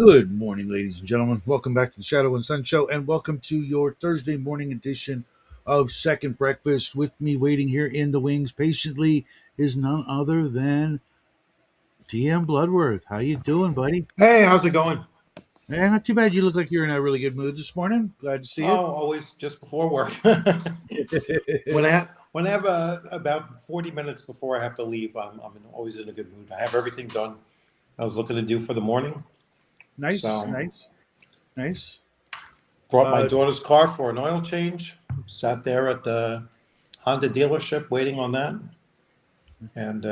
Good morning, ladies and gentlemen. Welcome back to the Shadow and Sun Show, and welcome to your Thursday morning edition of Second Breakfast. With me, waiting here in the wings patiently, is none other than DM Bloodworth. How you doing, buddy? Hey, how's it going? Not too bad. You look like you're in a really good mood this morning. Glad to see Oh, you. always just before work. When I have about 40 minutes before I have to leave, always in a good mood. I have everything done I was looking to do for the morning. Nice, So nice. brought my daughter's car for an oil change. Sat there at the Honda dealership waiting on that, and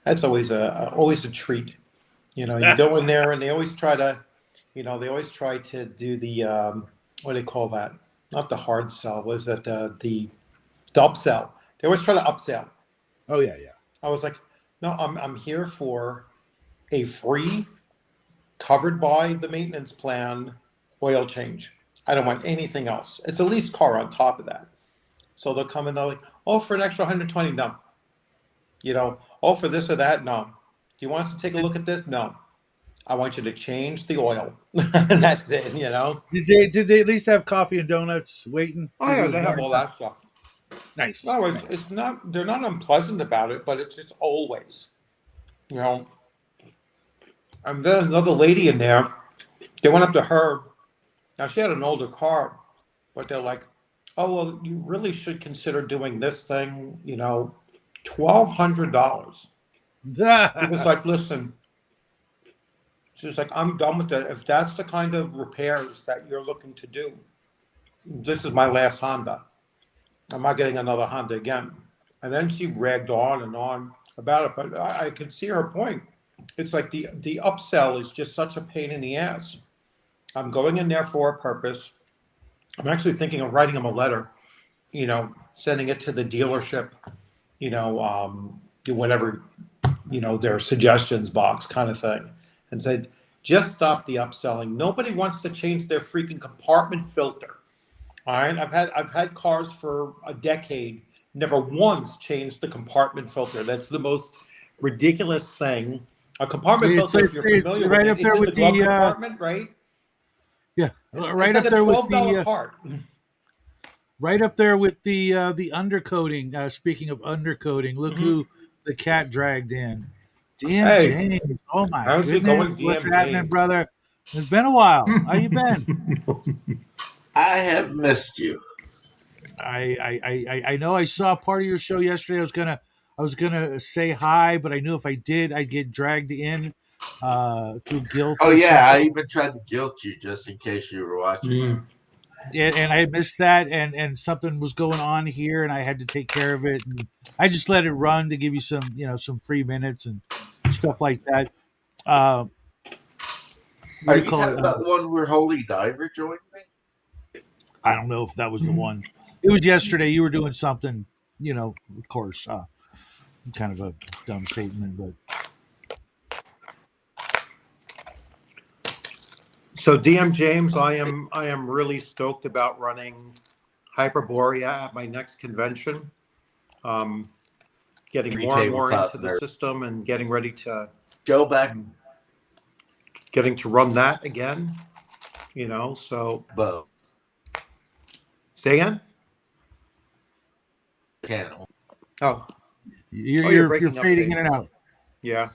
that's always a treat. You know, you go in there and they always try to, do the what do they call that? Not the hard sell. What is that? The upsell. They always try to upsell. Oh yeah. I was like, no, I'm here for a free, covered by the maintenance plan oil change. I don't want anything else. It's a leased car on top of that. So they'll come and they're like, oh, for an extra 120, no. Oh, for this or that, no. Do you want us to take a look at this? No. I want you to change the oil. And that's it, Did they at least have coffee and donuts waiting? Oh yeah, they have all that stuff. Nice. No, nice. it's not. They're not unpleasant about it, but it's just always, And then another lady in there, they went up to her. Now she had an older car, but they're like, "Oh well, you really should consider doing this thing." $1,200. It was like, listen. She's like, I'm done with that. If that's the kind of repairs that you're looking to do, this is my last Honda. I'm not getting another Honda again. And then she ragged on and on about it, but I could see her point. It's like the upsell is just such a pain in the ass. I'm going in there for a purpose. I'm actually thinking of writing them a letter, sending it to the dealership, whatever, their suggestions box kind of thing. And said, just stop the upselling. Nobody wants to change their freaking compartment filter. All right, I've had cars for a decade, never once changed the compartment filter. That's the most ridiculous thing. A compartment filter, if you're familiar right with up it, there it's in with the glove the compartment, right? Yeah, right it's up like there a with $12 the part. right up there with the undercoating. Speaking of undercoating, look who the cat dragged in. DM Hey, James. Oh my how's it goodness. going, What's DM happening, James? brother? It's been a while. How you been? I have missed you. I know I saw part of your show yesterday. I was gonna say hi, but I knew if I did, I'd get dragged in through guilt. Oh or yeah, I something. even tried to guilt you just in case you were watching. And I missed that, and something was going on here, and I had to take care of it. And I just let it run to give you some free minutes and stuff like that. What Are do you you call talking it? about the one where Holy Diver joined me? I don't know if that was the one. It was yesterday. You were doing something, of course, kind of a dumb statement, but. So DM James, I am really stoked about running Hyperborea at my next convention. Getting more and more into the system and getting ready to go back, getting to run that again. So Bo. Say again. Channel. Oh, You're fading in and out. Yeah.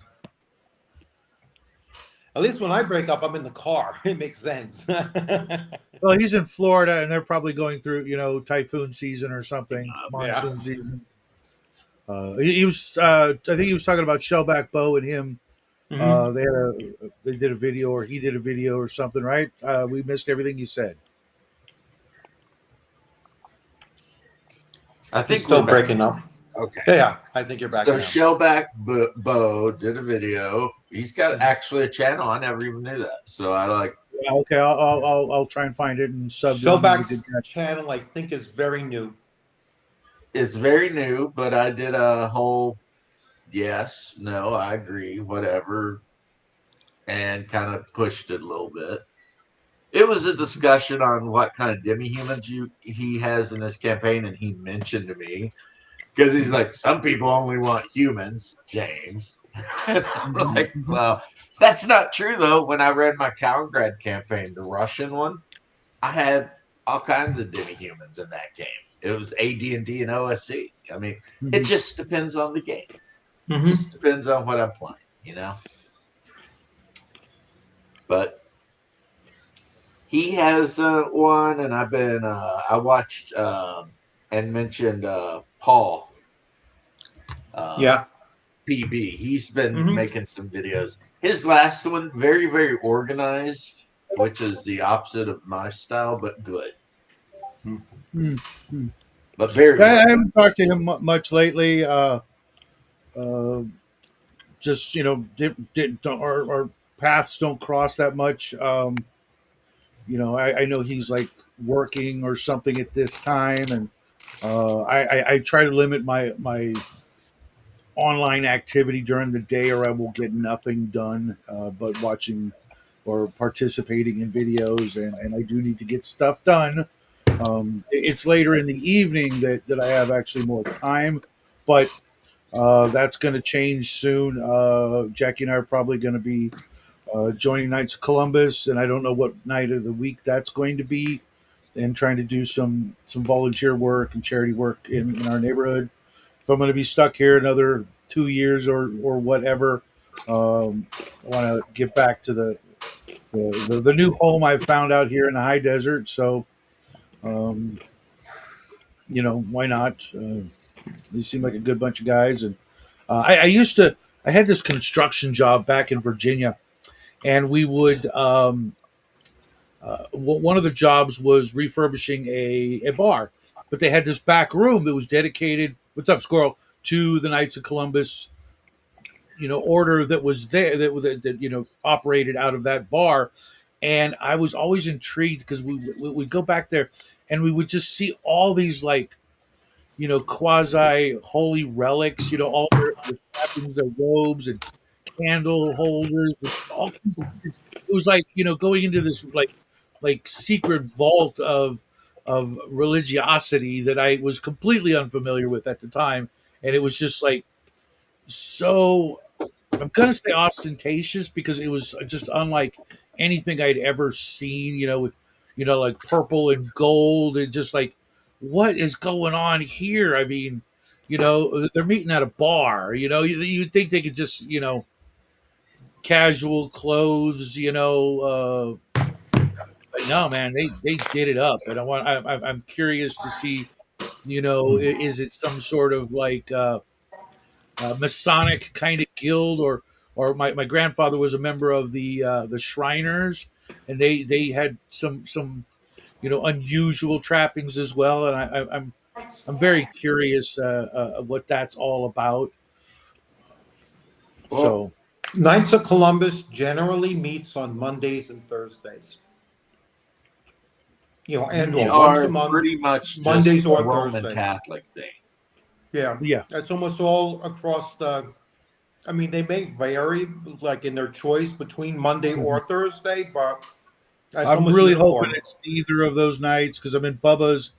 At least when I break up, I'm in the car. It makes sense. Well, he's in Florida, and they're probably going through, typhoon season or something, monsoon season. He was, I think he was talking about Shellback Bo and him. They did a video, or he did a video or something, right? We missed everything you said. I think he's still breaking up. Okay. Yeah, I think you're back. So Shellback Bo did a video. He's got actually a channel. I never even knew that. So I like. Yeah, okay, I'll try and find it and sub. Shellback's channel, I think, is very new. It's very new, but I did a whole yes, no, I agree, whatever, and kind of pushed it a little bit. It was a discussion on what kind of demi-humans he has in this campaign, and he mentioned to me Because he's like, some people only want humans, James. And I'm like, well, that's not true though. When I ran my Kaliningrad campaign, the Russian one, I had all kinds of demi-humans in that game. It was AD&D and OSC. I mean, it just depends on the game. Just depends on what I'm playing, you know. But he has one, and I've been. I watched and mentioned Paul. Yeah. PB. He's been making some videos. His last one, very, very organized, which is the opposite of my style, but good. But very. I haven't talked to him much lately. Just our paths don't cross that much. I know he's like working or something at this time, and I try to limit my online activity during the day, or I will get nothing done but watching or participating in videos, and I do need to get stuff done. It's later in the evening that I have actually more time, but that's going to change soon. Jackie and I are probably going to be joining Knights of Columbus, and I don't know what night of the week that's going to be, and trying to do some volunteer work and charity work in our neighborhood. If I'm going to be stuck here another 2 years or whatever, I want to get back to the new home I've found out here in the high desert. So, why not? They seem like a good bunch of guys, and I had this construction job back in Virginia, and we would one of the jobs was refurbishing a bar, but they had this back room that was dedicated. What's up, Squirrel? To the Knights of Columbus, order that was there that operated out of that bar, and I was always intrigued because we'd go back there, and we would just see all these like quasi holy relics, all their trappings, their robes and candle holders, and all kinds of things. It was like going into this like secret vault of religiosity that I was completely unfamiliar with at the time, and it was just like so. I'm gonna say ostentatious because it was just unlike anything I'd ever seen. With like purple and gold and just like what is going on here? I mean, they're meeting at a bar. You'd think they could just casual clothes. But no, man, they did it up, and I'm curious to see. Is it some sort of like Masonic kind of guild, or my grandfather was a member of the Shriners, and they had some unusual trappings as well, and I'm very curious what that's all about. Well, So Knights of Columbus generally meets on Mondays and Thursdays. And They once a are month, pretty much Mondays just a or Roman Thursdays. Catholic thing. Yeah. That's almost all across the. I mean, they may vary, like in their choice between Monday or Thursday, but that's I'm almost really uniform. hoping it's either of those nights because I'm in Bubba's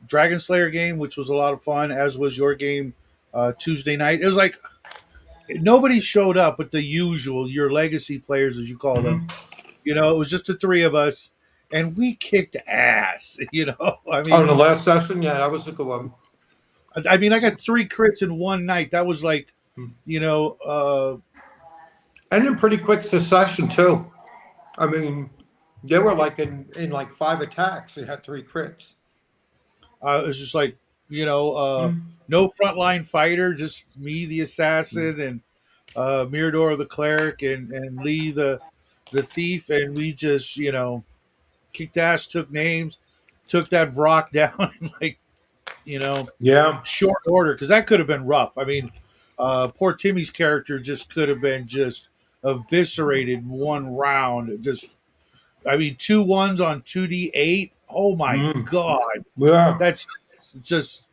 Dragon Slayer game, which was a lot of fun, as was your game Tuesday night. It was like nobody showed up but the usual, your legacy players, as you call them. It was just the three of us, and we kicked ass. I mean, the last session, yeah, that was a good one. I got 3 crits in one night. That was like, and in pretty quick succession too. I mean, they were like in like 5 attacks. They had 3 crits. It was just like, no frontline fighter, just me, the assassin, and Mirador, the cleric, and Lee, the thief, and we just, kicked ass, took names, took that Vrock down in like, short order, because that could have been rough. I mean, poor Timmy's character just could have been just eviscerated in one round. Just, I mean, 2 1s on 2d8. Oh my god, that's just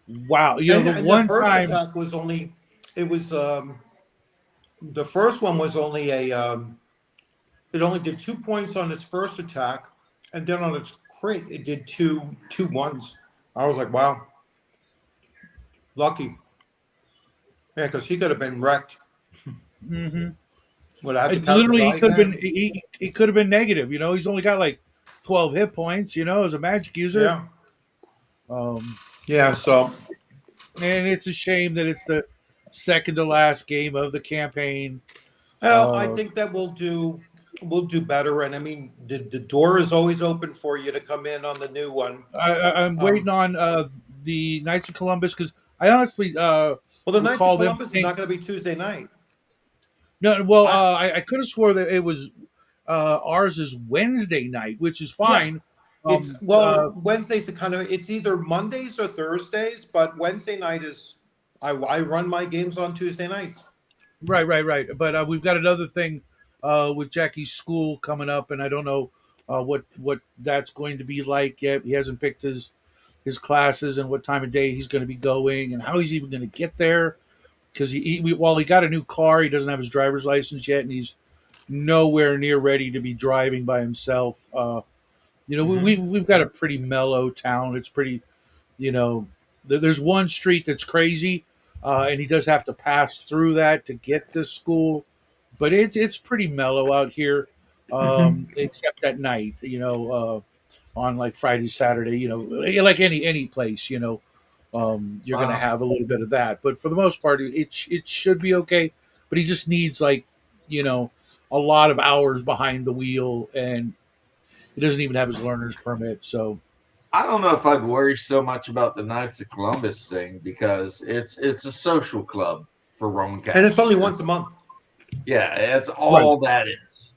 wow. The one first time attack was only it was the first one was only it only did 2 points on its first attack, and then on its crit it did two 1s. I was like, wow. Lucky. Yeah, because he could have been wrecked. Mm-hmm. Would have had to count the Literally, he die could have been again. he could have been negative. He's only got like 12 hit points. As a magic user. Yeah. Um, Yeah. So, and it's a shame that it's the second to last game of the campaign. well, I Uh, think that we'll do better. And I mean, the door is always open for you to come in on the new one. I'm waiting Um, on the Knights of Columbus because I honestly well, the Knights of recall them Columbus is saying not going to be Tuesday night. no. Well, I I could have swore that it was ours is Wednesday night, which is Yeah. fine. It's Um, well, uh, Wednesdays are it's either Mondays or Thursdays, but Wednesday night is I run my games on Tuesday nights. right. But we've got another thing with Jackie's school coming up, and I don't know what that's going to be like yet. He hasn't picked his classes and what time of day he's going to be going and how he's even going to get there because while he got a new car, he doesn't have his driver's license yet, and he's nowhere near ready to be driving by himself. We've got a pretty mellow town. It's pretty, there's one street that's crazy, and he does have to pass through that to get to school, but it's pretty mellow out here, Mm-hmm. except at night. On like Friday, Saturday, like any place, you're going to Wow. have a little bit of that. But for the most part, it should be okay. But he just needs like, you know, a lot of hours behind the wheel, and he doesn't even have his learner's permit. So I don't know if I'd worry so much about the Knights of Columbus thing because it's a social club for Roman And it's only Catholics. once a month. Yeah, it's right. all that is.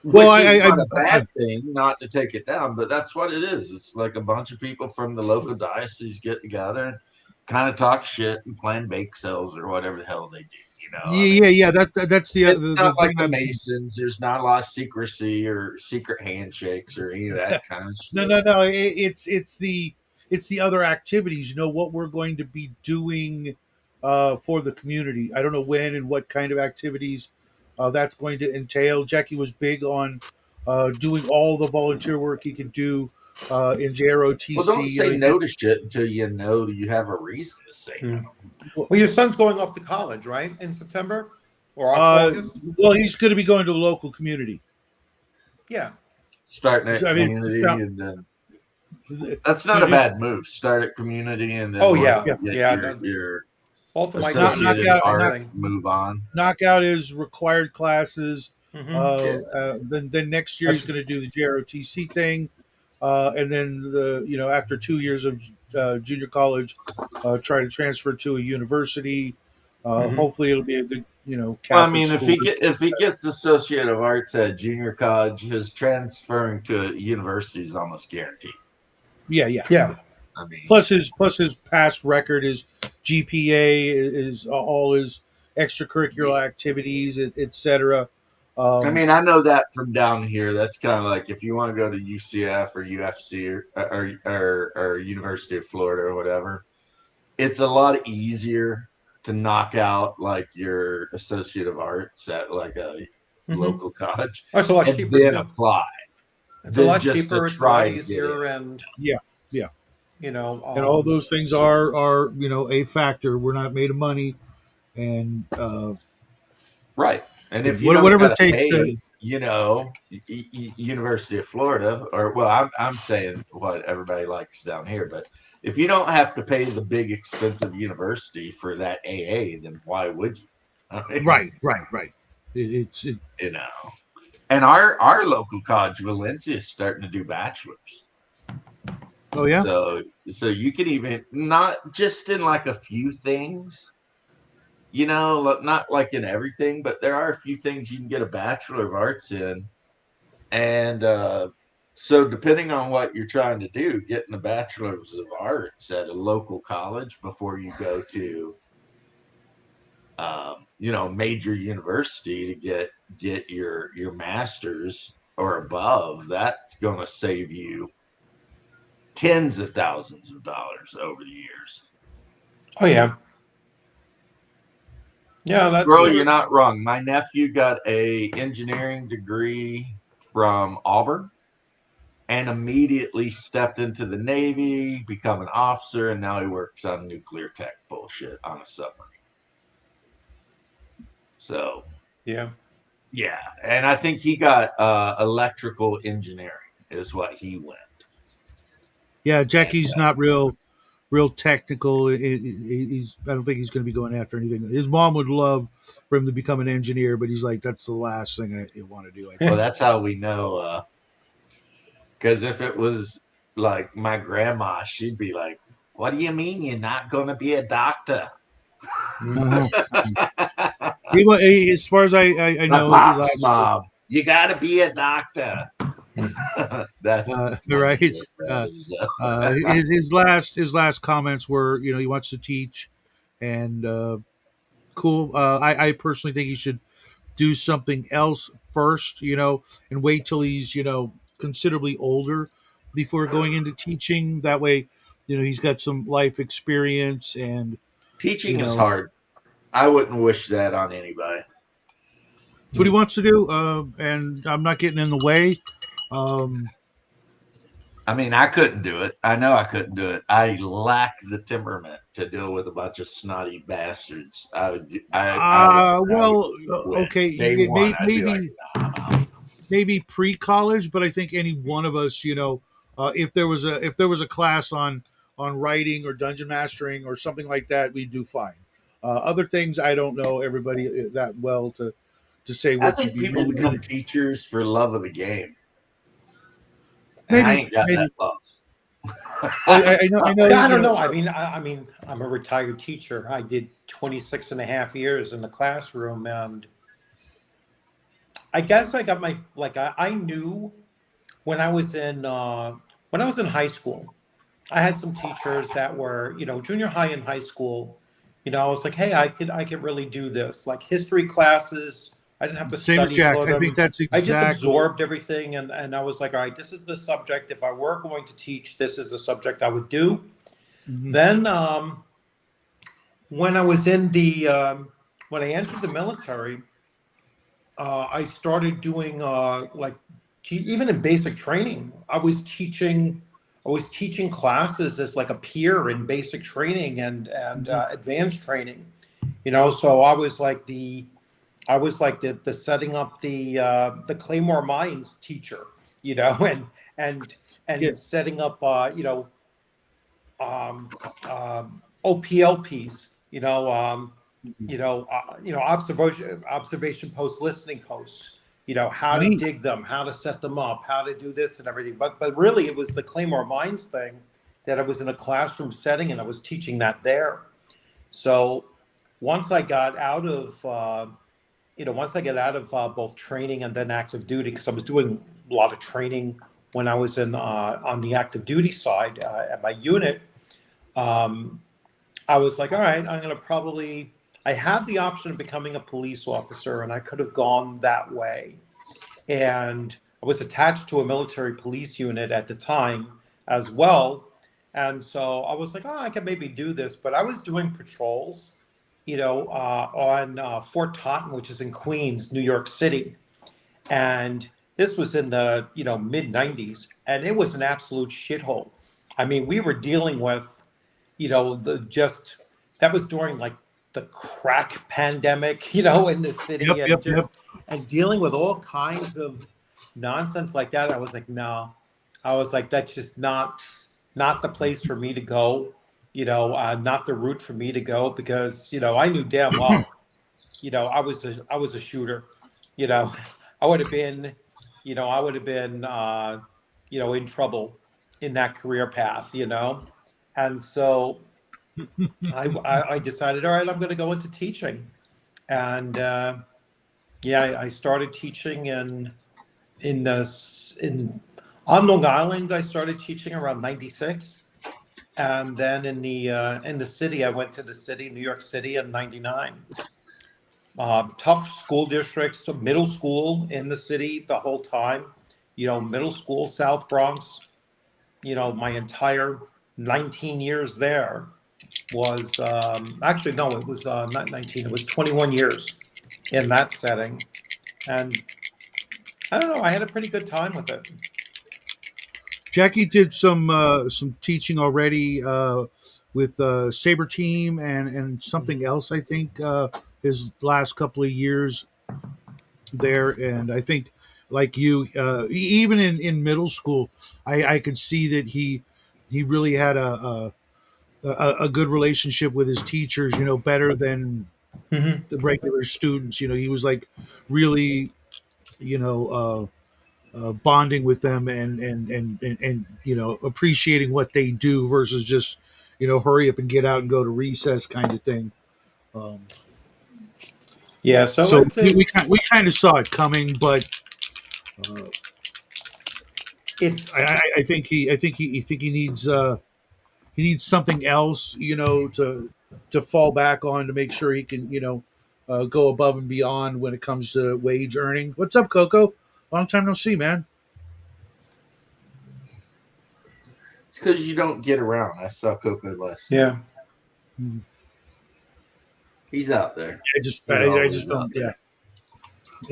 Well, Which is not a I bad thing, not to take it down, but that's what it is. It's like a bunch of people from the local diocese get together and kind of talk shit and plan bake sales or whatever the hell they do. I mean, yeah. That's it's the not thing. like the Masons. There's not a lot of secrecy or secret handshakes or any of that kind of No, shit. no, no. It's the other activities. What we're going to be doing for the community. I don't know when and what kind of activities that's going to entail. Jackie was big on doing all the volunteer work he could do in Well, JROTC. don't say no to shit until you know you have a reason to say Hmm. no. Well, your son's going off to college, right? In September or uh, August? well, he's going to be going to the local community. Yeah. Starting at So, I mean, it's community and then just, that's not a bad move. Start at community and then Oh work yeah, to yeah, get yeah. your Both of my daughters knock do associated the out, same art knock thing. move on. knock out his required classes. Hmm. Yeah. Then next year he's That's going to do the JROTC thing, and then after 2 years of junior college, try to transfer to a university. hmm Hopefully, it'll be a good Well, I Catholic mean, school. if he gets associate of arts at junior college, his transferring to university is almost guaranteed. Yeah. yeah. I mean, Plus his past record, his GPA is all his yeah. extracurricular activities, etc. Um, I know that from down here. That's kind of like if you want to go to UCF or UFC or University of Florida or whatever, it's a lot easier to knock out like your associate of arts at like a Hmm. local college Oh, it's a lot and cheaper then too. apply It's a than lot just to cheaper. It's a lot try to get in. easier, and yeah, yeah. you know, And all those things are a factor. We're not made of money, and Right. And if you don't whatever got it to takes to. pay, University of Florida, or well, I'm saying what everybody likes down here, but if you don't have to pay the big expensive university for that AA, then why would you? I mean, Right. It's you know. And our local college, Valencia, is starting to do bachelors. oh yeah, So you can even not just in like a few things, not like in everything, but there are a few things you can get a Bachelor of Arts in. And so, depending on what you're trying to do, getting a Bachelor's of Arts at a local college before you go to, major university to get your master's or above, that's going to save you tens of thousands of dollars over the years. oh yeah, yeah. That's Bro, you're not wrong. My nephew got a engineering degree from Auburn, and and immediately stepped into the Navy, become an officer, and now he works on nuclear tech bullshit on a submarine. So Yeah. yeah, and I think he got electrical engineering is what he went. Yeah, And, Jackie's not real technical. He's I don't think he's going to be going after anything. His mom would love for him to become an engineer, but he's like, that's the last thing I want to do. I well, think. that's how we know. Because if it was like my grandma, she'd be like, "What do you mean you're not going to be a doctor?" Uh-huh. As far as I The know, pops mom, you got to be a doctor. That's one of right. your brothers. His last comments were, he wants to teach, and cool. I personally think he should do something else first, and wait till he's considerably older before going into teaching. That way, he's got some life experience, and Teaching is hard. I wouldn't wish that on anybody. That's what he wants to do, and I'm not getting in the way. I mean, I couldn't do it. I know I couldn't do it. I lack the temperament to deal with a bunch of snotty bastards. I Well, would okay, day one, I'd be like, maybe pre-college, but I think any one of us, if there was a class on writing or dungeon mastering or something like that, we'd do fine. Other things, I don't know everybody that well to say I what you'd think be people really, become really. teachers for love of the game, and I ain't got that love. Well, I know. Yeah, I don't know. I mean, I'm a retired teacher. I did 26 and a half years in the classroom, and I guess I got I knew when I was in high school. I had some teachers that were, junior high and high school. I was like, hey, I could really do this. Like history classes, I didn't have to Same as study Jack. for I think them. that's I just exactly. absorbed everything, and I was like, all right, this is the subject. If I were going to teach, this is the subject I would do. Mhm. Then, when I was when I entered the military, I started doing even in basic training. I was teaching classes as like a peer in basic training and advanced training. So I was like the setting up the Claymore mines teacher. And and Yeah. and setting up OPLPs. Observation post, listening posts. How to Neat. dig them, how to set them up, how to do this and everything. But really, it was the Claymore Mines thing that I was in a classroom setting and I was teaching that there. So once I got out of both training and then active duty, because I was doing a lot of training when I was on the active duty side at my unit. I was like, all right, I had the option of becoming a police officer, and I could have gone that way. And I was attached to a military police unit at the time as well. And so I was like, oh, I could maybe do this. But I was doing patrols, on Fort Totten, which is in Queens, New York City. And this was in the, mid 90s. And it was an absolute shithole. I mean, we were dealing with, that was during like the crack pandemic, in the city, Yep. and dealing with all kinds of nonsense like that. I was like, no, I was like, that's just not the place for me to go, not the route for me to go, because, I knew damn well, I was a shooter, you know, I would have been, in trouble in that career path, and so I decided, all right, I'm going to go into teaching, and yeah, I started teaching in on Long Island. I started teaching around '96, and then in the city, I went to the city, New York City, in '99. Tough school districts, so middle school in the city the whole time. Middle school, South Bronx. My entire 19 years there was actually no, it was not 19. It was 21 years in that setting, and I don't know. I had a pretty good time with it. Jackie did some teaching already with Saber Team and something else. I think his last couple of years there, and I think like you, even in middle school, I could see that he really had a good relationship with his teachers. You know, better than Hmm. the regular students. You know, he was like really, you know. Bonding with them and you know appreciating what they do versus just you know hurry up and get out and go to recess kind of thing. Um, Yeah, so so it's we kind of saw it coming, but uh, it's I think he needs something else you know to fall back on to make sure he can you know go above and beyond when it comes to wage earning. What's up, Coco? Long time no see, man. It's because you don't get around. I saw Coco last night. yeah. He's out there. He's I always just out don't. there.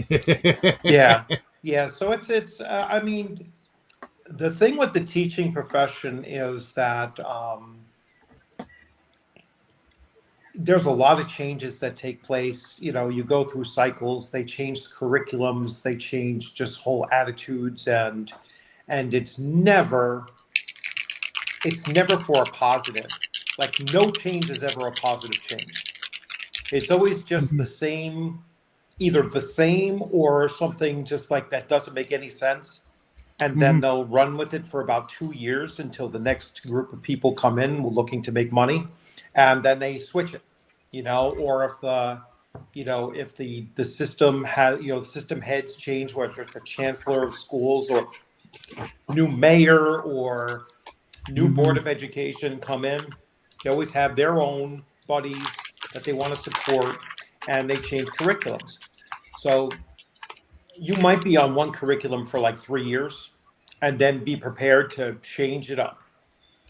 Yeah. Yeah. Yeah, so it's I mean, the thing with the teaching profession is that there's a lot of changes that take place. You know, you go through cycles, they change the curriculums, they change just whole attitudes, and it's never for a positive. Like no change is ever a positive change. It's always just the same, either the same or something just like that doesn't make any sense. And then Mhm. they'll run with it for about 2 years until the next group of people come in looking to make money, and then they switch it. You know, or if the you know if the system has the system heads change, whether it's a chancellor of schools or new mayor or new board Mhm. of education come in, they always have their own buddies that they want to support, and they change curriculums. So you might be on one curriculum for like 3 years and then be prepared to change it up.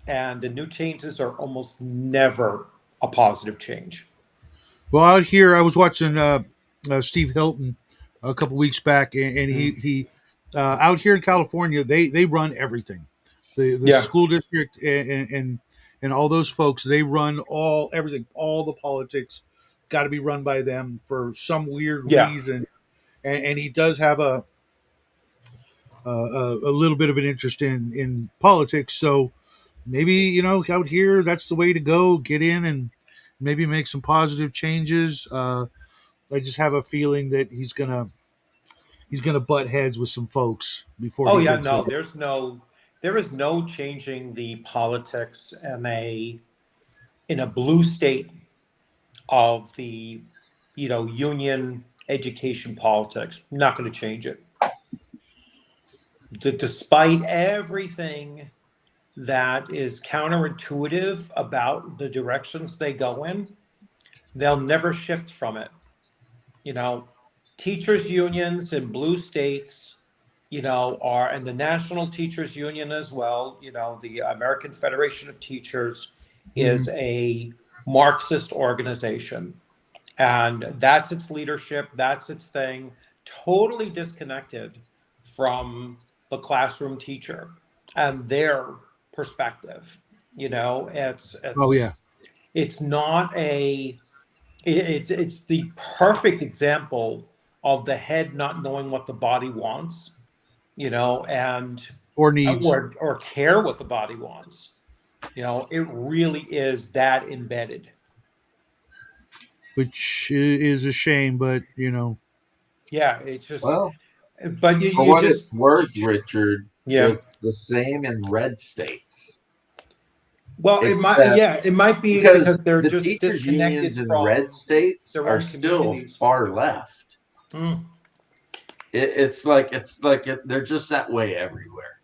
And the new changes are almost never a positive change. Well, out here, I was watching Steve Hilton a couple weeks back, and Mm. he out here in California, they run everything. The Yeah. school district and all those folks, they run all everything, all the politics, got to be run by them for some weird Yeah. reason. And he does have a little bit of an interest in politics, so maybe you know out here that's the way to go. Get in and maybe make some positive changes. I just have a feeling that he's gonna butt heads with some folks before Oh he yeah, gets there. no, there is no changing the politics in a blue state of the union education politics. Not going to change it. Despite everything that is counterintuitive about the directions they go in, they'll never shift from it. You know, teachers unions in blue states, are, and the National Teachers Union as well, the American Federation of Teachers Mm-hmm. is a Marxist organization. And that's its leadership, that's its thing, totally disconnected from the classroom teacher and their perspective. It's Oh yeah, it's not it's the perfect example of the head not knowing what the body wants, and or needs, or care what the body wants. It really is that embedded. which is a shame, but you know, Yeah, it's just, Well, but for you what it's just, worth, Richard, yeah. it's the same in red states, Well, except it might be because because they're the just teachers' unions disconnected in red from states their are own still communities. far left. Mm. They're just that way everywhere.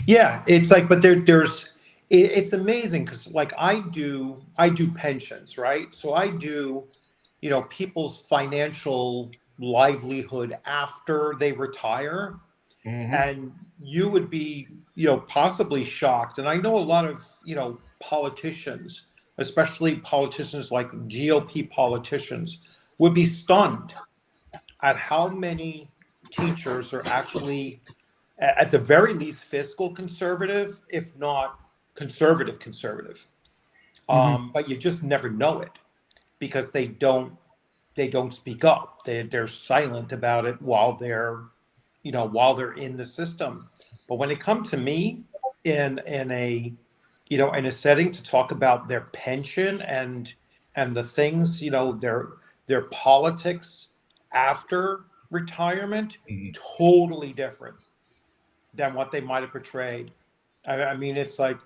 Yeah, it's like, but it's amazing because like I do pensions, right? So I do, people's financial livelihood after they retire, Hmm. and you would be, possibly shocked. And I know a lot of, politicians, especially politicians like GOP politicians, would be stunned at how many teachers are actually at the very least fiscal conservative, if not conservative. But you just never know it because they don't speak up. They're silent about it while they're in the system. But when it comes to me in a in a setting to talk about their pension and the things, their politics after retirement, Mhm. totally different than what they might have portrayed. I mean, it's like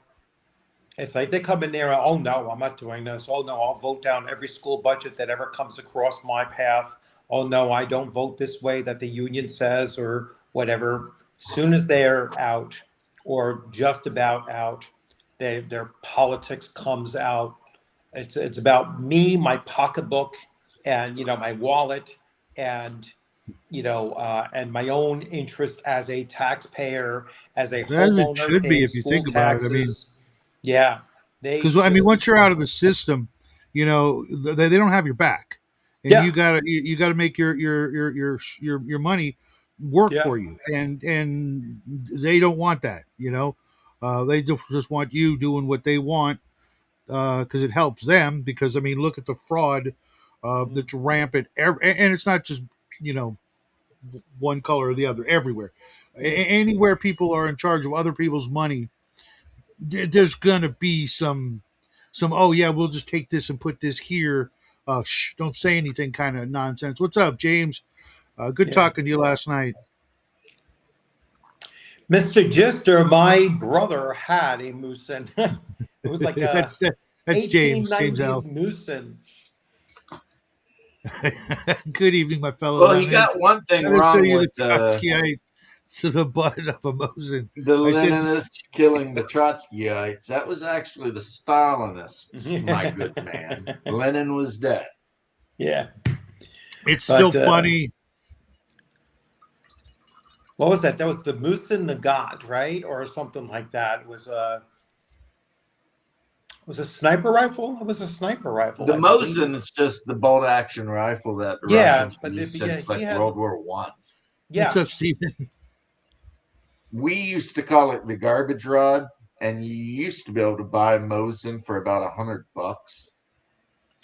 they come in there, oh no, I'm not doing this. Oh no, I'll vote down every school budget that ever comes across my path. Oh no, I don't vote this way that the union says or whatever. As soon as they're out or just about out, their politics comes out. It's about me, my pocketbook, and my wallet, and and my own interest as a taxpayer, as a As it homeowner should be paying if you school think about it. I mean, taxes. Yeah, they because I mean, just once you're out of the system, they don't have your back, and yeah, you gotta make your money work yeah, for you, and they don't want that. They just want you doing what they want because it helps them. Because I mean, look at the fraud that's rampant, and it's not just you know one color or the other everywhere. Anywhere people are in charge of other people's money, there's gonna be some oh yeah, we'll just take this and put this here. Don't say anything kind of nonsense. What's up, James? Good yeah. talking to you last night. Mr. Gister, my brother had a Moosin. It was like a That's James L. 1890s Moosin. Good evening, my fellow Well, he Leninist. got one thing I'm going to show wrong you with the Trotskyite to the butt of a Mosin. the I said, Leninists killing the Trotskyites. That was actually the Stalinists, my good man. Lenin was dead. Yeah. it's still But funny. what was that? That was the Moosin Nagant, right? Or something like that. It was a sniper rifle? It was a sniper rifle, The I believe. Mosin is just the bolt action rifle that the Yeah, Russians but used yeah, since he like had World War One. What's yeah. up, Stephen? We used to call it the garbage rod, and you used to be able to buy Mosin for about $100.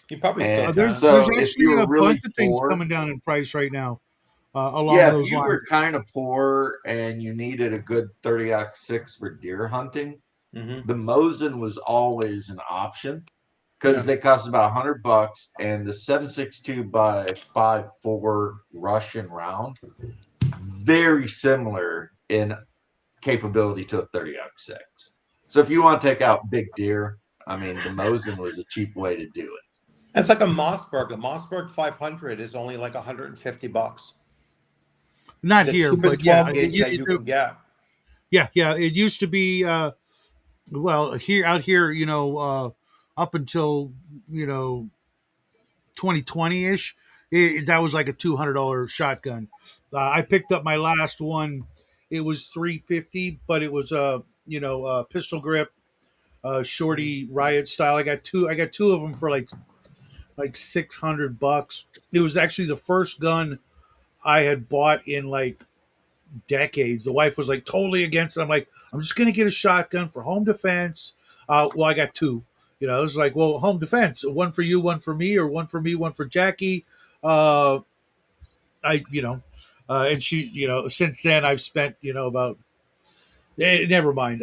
He probably still And There's can. there's so if you actually were a bunch really of things poor, coming down in price right now along yeah, if those you lines. were kind of poor and you needed a good 30-06 for deer hunting, Mm-hmm. the Mosin was always an option because Yeah. they cost about $100, and the 7.62 by 5.4 Russian round, very similar in capability to a 30-06. So if you want to take out big deer, I mean, the Mosin was a cheap way to do it. It's like a Mossberg. A Mossberg 500 is only like $150. Not The here, cheapest but yeah, 12 gauge that you can get. yeah. It used to be well out here, up until 2020 ish. That was like a $200 shotgun. I picked up my last one. It was 350, but it was a pistol grip, shorty riot style. I got two of them for like $600. It was actually the first gun I had bought in like decades. The wife was like totally against it. I'm like, I'm just gonna get a shotgun for home defense. Well, I got two. It was like, well, home defense, one for you, one for me, or one for me, one for Jackie. Uh, and she, since then I've spent, about never mind,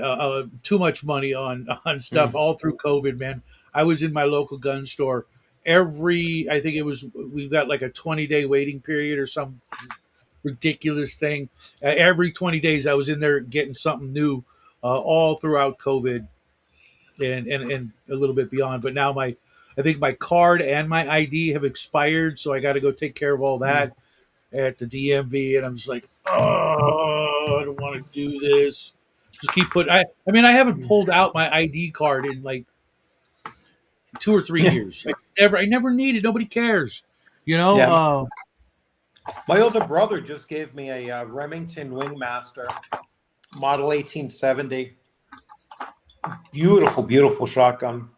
too much money on stuff Mm. all through COVID. Man, I was in my local gun store I think we've got like a 20-day waiting period or some ridiculous thing. Every 20 days, I was in there getting something new, all throughout COVID and a little bit beyond. But now I think my card and my ID have expired, so I got to go take care of all Mm. that at the DMV, and I'm just like, oh, I don't want to do this. Just keep putting. I mean, I haven't pulled out my ID card in like 2 or 3 years. I never need it. Nobody cares. You know. Yeah. Uh, My older brother just gave me a Remington Wingmaster model 1870. Beautiful, beautiful shotgun.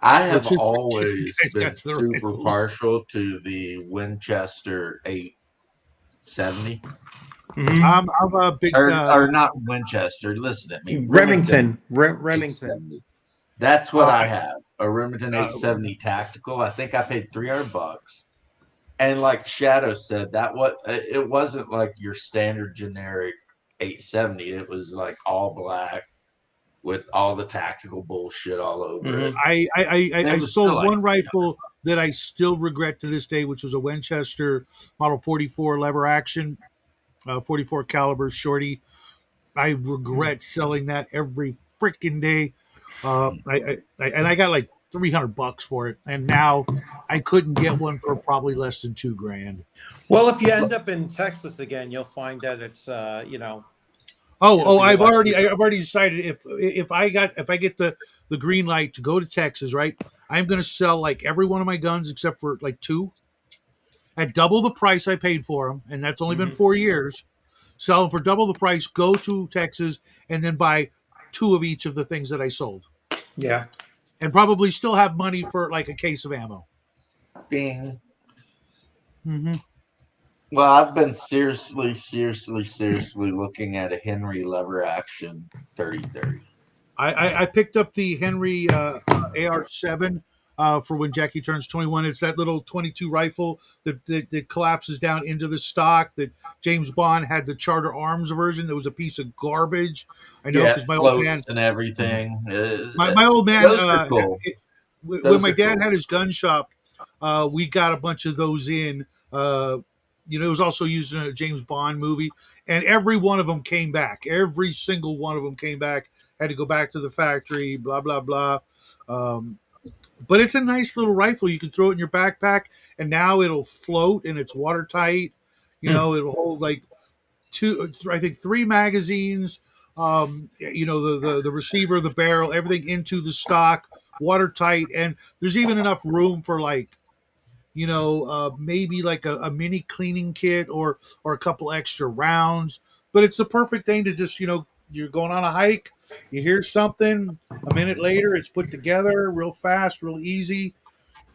I have Which is always you guys been got to the super rifles. partial to the Winchester 870. I'm a big or not Winchester. Listen at me, Remington. Remington. 870. That's what I I, have. A Remington uh, 870 tactical. I think I paid $300. And like Shadow said, it wasn't like your standard generic 870. It was like all black with all the tactical bullshit all over it. And I it was still sold like one rifle that I still regret to this day, which was a Winchester Model 44 lever action, 44 caliber shorty. I regret selling that every freaking day. And I got like $300 for it, and now I couldn't get one for probably less than $2,000. Well, if you end up in Texas again, you'll find that it's it'll Oh, be a I've lot already cheaper. I've already decided if I get the green light to go to Texas, right? I'm going to sell like every one of my guns except for like two at double the price I paid for them, and that's only been Mhm. 4 years. Sell them for double the price, go to Texas, and then buy two of each of the things that I sold, Yeah. and probably still have money for like a case of ammo. bing. Mm-hmm. Well, I've been seriously looking at a Henry lever action 30-30. I picked up the Henry AR-7 for when Jackie turns 21. It's that little 22 rifle that collapses down into the stock that James Bond had the Charter Arms version. That was a piece of garbage. I know Yeah, because my old man, floats and everything. my old man, Those are cool. when Those my are dad cool. had his gun shop, we got a bunch of those in. It was also used in a James Bond movie, and every one of them came back. Every single one of them came back. Had to go back to the factory. Blah blah blah. Um, but it's a nice little rifle. You can throw it in your backpack, and now it'll float and it's watertight. Hmm. It'll hold like I think three magazines. The receiver, the barrel, everything into the stock, watertight, and there's even enough room for like maybe like a mini cleaning kit or a couple extra rounds. But it's the perfect thing to just you're going on a hike, you hear something, a minute later it's put together real fast, real easy,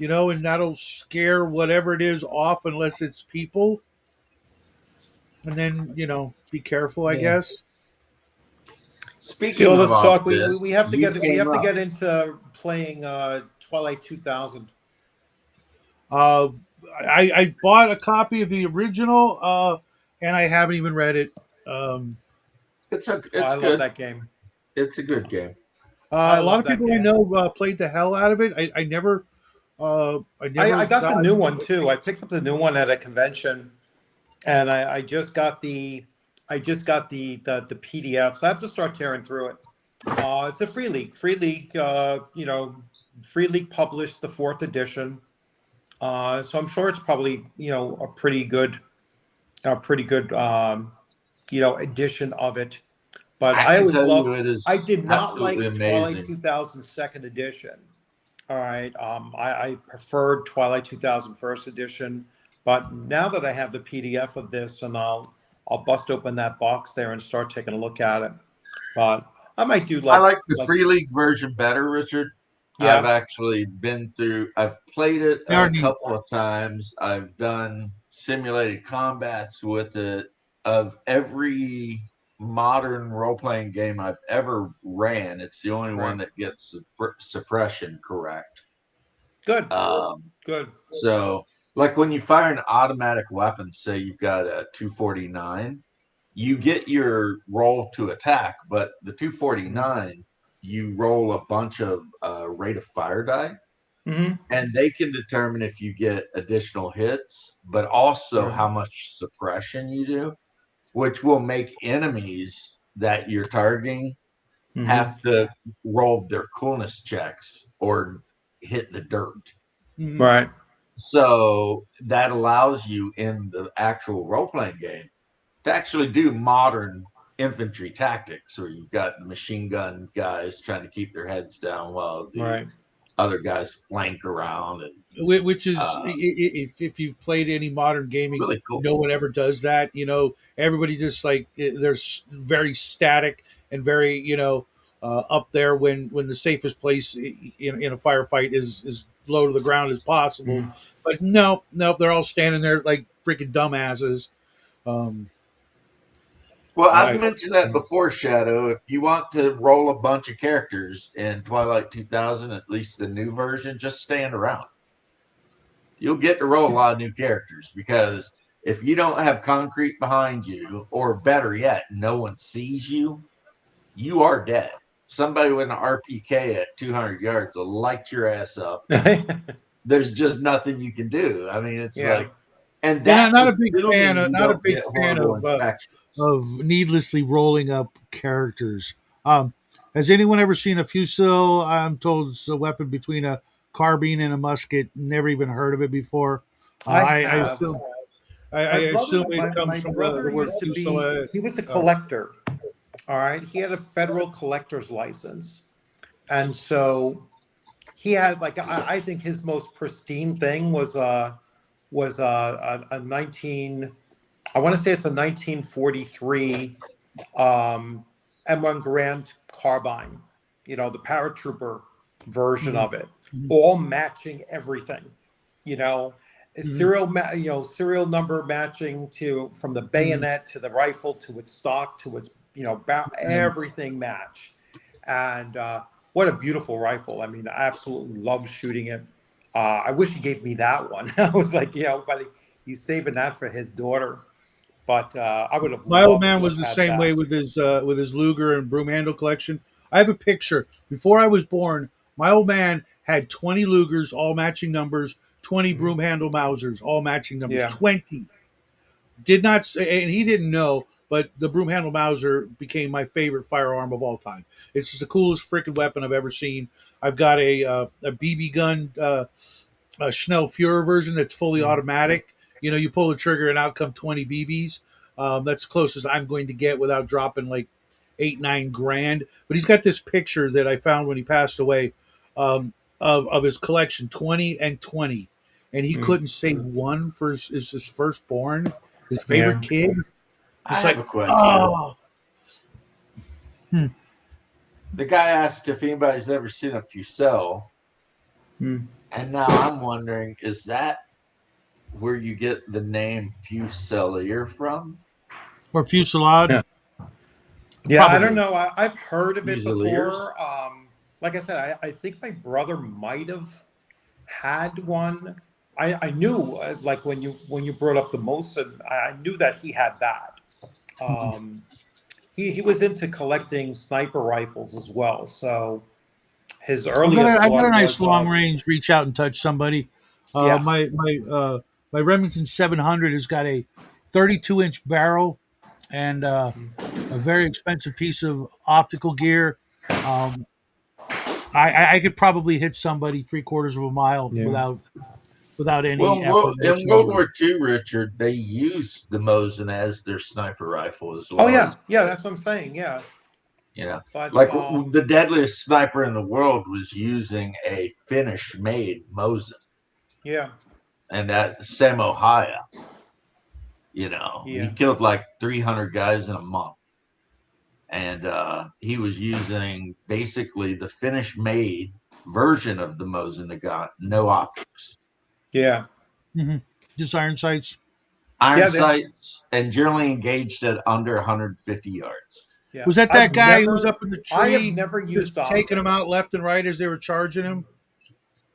and that'll scare whatever it is off unless it's people. And then be careful, I Yeah. guess. See Speaking all of this all talk. this, We have to you get came up. into playing Twilight 2000. Uh, I bought a copy of the original, and I haven't even read it. Um, Oh, It's I love good. that game. It's a good game. I a lot love of that people I game. know played the hell out of it. I never, I I never got the got. new one too. I picked up the new one at a convention, and I just got the PDF. So I have to start tearing through it. It's a free league. Free league. Free league published the fourth edition. So I'm sure it's probably a pretty good edition of it. But I I can always tell you loved. it I is did not absolutely like Twilight amazing. 2000 second edition. All right. I preferred Twilight 2000 first edition, but now that I have the PDF of this, and I'll bust open that box there and start taking a look at it. But I might do I like the like Free League version better, Richard. I've yeah. actually I've played it They are a neat. couple of times. I've done simulated combats with it. Of every modern role playing game I've ever ran, it's the only one Right. that gets suppression correct. Good. Um, Good. so, like when you fire an automatic weapon, say you've got a 249, you get your roll to attack, but the 249, you roll a bunch of rate of fire die, Mm-hmm. and they can determine if you get additional hits, but also how much suppression you do, which will make enemies that you're targeting Mm-hmm. have to roll their coolness checks or hit the dirt. Mhm. Right. So that allows you in the actual role playing game to actually do modern infantry tactics where you've got the machine gun guys trying to keep their heads down while the Right. other guys flank around and Which is, uh, if you've played any modern gaming, really cool. no one ever does that. Everybody just like they're very static and very up there when the safest place in a firefight is low to the ground as possible. Mm-hmm. But no, they're all standing there like freaking dumbasses. Um, Well, I've Right. mentioned that before, Shadow. If you want to roll a bunch of characters in Twilight 2000, at least the new version, just stand around. You'll get to roll a lot of new characters because if you don't have concrete behind you, or better yet, no one sees you, you are dead. Somebody with an RPK at 200 yards will light your ass up. There's just nothing you can do. I mean, it's Yeah. like, and Yeah, that's not a big fan assuming of you not a don't big get fan horrible infections. of needlessly rolling up characters. Has anyone ever seen a fusil? I'm told it's a weapon between a carbine and a musket. Never even heard of it before. I I have. assume I My brother, assume it comes my from brother the word used to be. fusillade. He was a Uh, collector. All right. He had a federal collector's license, and so he had like I think his most pristine thing was a 19. I want to say it's a 1943 M1 Grand carbine. You know, the paratrooper version mhm, of it, mhm, all matching everything. You know, mhm, serial number matching to from the mhm, bayonet to the rifle to its stock to its mhm. everything match, and what a beautiful rifle. I mean, I absolutely love shooting it. I wish he gave me that one. I was like, but he's saving that for his daughter. But I would have My old loved man to was have the had same way that. with his Luger and broom handle collection. I have a picture. Before I was born, my old man had 20 Lugers, all matching numbers, 20 Mhm. broom handle Mausers, all matching numbers. Yeah. 20. Did not say, and he didn't know, but the broom handle Mauser became my favorite firearm of all time. It's just the coolest freaking weapon I've ever seen. I've got a BB gun, a Schnell Fuhrer version that's fully Mhm. automatic. You know, you pull the trigger and out come 20 BBs. That's the closest I'm going to get without dropping like 8-9 grand. But he's got this picture that I found when he passed away, of his collection, 20 and 20, and he Mhm. couldn't save one for his firstborn, his Yeah. favorite kid. I It's have a like, question. oh, hmm, The guy asked if anybody's ever seen a Fusel, Mhm. and now I'm wondering, is that where you get the name Fusilier from? or fusillade, Yeah. Yeah, I don't probably. know. I've heard of it Fusiliers? before. Like I said, I think my brother might have had one. I knew like when you brought up the Mosin, I knew that he had that. Um, he was into collecting sniper rifles as well. So his earliest I've got a one nice was long range reach out and touch somebody. Uh, yeah. my my uh, my Remington 700 has got a 32-inch barrel and a very expensive piece of optical gear. Um, I could probably hit somebody 3/4 of a mile Yeah. without any Well, effort in World whatsoever. War II, Richard, they used the Mosin as their sniper rifle as Oh well yeah, as, yeah. That's what I'm saying. Yeah, you know, but like the deadliest sniper in the world was using a Finnish-made Mosin, yeah, and that Samohaya, he yeah, killed like 300 guys in a month. And he was using basically the Finnish-made version of the Mosin that got no optics, yeah, Mm-hmm. Just iron sights. iron yeah. sights, and generally engaged at under 150 yards. Yeah. Was that I've guy who was never, up in the I have tree never just used taking them out optics. left and right as they were charging him?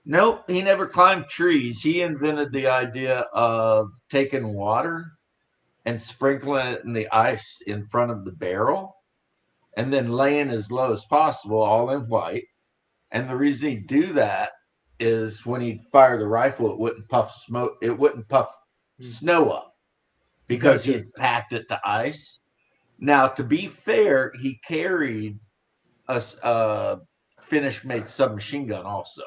Nope, he never climbed trees. He invented the idea of taking water and sprinkling it in the ice in front of the barrel and then laying as low as possible, all in white. And the reason he'd do that is when he'd fire the rifle, it wouldn't puff smoke, it wouldn't puff Hmm. snow up because he Gotcha. had packed it to ice. Now, to be fair, he carried a Finnish made submachine gun also.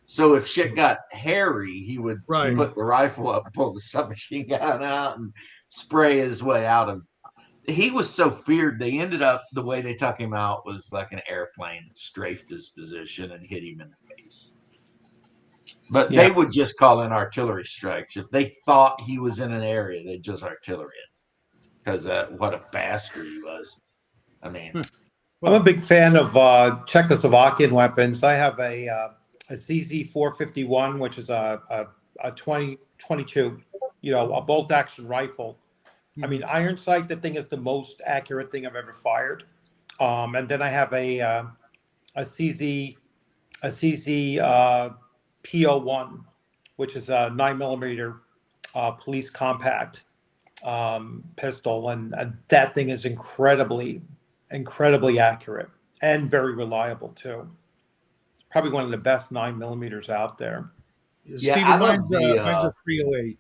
So if shit got hairy, he would Right. put the rifle up, pull the submachine gun out, and spray his way out of. He was so feared. They ended up the way they took him out was like an airplane strafed his position and hit him in the face. But Yeah, they would just call in artillery strikes if they thought he was in an area. They'd just artillery it because what a bastard he was. I mean, I'm a Well, big fan of Czechoslovakian weapons. I have a CZ 451, which is a 2022, a bolt action rifle. I mean, iron sight, the thing is the most accurate thing I've ever fired. And then I have a CZ PO1, which is a 9mm police compact pistol, and that thing is incredibly accurate and very reliable too. It's probably one of the best 9mm out there. Yeah, I Stephen, love mine's a the 308.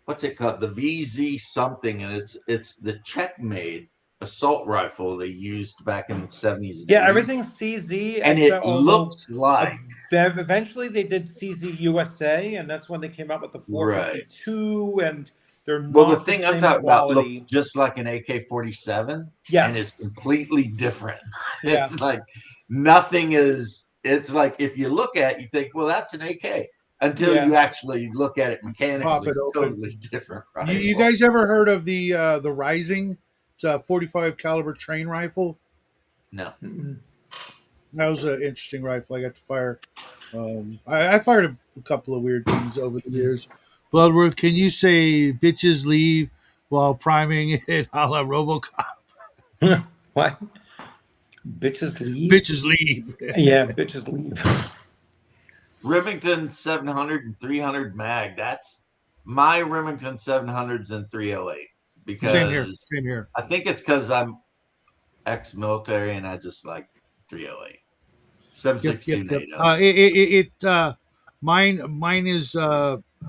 what's it called? The VZ something, and it's the Checkmate assault rifle they used back in the 70s and Yeah, 80s. everything's CZ, And it looks like eventually they did CZ USA, and that's when they came out with the right. 452, and they're Well, the not the thing I'm same talking about looks quality. just like an AK-47 and Yes. is completely different. Yeah. It's like nothing is. It's like if you look at it, you think, well, that's an AK. Until Yeah. you actually look at it Pop mechanically, it it's open. totally different. Right? You guys ever heard of the Rising? It's a 45 caliber train rifle. No. Mm-mm. That was an interesting rifle. I got to fire. I fired a couple of weird things over the years. Bloodworth, can you say "bitches leave" while priming it a la RoboCop? What? Bitches leave? Bitches leave. Yeah, bitches leave. Remington 700 and 300 mag. That's my Remington 700s and 308 because Same here. Same here. I think it's because I'm ex-military and I just like 308. 7.62 NATO. Mine is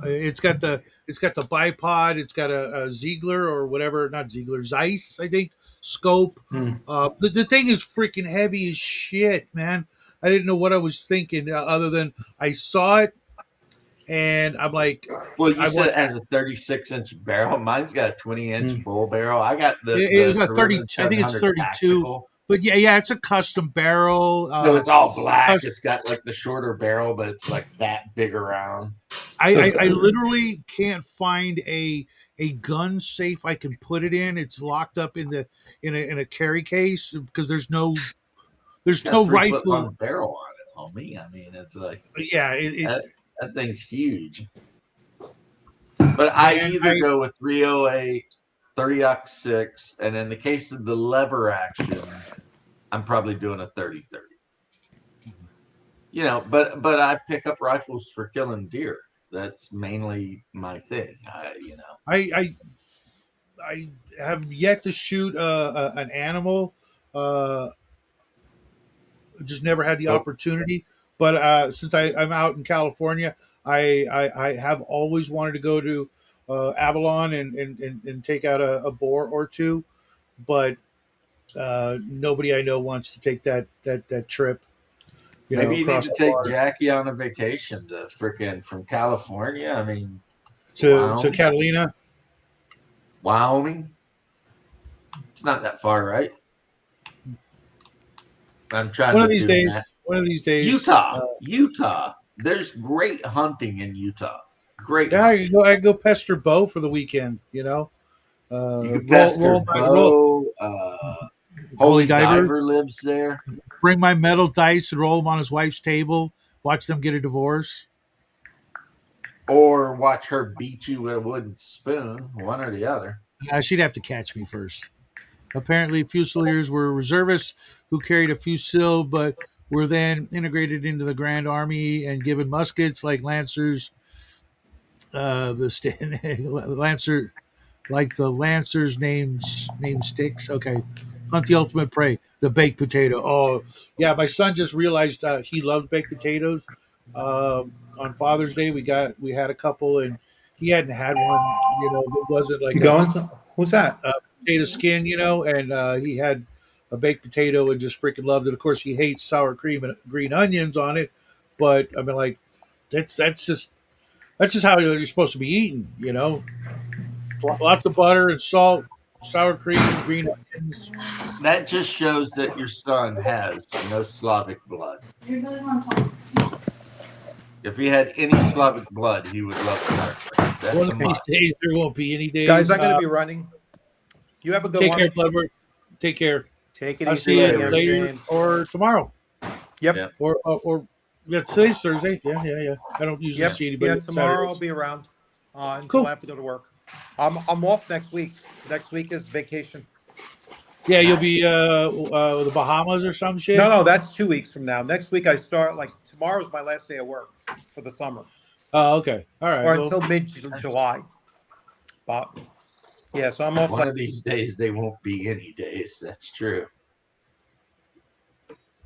it's got the bipod. It's got a Ziegler or whatever, not Ziegler, Zeiss, I think, scope. The thing is freaking heavy as shit, man. I didn't know what I was thinking other than I saw it and I'm like, Well, you said it has a 36-inch barrel. Mine's got a 20-inch bull barrel. I got it's a 30. Remington I think it's 32. Tactical. But yeah, it's a custom barrel. No, it's all black. It's got like the shorter barrel, but it's like that big around. I literally can't find a gun safe I can put it in. It's locked up in a carry case because there's no rifle barrel on it, homie. I mean, it's like yeah, that thing's huge. But I either go with 308, 30-06, and in the case of the lever action, I'm probably doing a 30-30. You know, but I pick up rifles for killing deer. That's mainly my thing. I have yet to shoot an animal. Just never had the opportunity. But since I'm out in California, I have always wanted to go to Avalon and take out a boar or two, but nobody I know wants to take that trip. Maybe you need to take Jackie on a vacation to frickin' from California. I mean, to Catalina, Wyoming. It's not that far, right? I'm trying. One of these days. Utah. There's great hunting in Utah. Great. Yeah, I can go pester Bo for the weekend. You know, you can pester Bo. Holy Diver lives there. Bring my metal dice and roll them on his wife's table. Watch them get a divorce. Or watch her beat you with a wooden spoon. One or the other. She'd have to catch me first. Apparently, Fusiliers were reservists who carried a fusil, but were then integrated into the Grand Army and given muskets like Lancers. Lancer, like the Lancers' name sticks. Okay, hunt the ultimate prey, the baked potato. Oh, yeah, my son just realized he loves baked potatoes. On Father's Day, we had a couple, and he hadn't had one. You know, it wasn't like what's that? Potato skin, you know, and he had a baked potato and just freaking loved it. Of course, he hates sour cream and green onions on it, but I mean, like that's just how you're supposed to be eating, you know. Lots of butter and salt, sour cream, and green onions. That just shows that your son has no Slavic blood. If he had any Slavic blood, he would love it. One of these days, there won't be any days. Guys, I'm going to be running. You have a good one. Take care, Bloodworth. Take care. Take it easy. I'll see you later or tomorrow. Yep. Or yeah, today's Thursday. Yeah. I don't usually see anybody. Yeah, tomorrow I'll be around until I have to go to work. I'm off next week. Next week is vacation. Yeah, you'll be the Bahamas or some shit. No, that's 2 weeks from now. Next week I start. Like tomorrow's my last day of work for the summer, Oh, okay. All right. or Well, until mid-July. But yeah, so I'm off. One Like, of these days, they won't be any days. That's true.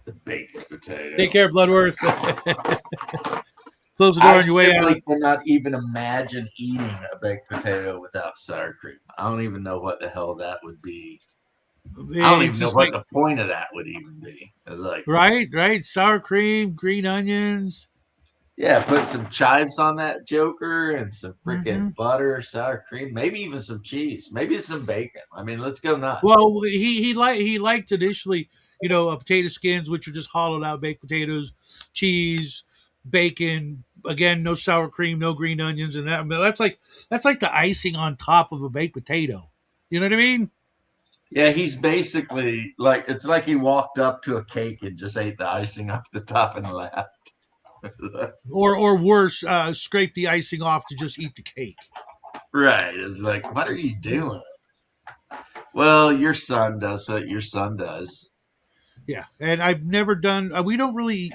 The baked potato. take care, Bloodworth. Close the door I on your way out. simply cannot even imagine eating a baked potato without sour cream. I don't even know what the hell that would be. I don't even know what the point of that would even be. It's like, right. Sour cream, green onions. yeah, put some chives on that joker and some freaking Mhm. butter, sour cream, maybe even some cheese, maybe some bacon. I mean, let's go nuts. Well, he liked initially, potato skins, which are just hollowed out baked potatoes, cheese, bacon. Again, no sour cream, no green onions, and that. I mean, that's like the icing on top of a baked potato. You know what I mean? Yeah, he's basically like, it's like he walked up to a cake and just ate the icing off the top and left. Or worse, scrape the icing off to just eat the cake. Right. It's like, what are you doing? Well, your son does what your son does. Yeah, and I've never done. We don't really.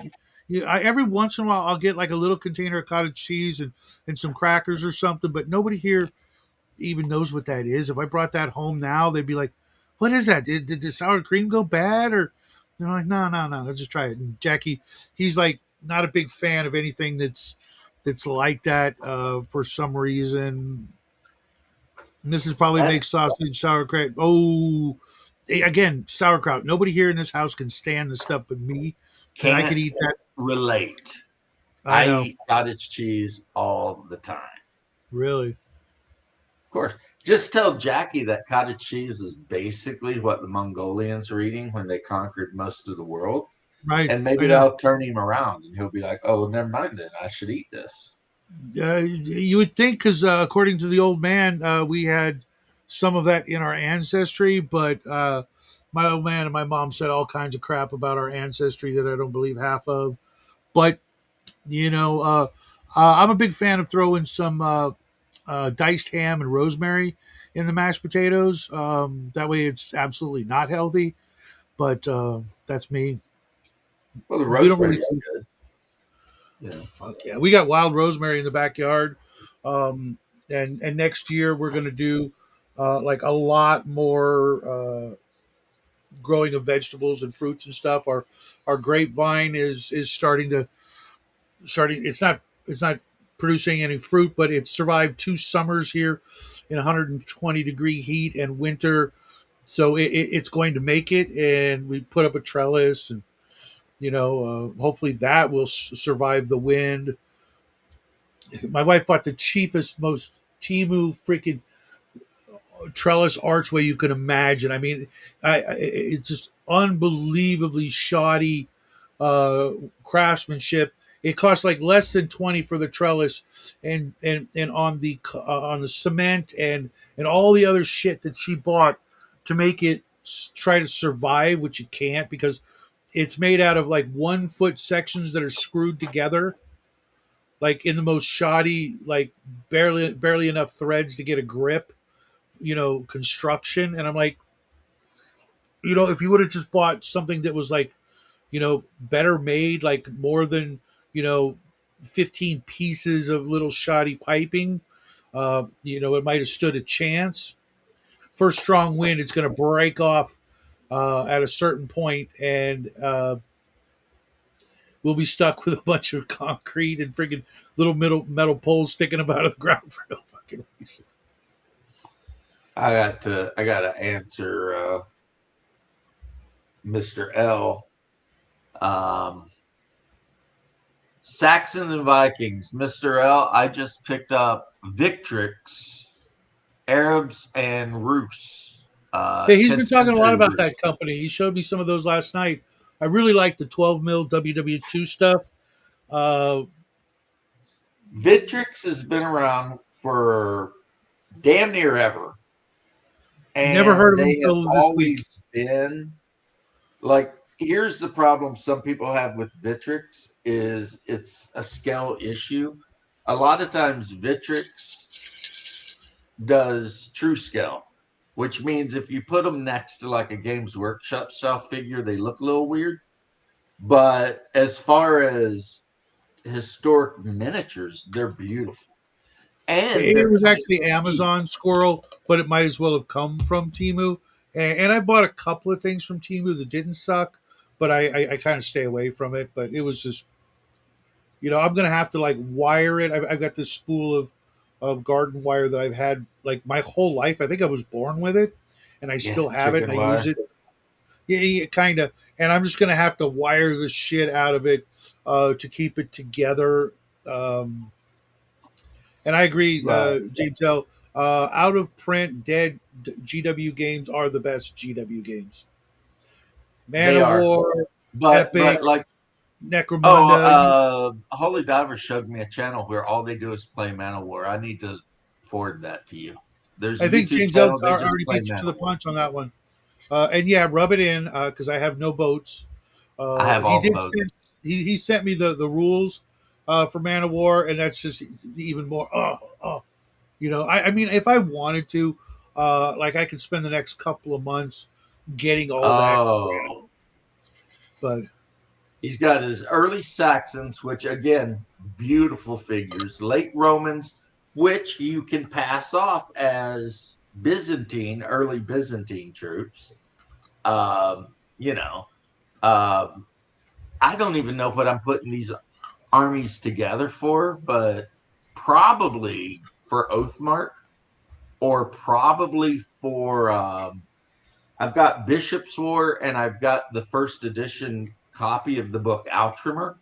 Every once in a while, I'll get like a little container of cottage cheese and some crackers or something. But nobody here even knows what that is. If I brought that home now, they'd be like, "What is that? Did the sour cream go bad?" Or they're like, No. Let's just try it." And Jackie, he's like not a big fan of anything that's like that for some reason. And this is probably That makes sausage, sauerkraut. Oh, again, sauerkraut. Nobody here in this house can stand the stuff but me, and I could can't eat that. relate. I I know, eat cottage cheese all the time. really. Of course. Just tell Jackie that cottage cheese is basically what the Mongolians were eating when they conquered most of the world. Right, And I maybe know. that'll turn him around and he'll be like, oh, never mind then. I should eat this. You would think, because according to the old man, we had some of that in our ancestry, but my old man and my mom said all kinds of crap about our ancestry that I don't believe half of. But I'm a big fan of throwing some diced ham and rosemary in the mashed potatoes. That way, it's absolutely not healthy. But that's me. Well, the We don't really. rosemary's good. Yeah. Fuck yeah, we got wild rosemary in the backyard, and next year we're gonna do like a lot more growing of vegetables and fruits and stuff. Our grapevine is starting. It's not producing any fruit, but it survived 2 summers here in 120-degree heat and winter, so it's going to make it. And we put up a trellis, and hopefully that will survive the wind. My wife bought the cheapest, most Timu freaking trellis archway you can imagine. I mean, it's just unbelievably shoddy uh, craftsmanship. It costs like less than 20 for the trellis, and on the cement and all the other shit that she bought to make it try to survive, which it can't because it's made out of like 1 foot sections that are screwed together, like in the most shoddy, like barely enough threads to get a grip, construction. And I'm like, if you would have just bought something that was like, better made, like more than, you know, 15 pieces of little shoddy piping, it might have stood a chance. First strong wind, it's going to break off at a certain point, and we'll be stuck with a bunch of concrete and freaking little metal poles sticking up out of the ground for no fucking reason. I got to answer Mr. L. Saxons and Vikings, Mr. L. I just picked up Victrix, Arabs and Rus. Yeah, he's 10th been talking a lot century about Rus. that company. He showed me some of those last night. I really like the 12 mil WW2 stuff. Uh, Victrix has been around for damn near ever. Never And heard of him they have until this week. always been like, here's the problem some people have with Victrix is it's a scale issue. A lot of times Victrix does true scale, which means if you put them next to like a Games Workshop style figure, they look a little weird. But as far as historic miniatures, they're beautiful. And It they're was kind of actually cheap. Amazon Squirrel, but it might as well have come from Timu. And I bought a couple of things from Timu that didn't suck, but I kind of stay away from it. But it was just, I'm gonna have to like wire it. I've got this spool of garden wire that I've had like my whole life. I think I was born with it, and I Yeah, still have it, and chicken I use wire. it. Yeah, yeah, kind of. And I'm just gonna have to wire the shit out of it to keep it together. Um, and I agree, Right. James L. Out of print, dead GW games are the best GW games. Man They of are. War, But Epic, like, oh, Necromunda. Holy Diver showed me a channel where all they do is play Man of War. I need to forward that to you. There's a I think YouTube James L. channel, they just already play beat you Man to the of War. punch on that one. And yeah, rub it in because I have no boats. I have He all the did boats. send he sent me the rules for Man of War, and that's just even more. I mean, if I wanted to, like I could spend the next couple of months getting all that crap, Oh, but he's got his early Saxons, which again, beautiful figures. Late Romans, which you can pass off as early Byzantine troops. You know, um, I don't even know what I'm putting these armies together for, but probably for Oathmark or probably for I've got Bishop's War and I've got the first edition copy of the book Outremer,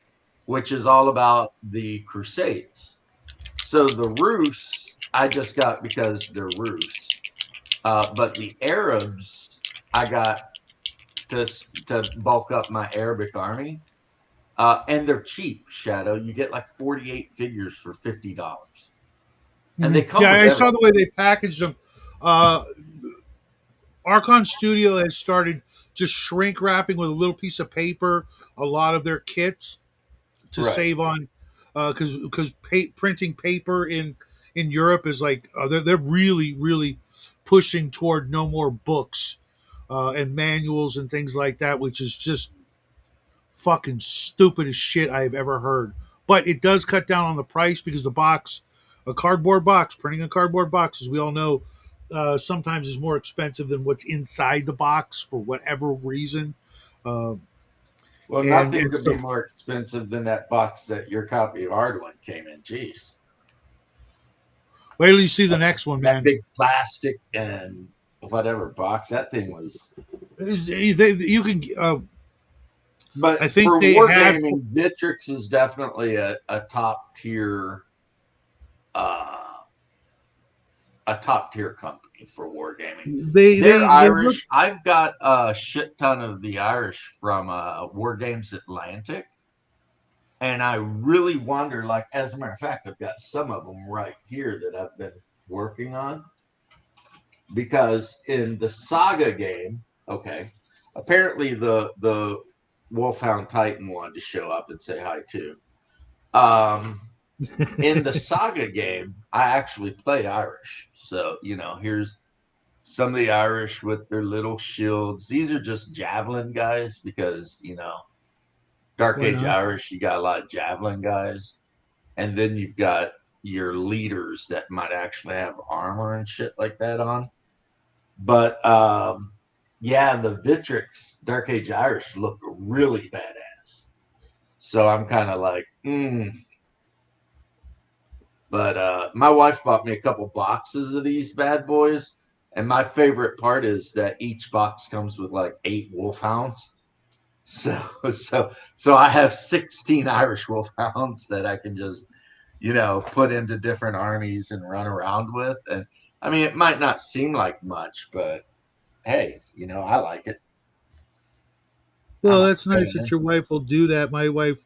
which is all about the Crusades. So the Rus I just got because they're Rus, but the Arabs I got to to bulk up my Arabic army. And they're cheap, Shadow. You get like 48 figures for $50. And they come yeah, with I saw everything. the way they packaged them. Uh, Archon Studio has started just shrink wrapping with a little piece of paper a lot of their kits to Right. save on because printing paper in Europe is like they're really pushing toward no more books and manuals and things like that, which is just fucking stupid as shit I've ever heard. But it does cut down on the price because a cardboard box, printing a cardboard box, as we all know, sometimes is more expensive than what's inside the box for whatever reason. Uh, Well, and nothing and could be so more expensive than that box that your copy of Arduin came in. Jeez. wait till you see the next one, That man. big plastic and whatever box. That thing was. You can. I But think for they had. wargaming, Vitrix is definitely a top tier uh, company for wargaming. They're They look. Irish. I've got a shit ton of the Irish from War Games Atlantic, and I really wonder. Like, as a matter of fact, I've got some of them right here that I've been working on because in the Saga game, okay, apparently the Wolfhound Titan wanted to show up and say hi too. Um, in the Saga game, I actually play Irish, so here's some of the Irish with their little shields. These are just javelin guys because, Dark Why Age not? Irish, you got a lot of javelin guys. And then you've got your leaders that might actually have armor and shit like that on. But yeah, the Vitrix Dark Age Irish look really badass. So I'm kind of like, But my wife bought me a couple boxes of these bad boys. And my favorite part is that each box comes with like 8 wolfhounds. So so I have 16 Irish wolfhounds that I can just, put into different armies and run around with. And I mean, it might not seem like much, but hey, I like it. I'm Well, a that's nice that fan. your wife will do that. My wife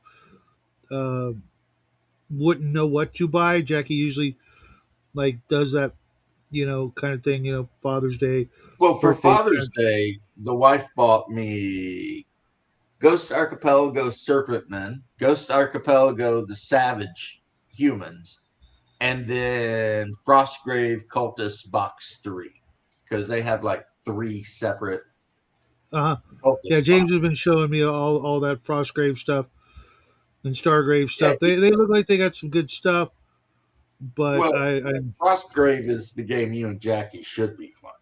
uh, wouldn't know what to buy. Jackie usually like does that, kind of thing. Father's Day, Well, for birthday Father's stuff. Day, the wife bought me Ghost Archipelago Serpent Men, Ghost Archipelago the Savage Humans, and then Frostgrave Cultist Box 3, because they have like 3 separate Yeah, cultist James boxes. has been showing me all that Frostgrave stuff and Stargrave Yeah, stuff. They look like they got some good stuff, but well, I Frostgrave is the game you and Jackie should be playing.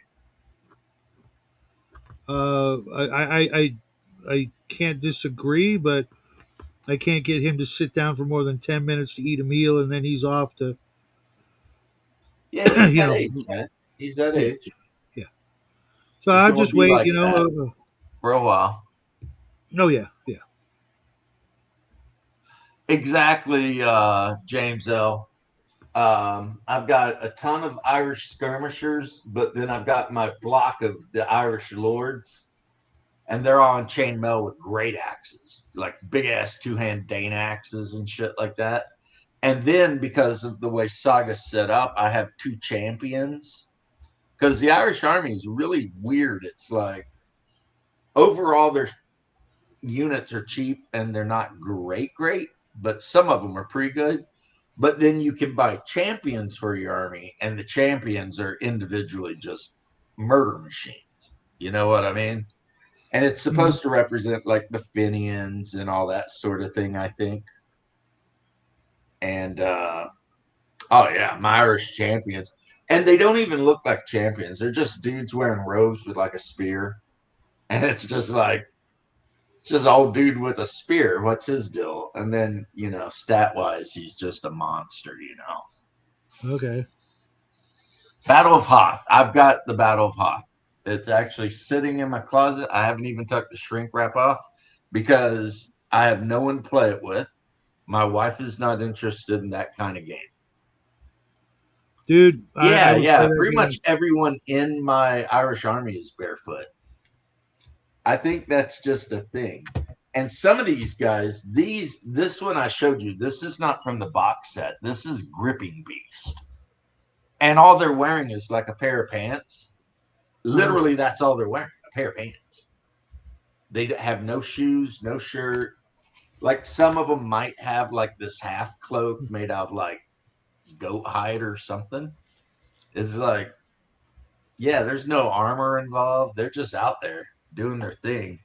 I can't disagree, but I can't get him to sit down for more than 10 minutes to eat a meal, and then he's off to Yeah, he's you that know, age, man. He's that yeah, age. yeah. So He's I'll going to just be wait. like that for a while. Oh yeah, yeah. Exactly, James L. I've got a ton of Irish skirmishers, but then I've got my block of the Irish lords, and they're all on chainmail with great axes, like big ass 2-hand Dane axes and shit like that. And then because of the way Saga's set up, I have 2 champions. Because the Irish army is really weird. It's like overall their units are cheap and they're not great, but some of them are pretty good. But then you can buy champions for your army, and the champions are individually just murder machines. You know what I mean? And it's Mhm. supposed to represent like the Fenians and all that sort of thing, I think. And oh yeah, my Irish champions. And they don't even look like champions. They're just dudes wearing robes with like a spear. And it's just like it's just an old dude with a spear. What's his deal? And then, stat wise, he's just a monster. Okay. Battle of Hoth. I've got the Battle of Hoth. It's actually sitting in my closet. I haven't even took the shrink wrap off because I have no one to play it with. My wife is not interested in that kind of game. Dude, I Yeah, would play yeah. that Pretty much game. everyone in my Irish army is barefoot. I think that's just a thing. And some of these guys, this one I showed you, this is not from the box set. This is Gripping Beast. And all they're wearing is like a pair of pants. Uh-huh. Literally, that's all they're wearing, a pair of pants. They have no shoes, no shirt. Like some of them might have like this half cloak made out of like goat hide or something. It's like, yeah, there's no armor involved. They're just out there doing their thing.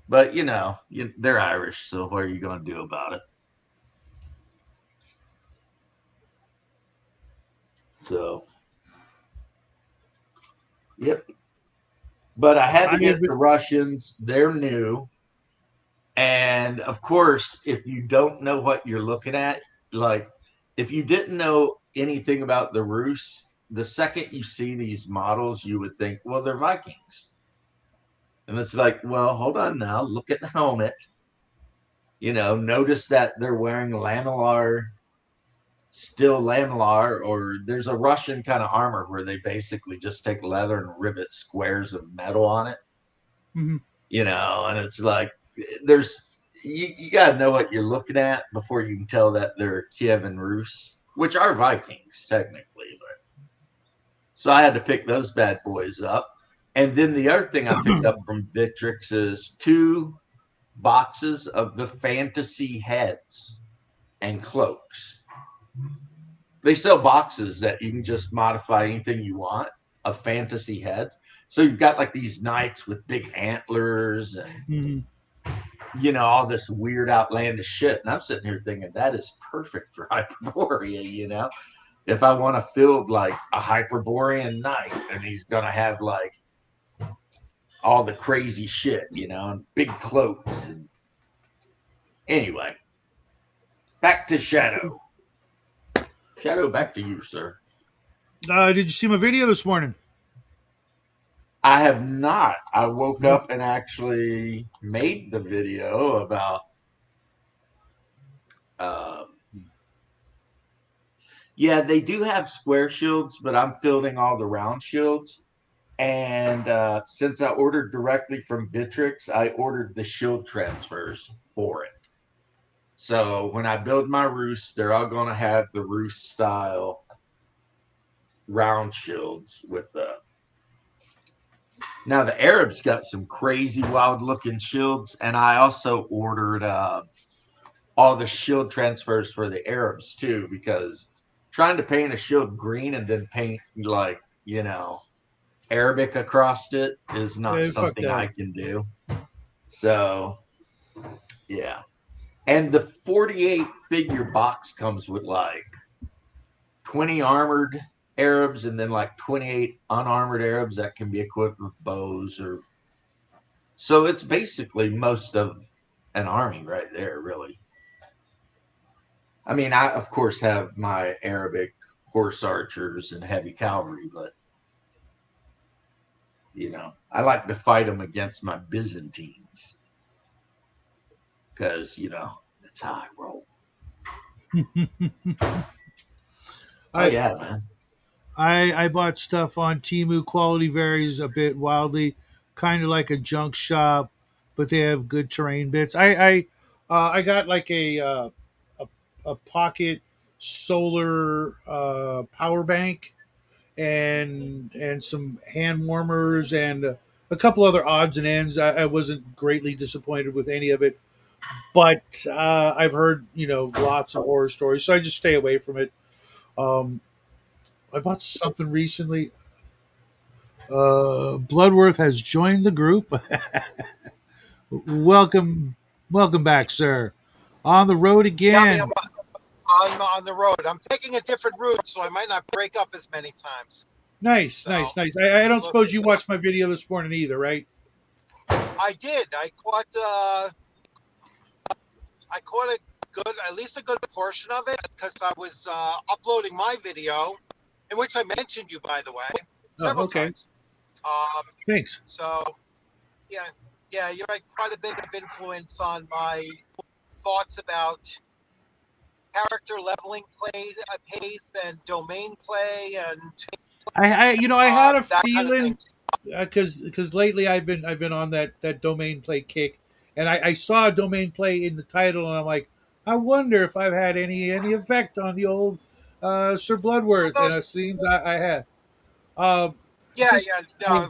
But they're Irish, so what are you going to do about it? So, yep. But I had to I get the Russians. They're new. And of course, if you don't know what you're looking at, like if you didn't know anything about the Rus, the second you see these models, you would think, well, they're Vikings. And it's like, well, hold on now. Look at the helmet. Notice that they're wearing still Lamellar, or there's a Russian kind of armor where they basically just take leather and rivet squares of metal on it. Mhm. And it's like there's you got to know what you're looking at before you can tell that they're Kiev and Rus, which are Vikings technically. But so I had to pick those bad boys up. And then the other thing I picked up from Victrix is 2 boxes of the fantasy heads and cloaks. They sell boxes that you can just modify anything you want of fantasy heads. So you've got like these knights with big antlers and Mhm. all this weird outlandish shit. And I'm sitting here thinking that is perfect for Hyperborea. If I want to field like a Hyperborean knight and he's gonna have like all the crazy shit, and big cloaks. And anyway, back to Shadow. Shadow, back to you, sir. Did you see my video this morning? I have not. I woke No. up and actually made the video about um, yeah, they do have square shields, but I'm fielding all the round shields. And since I ordered directly from Vitrix, I ordered the shield transfers for it. So when I build my Rus, they're all going to have the Rus style round shields with the. Now the Arabs got some crazy wild looking shields, and I also ordered all the shield transfers for the Arabs too, because trying to paint a shield green and then paint like, Arabic across it is not Fuck something that. I can do. So, yeah. And the 48 figure box comes with like 20 armored Arabs and then like 28 unarmored Arabs that can be equipped with bows or. So it's basically most of an army right there, really. I mean, I of course have my Arabic horse archers and heavy cavalry, but I like to fight them against my Byzantines because that's how I roll. Oh yeah, man. I bought stuff on Temu. Quality varies a bit wildly, kind of like a junk shop, but they have good terrain bits. I got like a, a pocket solar power bank and some hand warmers and a couple other odds and ends. I wasn't greatly disappointed with any of it, but I've heard lots of horror stories, so I just stay away from it. Um, I bought something recently. Bloodworth has joined the group. welcome, welcome back, sir. On the road Yeah, I mean, again. on the road. I'm taking a different route, so I might not break up as many times. Nice, So, nice, nice. I don't suppose you watched my video this morning either, right? I did. I caught a good, at least a good portion of it, because I was uploading my video, in which I mentioned you, by the way, several Okay. times. Thanks. So, yeah, you had quite a bit of influence on my thoughts about character leveling pace and domain play and I had a that kind of feeling thing. because lately I've been on that domain play kick, and I saw a domain play in the title, and I'm like, I wonder if I've had any effect on the old Sir Bloodworth, and it seems I have. Yeah, Just no.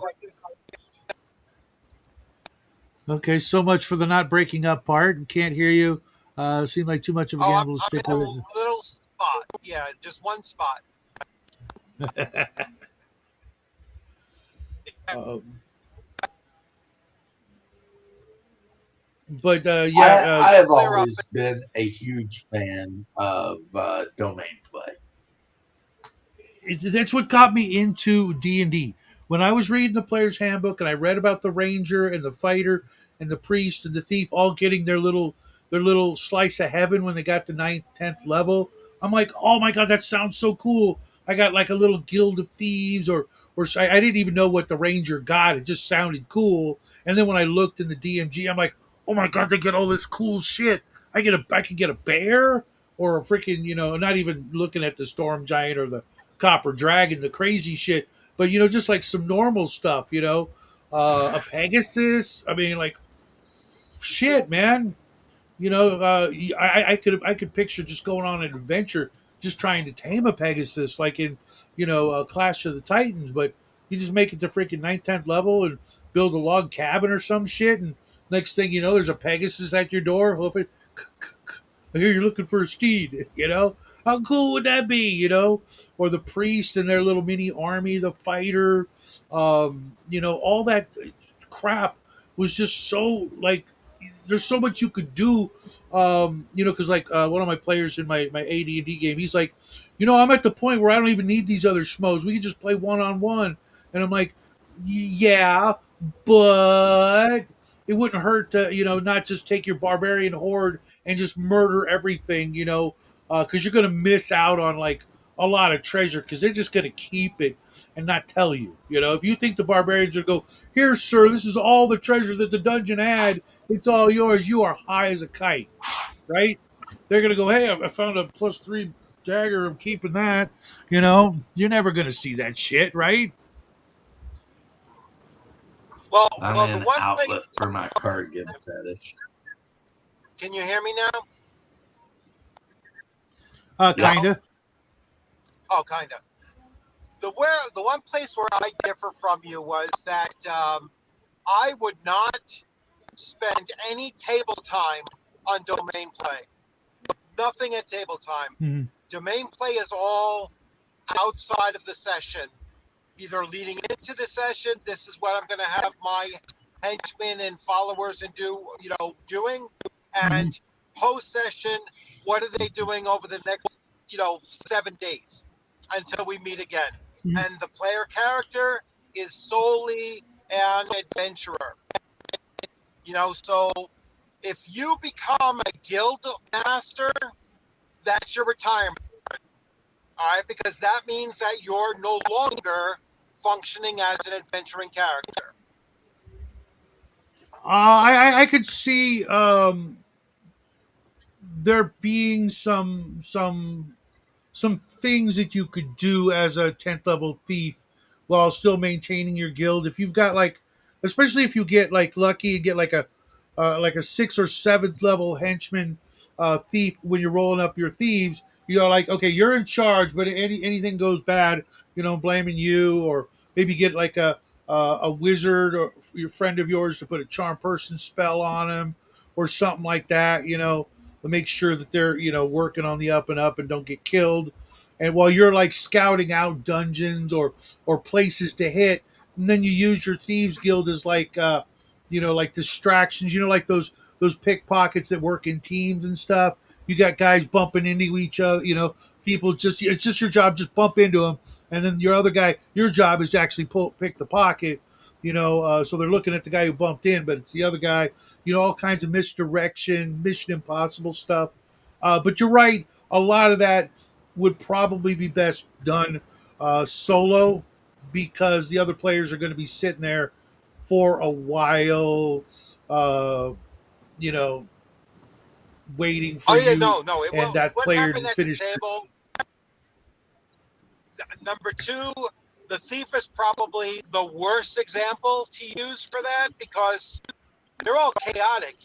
okay. So much for the not breaking up part. Can't hear you. Seemed like too much of a Oh, gamble to I'm stick in a with. little spot. Yeah, just one spot. Um, but yeah, I have Clear up. always been a huge fan of domain play. that's what got me into D&D. When I was reading the player's handbook and I read about the ranger and the fighter and the priest and the thief all getting their little slice of heaven when they got to 9th, 10th level, I'm like, oh my god, that sounds so cool. I got like a little guild of thieves, or I didn't even know what the ranger got. It just sounded cool. And then when I looked in the DMG, I'm like, oh my god, they get all this cool shit. I could get a bear or a freaking, not even looking at the storm giant or the copper dragon, the crazy shit, but just like some normal stuff, a Pegasus. I mean, like, shit, man. I could picture just going on an adventure, just trying to tame a Pegasus, like in Clash of the Titans. But you just make it to freaking 9th, 10th level and build a log cabin or some shit, and next thing you know, there's a Pegasus at your door. Hoofing, I hear you're looking for a steed. How cool would that be? Or the priest and their little mini army, the fighter, all that crap was just so like. There's so much you could do, because like one of my players in my AD&D game, he's like, I'm at the point where I don't even need these other schmoes. We can just play one-on-one, and I'm like, yeah, but it wouldn't hurt to not just take your barbarian horde and just murder everything, because you're gonna miss out on like a lot of treasure because they're just gonna keep it and not tell you. If you think the barbarians are go, here, sir, this is all the treasure that the dungeon had. It's all yours. You are high as a kite, right? They're gonna go, hey, I found a +3 dagger. I'm keeping that. You're never gonna see that shit, right? Well, I'm the an one outlet place. for my cardigan fetish. Can you hear me now? Yeah. Kinda. Oh, kind of. The one place where I differ from you was that I would not spend any table time on domain play. Nothing at table time. Mhm. Domain play is all outside of the session. Either leading into the session, this is what I'm going to have my henchmen and followers and doing, and post session, what are they doing over the next 7 days until we meet again. And the player character is solely an adventurer. So if you become a guild master, that's your retirement. All right, because that means that you're no longer functioning as an adventuring character. I could see there being some things that you could do as a 10th level thief while still maintaining your guild. If you've got like, especially if you get like lucky and get like a 6th or 7th level henchman thief when you're rolling up your thieves, you're like, okay, you're in charge, but anything goes bad, blaming you, or maybe get like a wizard or your friend of yours to put a charm person spell on him or something like that, to make sure that they're working on the up and up and don't get killed. And while you're like scouting out dungeons or places to hit, and then you use your thieves guild as like like distractions, like those pickpockets that work in teams and stuff. You got guys bumping into each other, people it's just your job, just bump into them, and then your other guy, your job is to actually pick the pocket, so they're looking at the guy who bumped in, but it's the other guy, all kinds of misdirection, Mission Impossible stuff. But you're right, a lot of that would probably be best done solo, because the other players are going to be sitting there for a while, uh, you know, waiting for you No. and that What player happened to at the finish. table? Number two, the thief is probably the worst example to use for that, because they're all chaotic.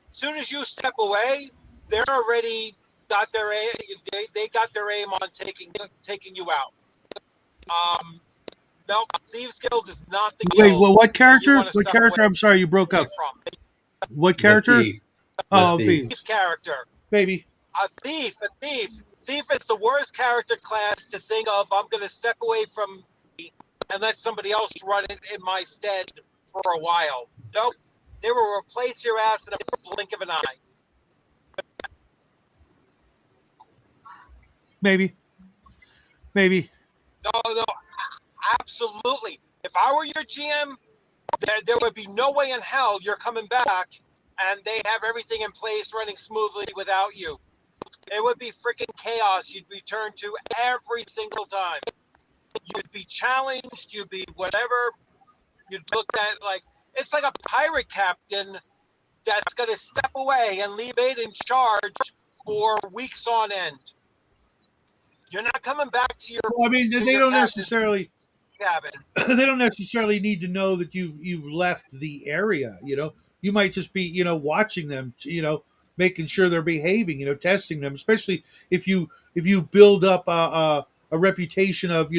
As soon as you step away, they're already got their aim. They got their aim on taking you out. No, Thieves Guild is not the Wait, guild what that you character? want to What step character? away I'm sorry, you broke up. from. What The character? thief. Oh, The thieves. Thief character. Baby. A thief. Thief is the worst character class to think of. I'm going to step away from and let somebody else run it in my stead for a while. Nope. They will replace your ass in a blink of an eye. Maybe. No, absolutely. If I were your GM, there would be no way in hell you're coming back and they have everything in place running smoothly without you. It would be freaking chaos you'd return to every single time. You'd be challenged, you'd be whatever. You'd look at like, it's like a pirate captain that's going to step away and leave it in charge for weeks on end. You're not coming back to your. Well, I mean, to they your don't captain's necessarily. cabin. They don't necessarily need to know that you've left the area. You might just be watching them. Making sure they're behaving. Testing them, especially if you build up a reputation of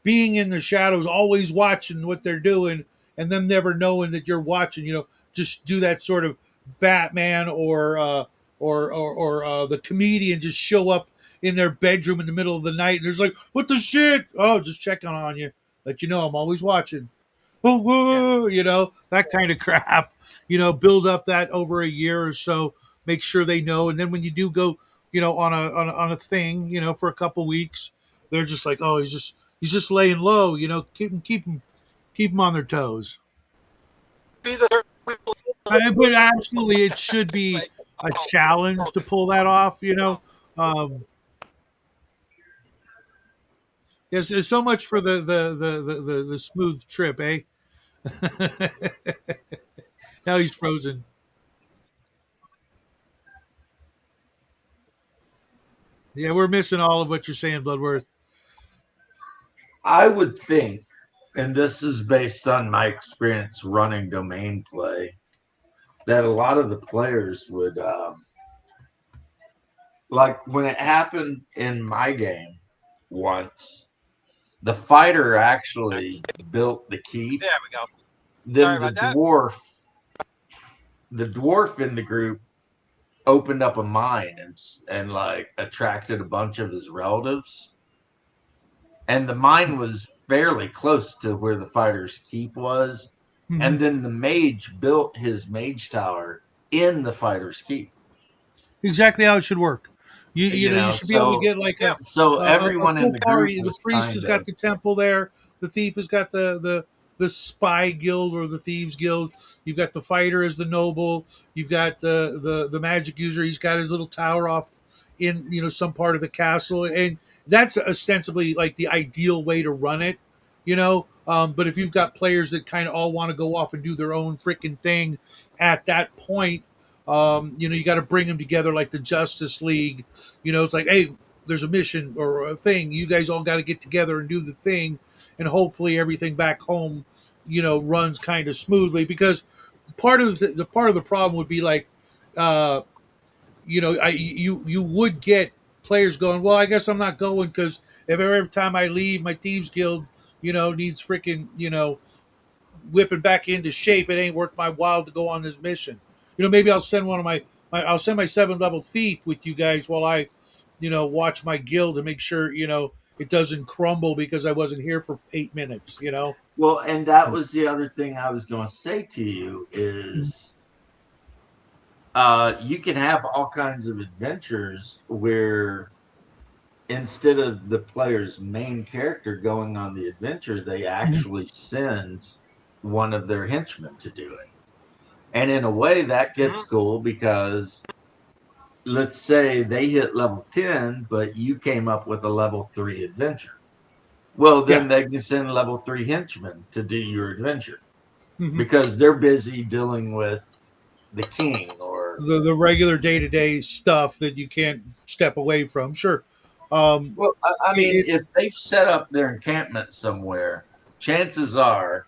being in the shadows, always watching what they're doing, and them never knowing that you're watching. Just do that sort of Batman or the comedian, just show up in their bedroom in the middle of the night, and there's like, what the shit? Oh, just checking on you. Let you know I'm always watching. Oh, whoa, that kind of crap. Build up that over a year or so. Make sure they know, and then when you do go, on a thing, for a couple weeks, they're just like, oh, he's just laying low. Keep them on their toes. Be the But absolutely, it should be like, a challenge to pull that off. Um, yes, there's so much for the smooth trip, eh? Now he's frozen. Yeah, we're missing all of what you're saying, Bloodworth. I would think, and this is based on my experience running domain play, that a lot of the players would, like when it happened in my game once, the fighter actually built the keep. there we go. Then Sorry about that. the dwarf in the group opened up a mine and like attracted a bunch of his relatives. And the mine was fairly close to where the fighter's keep was. Mm-hmm. And then the mage built his mage tower in the fighter's keep. Exactly how it should work. You You know, should be able to so get like so a everyone in full the group party. The was priest has kind got of the temple there. The thief has got the spy guild or the thieves guild. You've got the fighter as the noble. You've got the magic user. He's got his little tower off in some part of the castle, and that's ostensibly like the ideal way to run it. But if you've got players that kind of all want to go off and do their own freaking thing at that point, you got to bring them together like the Justice League. It's like, hey, there's a mission or a thing. You guys all got to get together and do the thing, and hopefully everything back home, runs kind of smoothly. Because part of the part of the problem would be like, uh, you would get players going, well, I guess I'm not going because if every time I leave, my thieves guild, needs freaking, whipping back into shape. It ain't worth my while to go on this mission. Maybe I'll send one of I'll send my 7th level thief with you guys while I, watch my guild and make sure, it doesn't crumble because I wasn't here for 8 minutes. well, and that was the other thing I was going to say to you is you can have all kinds of adventures where instead of the player's main character going on the adventure, they actually send one of their henchmen to do it. And in a way, that gets cool because let's say they hit level 10, but you came up with a level 3 adventure. Well, then they can send level 3 henchmen to do your adventure because they're busy dealing with the king or the regular day-to-day stuff that you can't step away from. Sure. well, I mean, if they've set up their encampment somewhere, chances are,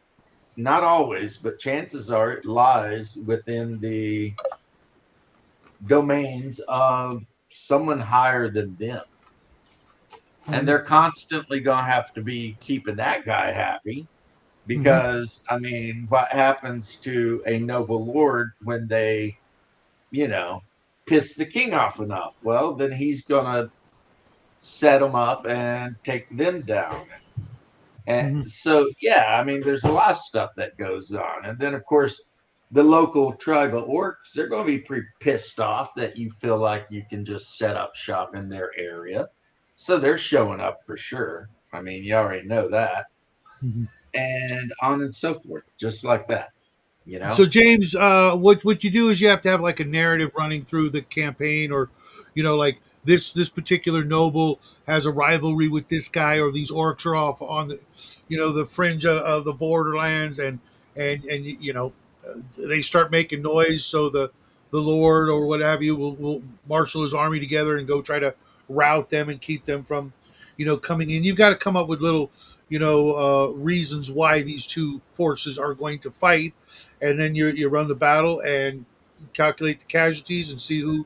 not always, but chances are it lies within the domains of someone higher than them. And they're constantly going to have to be keeping that guy happy because, I mean, what happens to a noble lord when they, piss the king off enough? Well, then he's going to set them up and take them down. And so, yeah, I mean, there's a lot of stuff that goes on. And then, of course, the local tribe of orcs, they're going to be pretty pissed off that you feel like you can just set up shop in their area. So they're showing up for sure. I mean, you already know that. And on and so forth, just like that. So James, what you do is you have to have like a narrative running through the campaign, or like this particular noble has a rivalry with this guy, or these orcs are off on the the fringe of the borderlands, and they start making noise, so the lord or what have you will marshal his army together and go try to rout them and keep them from coming in. You've got to come up with little reasons why these two forces are going to fight, and then you run the battle and calculate the casualties and see who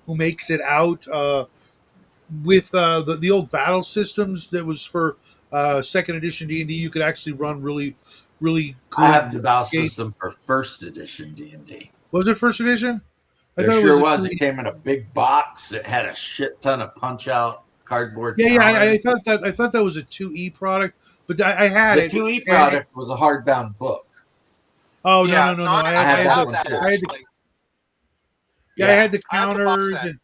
makes it out. With the old battle systems that was for second edition D&D, you could actually run really I have the good battle game. system for first edition D&D. Was it first edition? I There thought sure it was. was. It came in a big box. It had a shit ton of punch out cardboard. Yeah. I thought that was a 2E product, but I had The it. 2E product was a hardbound book. Oh Yeah, no! I had that have one that too. actually. I had the I have the box counters set.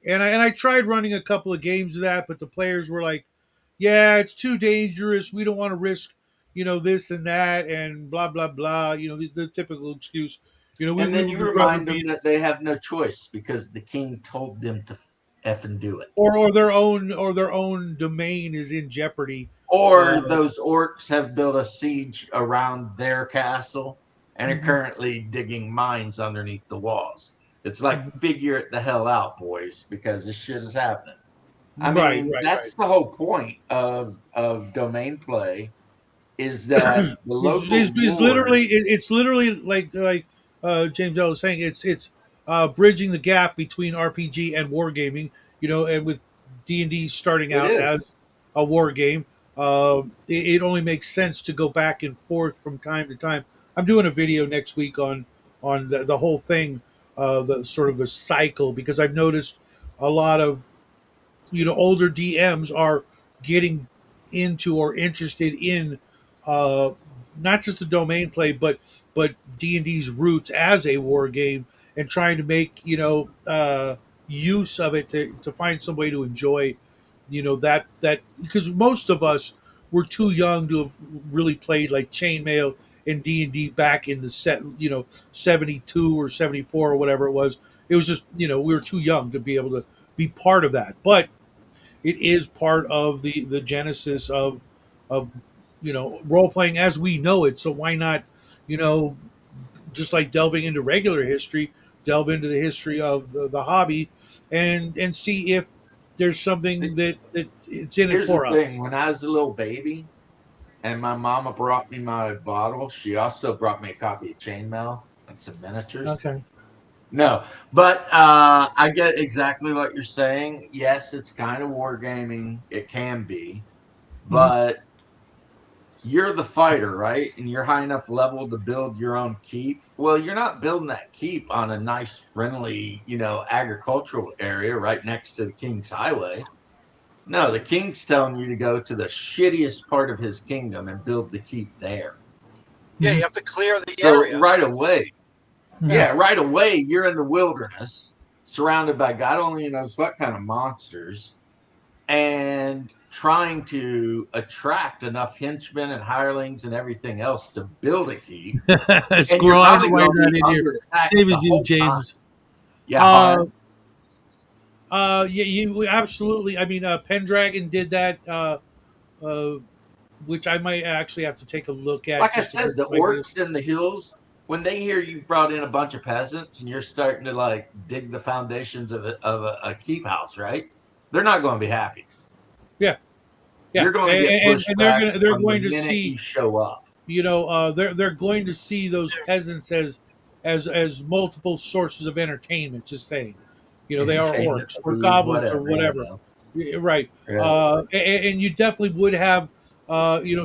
and I tried running a couple of games of that, but the players were like, "Yeah, it's too dangerous. We don't want to risk, this and that, and blah blah blah." The typical excuse. And We then you would rather remind them be that they have no choice because the king told them to effing do it. or their own domain is in jeopardy. Or those orcs have built a siege around their castle and are Mhm. currently digging mines underneath the walls. It's like, figure it the hell out, boys, because this shit is happening. I mean, Right. that's the whole point of domain play is that the local Is lord. literally it's literally like James L was saying, it's bridging the gap between RPG and wargaming. And with D&D starting It out is. as a war game, it only makes sense to go back and forth from time to time. I'm doing a video next week on the whole thing the sort of the cycle, because I've noticed a lot of older DMs are getting into or interested in uh, not just the domain play, but D&D's roots as a war game, and trying to make use of it to find some way to enjoy that because most of us were too young to have really played like chainmail and D&D back in the 72 or 74 or whatever it was. It was just we were too young to be able to be part of that, but it is part of the genesis of role playing as we know it. So why not, just like delving into regular history, delve into the history of the hobby, and see if there's something that it's in it Here's the for us. thing: when I was a little baby, and my mama brought me my bottle, she also brought me a copy of Chainmail and some miniatures. Okay. No, but I get exactly what you're saying. Yes, it's kind of wargaming. It can be, Mhm. but you're the fighter, right? And you're high enough level to build your own keep. Well, you're not building that keep on a nice, friendly, agricultural area right next to the King's Highway. No, the King's telling you to go to the shittiest part of his kingdom and build the keep there. Yeah, you Mhm. have to clear the So area. right away, Mhm. yeah, right away, you're in the wilderness, surrounded by God only knows what kind of monsters, and trying to attract enough henchmen and hirelings and everything else to build a keep. And you're Squirrel, I had to probably write going to that be in here. under attack Same the as you, whole time. James. Yeah, Uh, Han. yeah, you absolutely. I mean, Pendragon did that, uh, which I might actually have to take a look at Like I just to said, get the some ideas. orcs in the hills, when they hear you've brought in a bunch of peasants and you're starting to like dig the foundations of a keep house, right? They're not going to be happy. Yeah, yeah, You're going to get and pushed back they're from the going to minute you see, show up. they're going to see those peasants as multiple sources of entertainment. Just saying, they are Entertainment, orcs or food, goblins or whatever, whatever. Yeah, right. Yeah. And you definitely would have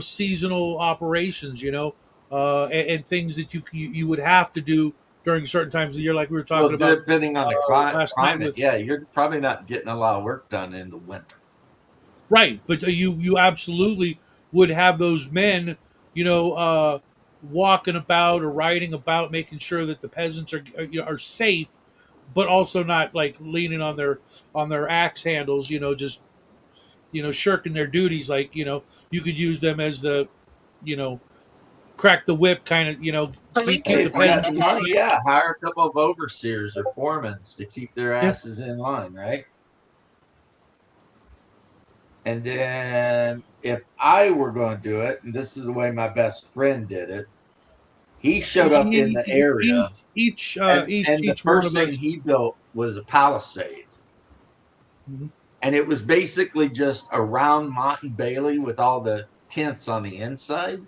seasonal operations, and things that you would have to do during certain times of the year, like we were talking Well, about depending on the last night climate, with. yeah, you're probably not getting a lot of work done in the winter. Right, but you absolutely would have those men, walking about or riding about, making sure that the peasants are safe, but also not like leaning on their axe handles, just shirking their duties. Like you could use them as the, you know, crack the whip kind of, keep Hey, the if you got peasants the in money, check. yeah, hire a couple of overseers or foremen to keep their Yeah. asses in line, right? And then if I were going to do it, and this is the way my best friend did it, he showed up in the area, and the Each one first of thing us. he built was a palisade. Mhm. And it was basically just a round Mont and Bailey with all the tents on the inside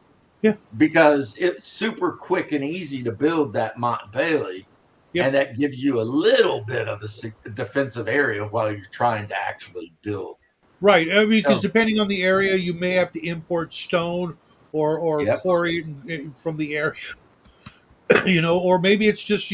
Yeah. because it's super quick and easy to build that Mont and Bailey. Yep. And that gives you a little bit of a defensive area while you're trying to actually build. Right. I mean, because So, depending on the area, you may have to import stone or yep. quarry from the area, or maybe it's just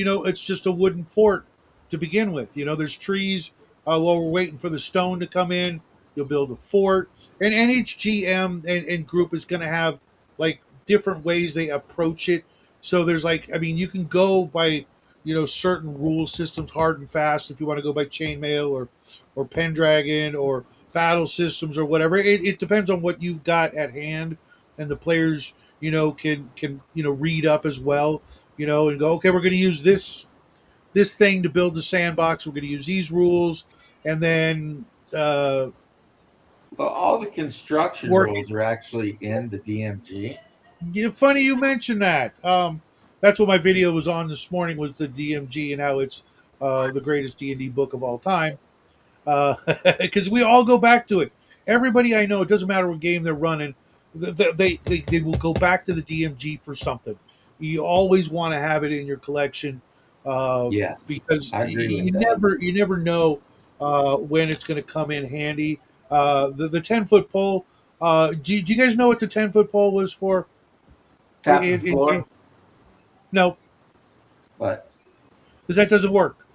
a wooden fort to begin with. There's trees while we're waiting for the stone to come in. You'll build a fort, and each GM and group is going to have like different ways they approach it. So there's like, I mean, you can go by certain rule systems, hard and fast, if you want to go by chainmail or Pendragon or battle systems or whatever. It depends on what you've got at hand, and the players can read up as well, and go, okay, we're going to use this thing to build the sandbox. We're going to use these rules, and then Well, all the construction work. rules are actually in the DMG. Funny you mentioned that. That's what my video was on this morning, was the DMG and how it's the greatest D&D book of all time. Because we all go back to it. Everybody I know, it doesn't matter what game they're running, they will go back to the DMG for something. You always want to have it in your collection, Yeah, because I agree with you that. never know when it's going to come in handy. The 10-foot pole. Do you guys know what the 10-foot pole was for? Tap the floor, No, but because that doesn't work.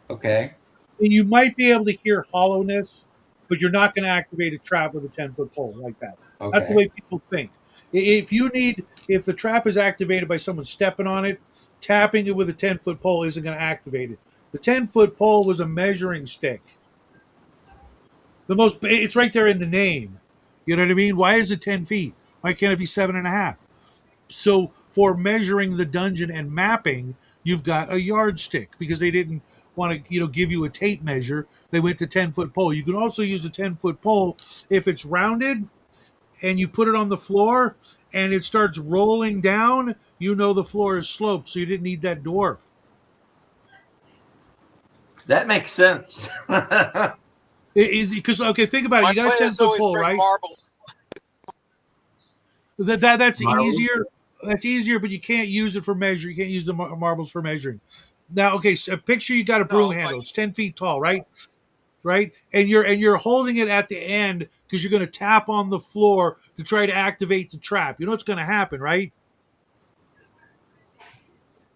Okay. And you might be able to hear hollowness, but you're not going to activate a trap with a 10-foot pole like that. That's the Okay. way people think. If the trap is activated by someone stepping on it, tapping it with a 10-foot pole isn't going to activate it. The 10-foot pole was a measuring stick. It's right there in the name. You know what I mean? Why is it 10 feet? Why can't it be 7.5? So for measuring the dungeon and mapping, you've got a yardstick because they didn't want to, give you a tape measure. They went to 10-foot pole. You can also use a 10-foot pole if it's rounded and you put it on the floor and it starts rolling down. The floor is sloped, so you didn't need that dwarf. That makes sense. Because okay, think about it. My You got a plan is 10-foot always pole, bring right? That's That's Marbles. easier. That's easier, but you can't use it for measure. You can't use the marbles for measuring. Now, okay, so picture you got a broom handle. It's 10 feet tall, right? Right, and you're holding it at the end because you're going to tap on the floor to try to activate the trap. You know what's going to happen, right?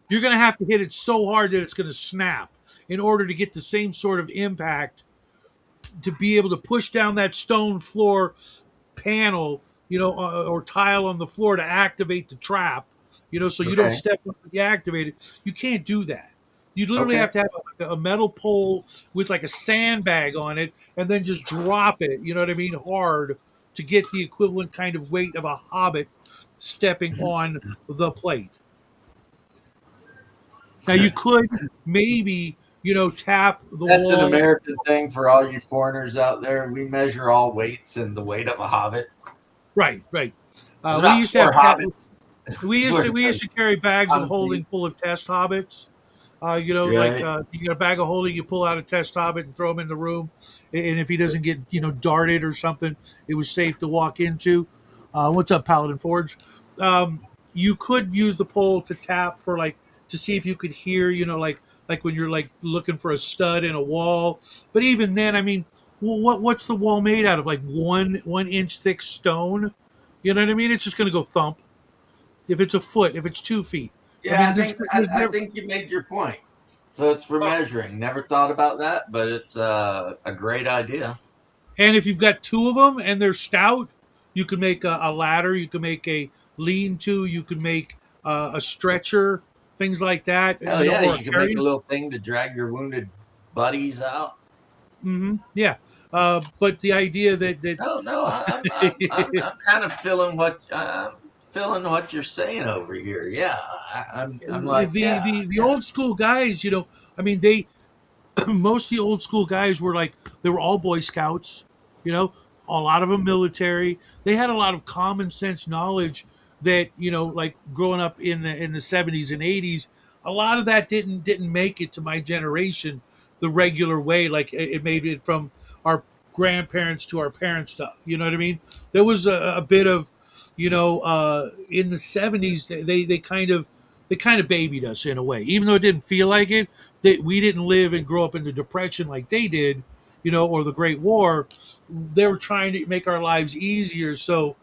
You're going to have to hit it so hard that it's going to snap in order to get the same sort of impact to be able to push down that stone floor panel, or tile on the floor to activate the trap, so you don't Okay. step on it, you activate it. You can't do that. You literally Okay. have to have a metal pole with like a sandbag on it and then just drop it, you know what I mean, hard to get the equivalent kind of weight of a hobbit stepping on the plate. Now you could maybe, tap the That's an wall. American thing for all you foreigners out there. We measure all weights and the weight of a hobbit. Right, right. There's We about used to four have hobbits. we used to carry bags of holding Concrete. full of test hobbits. Right. You get a bag of holding, you pull out a test hobbit and throw him in the room, and if he doesn't get darted or something, it was safe to walk into. What's up, Paladin Forge? You could use the pole to tap for to see if you could hear, like when you're looking for a stud in a wall. But even then, I mean, what's the wall made out of? Like 1 inch thick stone? You know what I mean? It's just going to go thump. If it's a foot, if it's 2 feet. I Yeah, mean, there's I never, think you made your point. So it's for measuring. Never thought about that, but it's a great idea. and if you've got two of them and they're stout, you can make a ladder. You can make a lean-to. You can make a stretcher, things like that. Hell yeah, Or a you can make a carry. little thing to drag your wounded buddies out. Yeah, but the idea that No, I'm kind of feeling what you're saying over here. Yeah, I'm like, yeah, the yeah. old school guys, I mean, they most of the old school guys were they were all Boy Scouts, a lot of them military. They had a lot of common sense knowledge that like growing up in the 70s and 80s, a lot of that didn't make it to my generation the regular way. Like it made it from our grandparents to our parents to what I mean. There was a bit of in the 70s they kind of babied us in a way, even though it didn't feel like it. We didn't live and grow up in the Depression like they did, or the Great War. They were trying to make our lives easier, so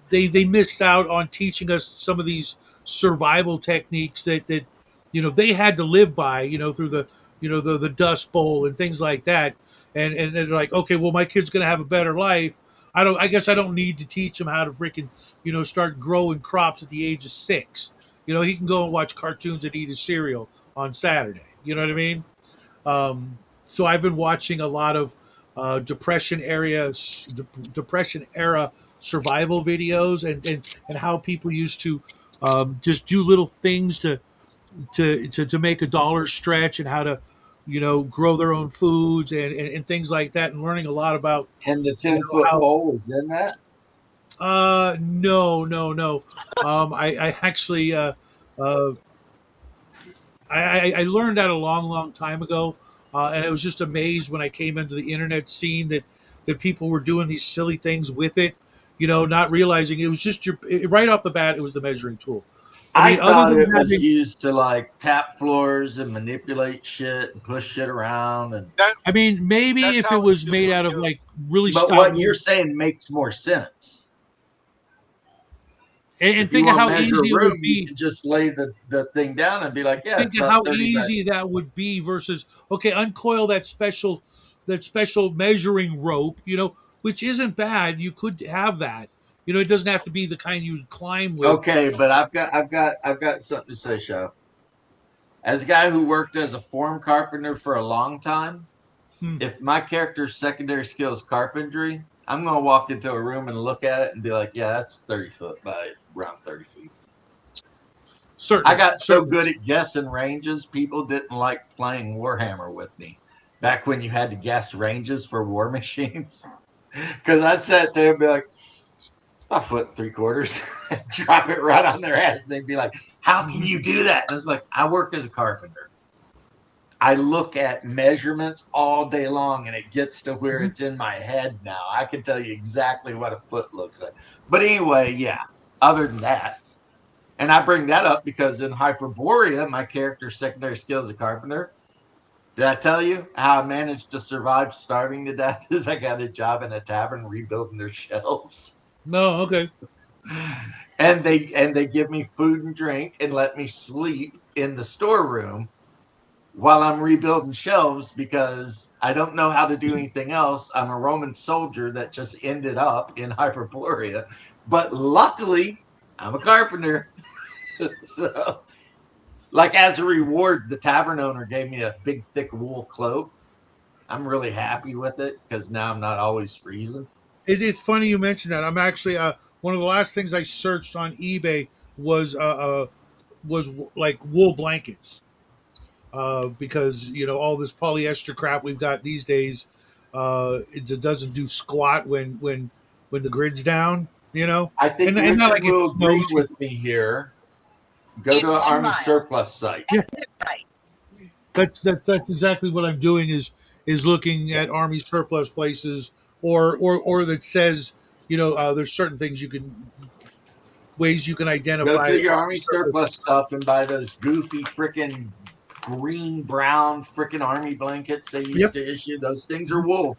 they missed out on teaching us some of these survival techniques that they had to live by, through the Dust Bowl and things like that. And they're like, okay, well, my kid's gonna have a better life. I guess I don't need to teach him how to freaking start growing crops at the age of 6. He can go and watch cartoons and eat his cereal on Saturday. You know what I mean? So I've been watching a lot of depression era survival videos and how people used to just do little things to make a dollar stretch, and how to grow their own foods and things like that, and learning a lot about And the 10-foot how pole was in that. no, no, no. I actually uh, I learned that a long, long time ago, and I was just amazed when I came into the internet scene that people were doing these silly things with it, not realizing it was just right off the bat, it was the measuring tool. I I mean, other thought than it was having, used to like tap floors and manipulate shit and push shit around and. that, I mean, maybe that's if it how it's was made doing out of too. like really But stout what you're wood, saying makes more sense. And If you think of want how to measure easy it room, would you be. can just lay the thing down and be like, yeah, Think it's of about how 30 by. easy that would be versus okay, uncoil that special measuring rope, which isn't bad. You could have that. It doesn't have to be the kind you climb with. Okay, but I've got something to say, Chef. As a guy who worked as a form carpenter for a long time, Hmm. if my character's secondary skill is carpentry, I'm gonna walk into a room and look at it and be like, yeah, that's 30 foot by around 30 feet. I Certainly, got so certainly. good at guessing ranges, people didn't like playing Warhammer with me. Back when you had to guess ranges for war machines. Because I'd sit there and be like, a foot and 3/4, and drop it right on their ass. And they'd be like, how can you do that? And I was like, I work as a carpenter. I look at measurements all day long, and it gets to where Mhm. it's in my head now. I can tell you exactly what a foot looks like. But anyway, yeah, other than that, and I bring that up because in Hyperborea, my character's secondary skill as a carpenter. Did I tell you how I managed to survive starving to death? Is I got a job in a tavern rebuilding their shelves. No, okay. And they give me food and drink and let me sleep in the storeroom while I'm rebuilding shelves because I don't know how to do anything else. I'm a Roman soldier that just ended up in Hyperborea, but luckily I'm a carpenter. So, like as a reward, the tavern owner gave me a big thick wool cloak. I'm really happy with it because now I'm not always freezing. It's funny you mentioned that. I'm actually one of the last things I searched on eBay was like wool blankets because all this polyester crap we've got these days it doesn't do squat when the grid's down. I think And not Richard like it will agree snows. with me here. Go to an Army surplus site. Yeah, that's exactly what I'm doing is looking at army surplus places or that says there's certain things ways you can Go identify to your army Army surplus. surplus stuff and buy those goofy freaking green brown freaking Army blankets they used Yep. to issue. Those things are wool.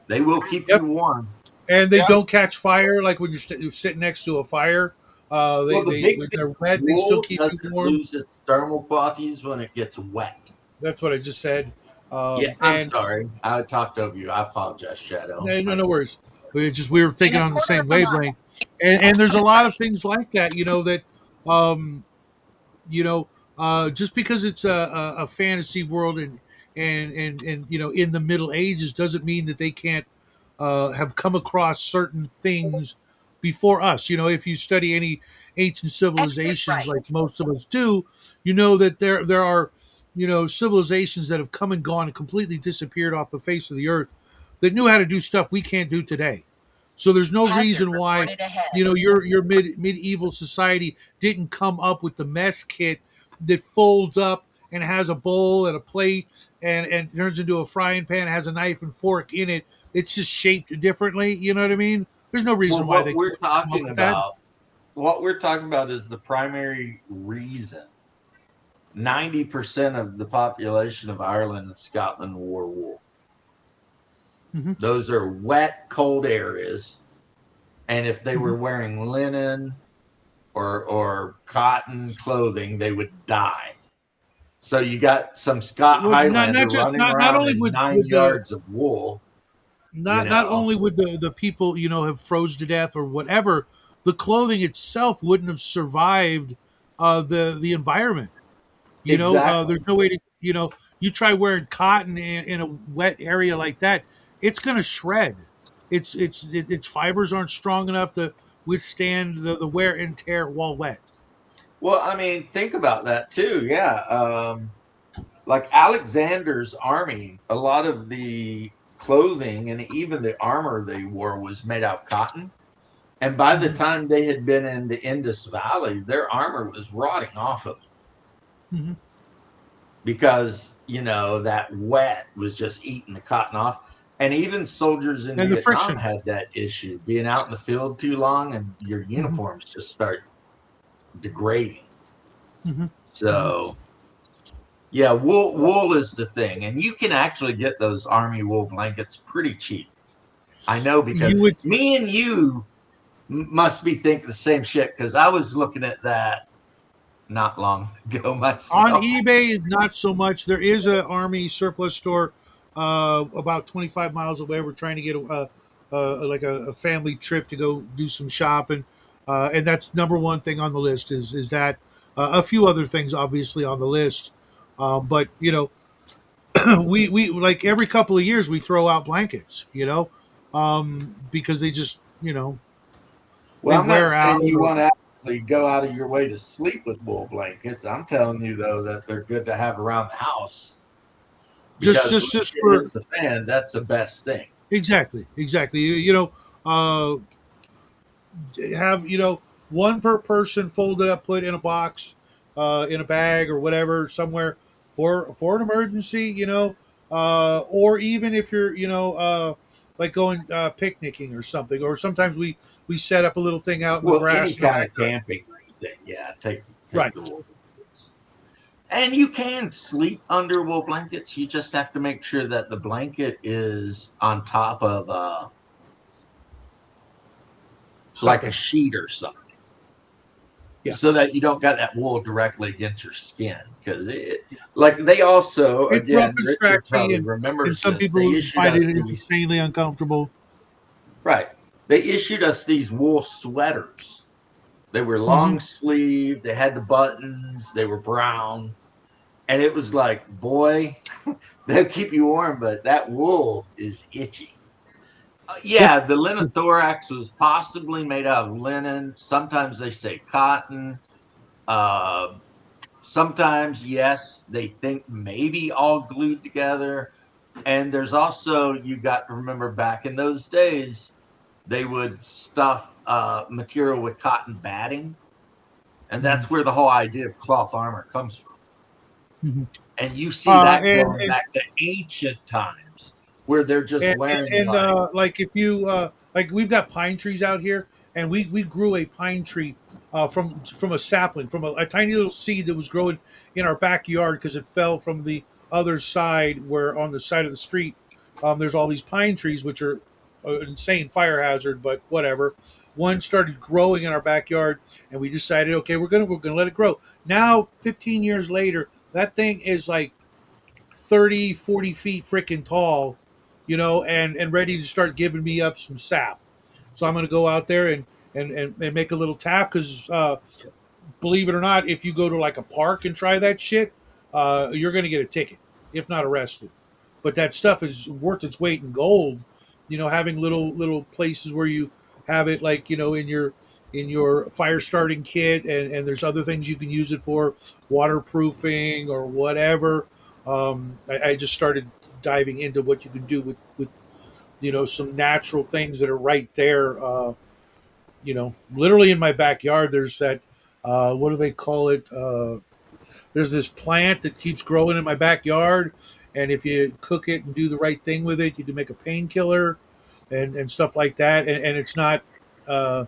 They will keep Yep. you warm. And they Yeah. don't catch fire like when you're sitting next to a fire. Well, the They big when thing they're is wet, they still wool keep you doesn't warm. lose its thermal qualities when it gets wet. That's what I just said. Yeah, I'm And sorry. I talked over you. I apologize, Shadow. no worries. We were thinking on the same wavelength. And there's a lot of things like that. That um, you know just because it's a fantasy world and in the Middle Ages doesn't mean that they can't have come across certain things before us. If you study any ancient civilizations like most of us do, that there are civilizations that have come and gone and completely disappeared off the face of the earth that knew how to do stuff we can't do today. So there's no reason why your medieval society didn't come up with the mess kit that folds up and has a bowl and a plate and turns into a frying pan, has a knife and fork in it. It's just shaped differently. You know what I mean? There's no Well, reason why they couldn't come up with that. what we're talking about is the primary reason 90% of the population of Ireland and Scotland wore wool. Mm-hmm. Those are wet, cold areas. And if they were wearing linen or cotton clothing, they would die. So you got some Scott Well, Highlander not just running not around only in would 9 yards of wool. not only would the people have froze to death or whatever, the clothing itself wouldn't have survived the environment. Exactly. There's no way to you try wearing cotton in a wet area like that, it's going to shred. Its fibers aren't strong enough to withstand the wear and tear while wet. Well, I mean, think about that too. Yeah. Like Alexander's army, a lot of the clothing and even the armor they wore was made out of cotton. And by the time they had been in the Indus Valley, their armor was rotting off of them Mm-hmm. because, that wet was just eating the cotton off. And even soldiers in And the Vietnam friction. had that issue, being out in the field too long and your uniforms just start degrading. Mm-hmm. So, yeah, wool is the thing. And you can actually get those army wool blankets pretty cheap. I know because You would me and you must be thinking the same shit because I was looking at that not long ago On myself. eBay, not so much. There is an army surplus store about 25 miles away. We're trying to get like a family trip to go do some shopping, and that's number one thing on the list. Is that a few other things obviously on the list, but you know, we like every couple of years we throw out blankets, you know, because they just they Well, I'm not wear out. saying you want to actually go out of your way to sleep with wool blankets. I'm telling you though that they're good to have around the house Just because just when just shit for hits the fan, that's the best thing. exactly. Have one per person folded up, put in a box, in a bag or whatever somewhere for an emergency, or even if you're like going picnicking or something, or sometimes we set up a little thing out in the Well, any grass in the kind of backyard. camping thing, yeah, take Right. the wool blankets. And you can sleep under wool blankets. You just have to make sure that the blanket is on top of like a Something. sheet or something, Yeah. so that you don't got that wool directly against your skin. Because like they also, It's rough again, and Richard scratchy, probably and remembers some this. They people issued find us it these insanely uncomfortable. right. They issued us these wool sweaters. They were Hmm. long sleeved. They had the buttons. They were brown, and it was like, boy, they'll keep you warm, but that wool is itchy. Yeah. Yeah, the linen thorax was possibly made out of linen. Sometimes they say cotton. Uh, Sometimes, yes, they think maybe all glued together. And there's also, you got to remember back in those days, they would stuff material with cotton batting. And Hmm. that's where the whole idea of cloth armor comes from. Hmm. And you see that And going back to ancient times where they're just and wearing and like, like if you like we've got pine trees out here, and we grew a pine tree from a sapling, from a tiny little seed that was growing in our backyard because it fell from the other side, where on the side of the street there's all these pine trees which are an insane fire hazard, but whatever. One started growing in our backyard, and we decided, okay, we're gonna let it grow. Now 15 years later, that thing is like 30, 40 feet freaking tall, and ready to start giving me up some sap. So I'm going to go out there and make a little tap, because believe it or not, if you go to like a park and try that shit, you're going to get a ticket, if not arrested. But that stuff is worth its weight in gold. Having little places where you have it, like in your fire starting kit, and there's other things you can use it for, waterproofing or whatever. I just started diving into what you can do with some natural things that are right there. Literally in my backyard, there's that. What do they call it? There's this plant that keeps growing in my backyard, and if you cook it and do the right thing with it, you can make a painkiller, and stuff like that. And uh,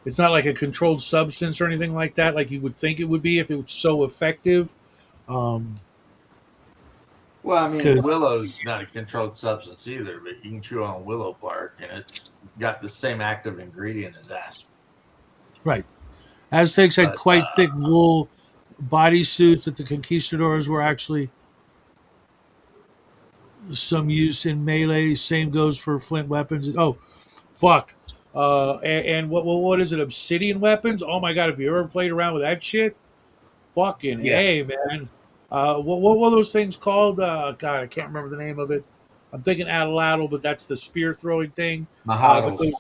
it's not like a controlled substance or anything like that, like you would think it would be if it was so effective. Um, well, I mean, 'Cause willow's not a controlled substance either, but you can chew on willow bark and it's got the same active ingredient as aspirin. right, Aztecs had But quite thick wool bodysuits that the conquistadors were actually some use in melee. Same goes for flint weapons. Oh, fuck. And what is it? Obsidian weapons? Oh my god! Have you ever played around with that shit? Fucking yeah, hey, man. What were those things called? God, I can't remember the name of it. I'm thinking atlatl, but that's the spear throwing thing. But Mahadals. those,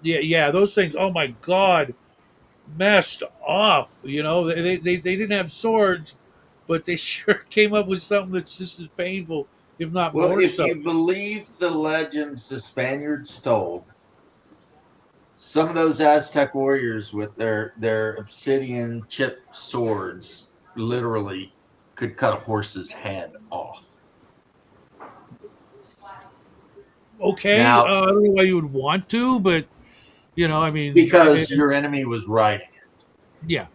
yeah, those things. Oh my god, messed up. They didn't have swords, but they sure came up with something that's just as painful, if not Well, more if so. you believe the legends the Spaniards told, some of those Aztec warriors with their obsidian chip swords literally could cut a horse's head off. Okay, Now, I don't know why you would want to, but I mean, because your enemy was riding it. yeah,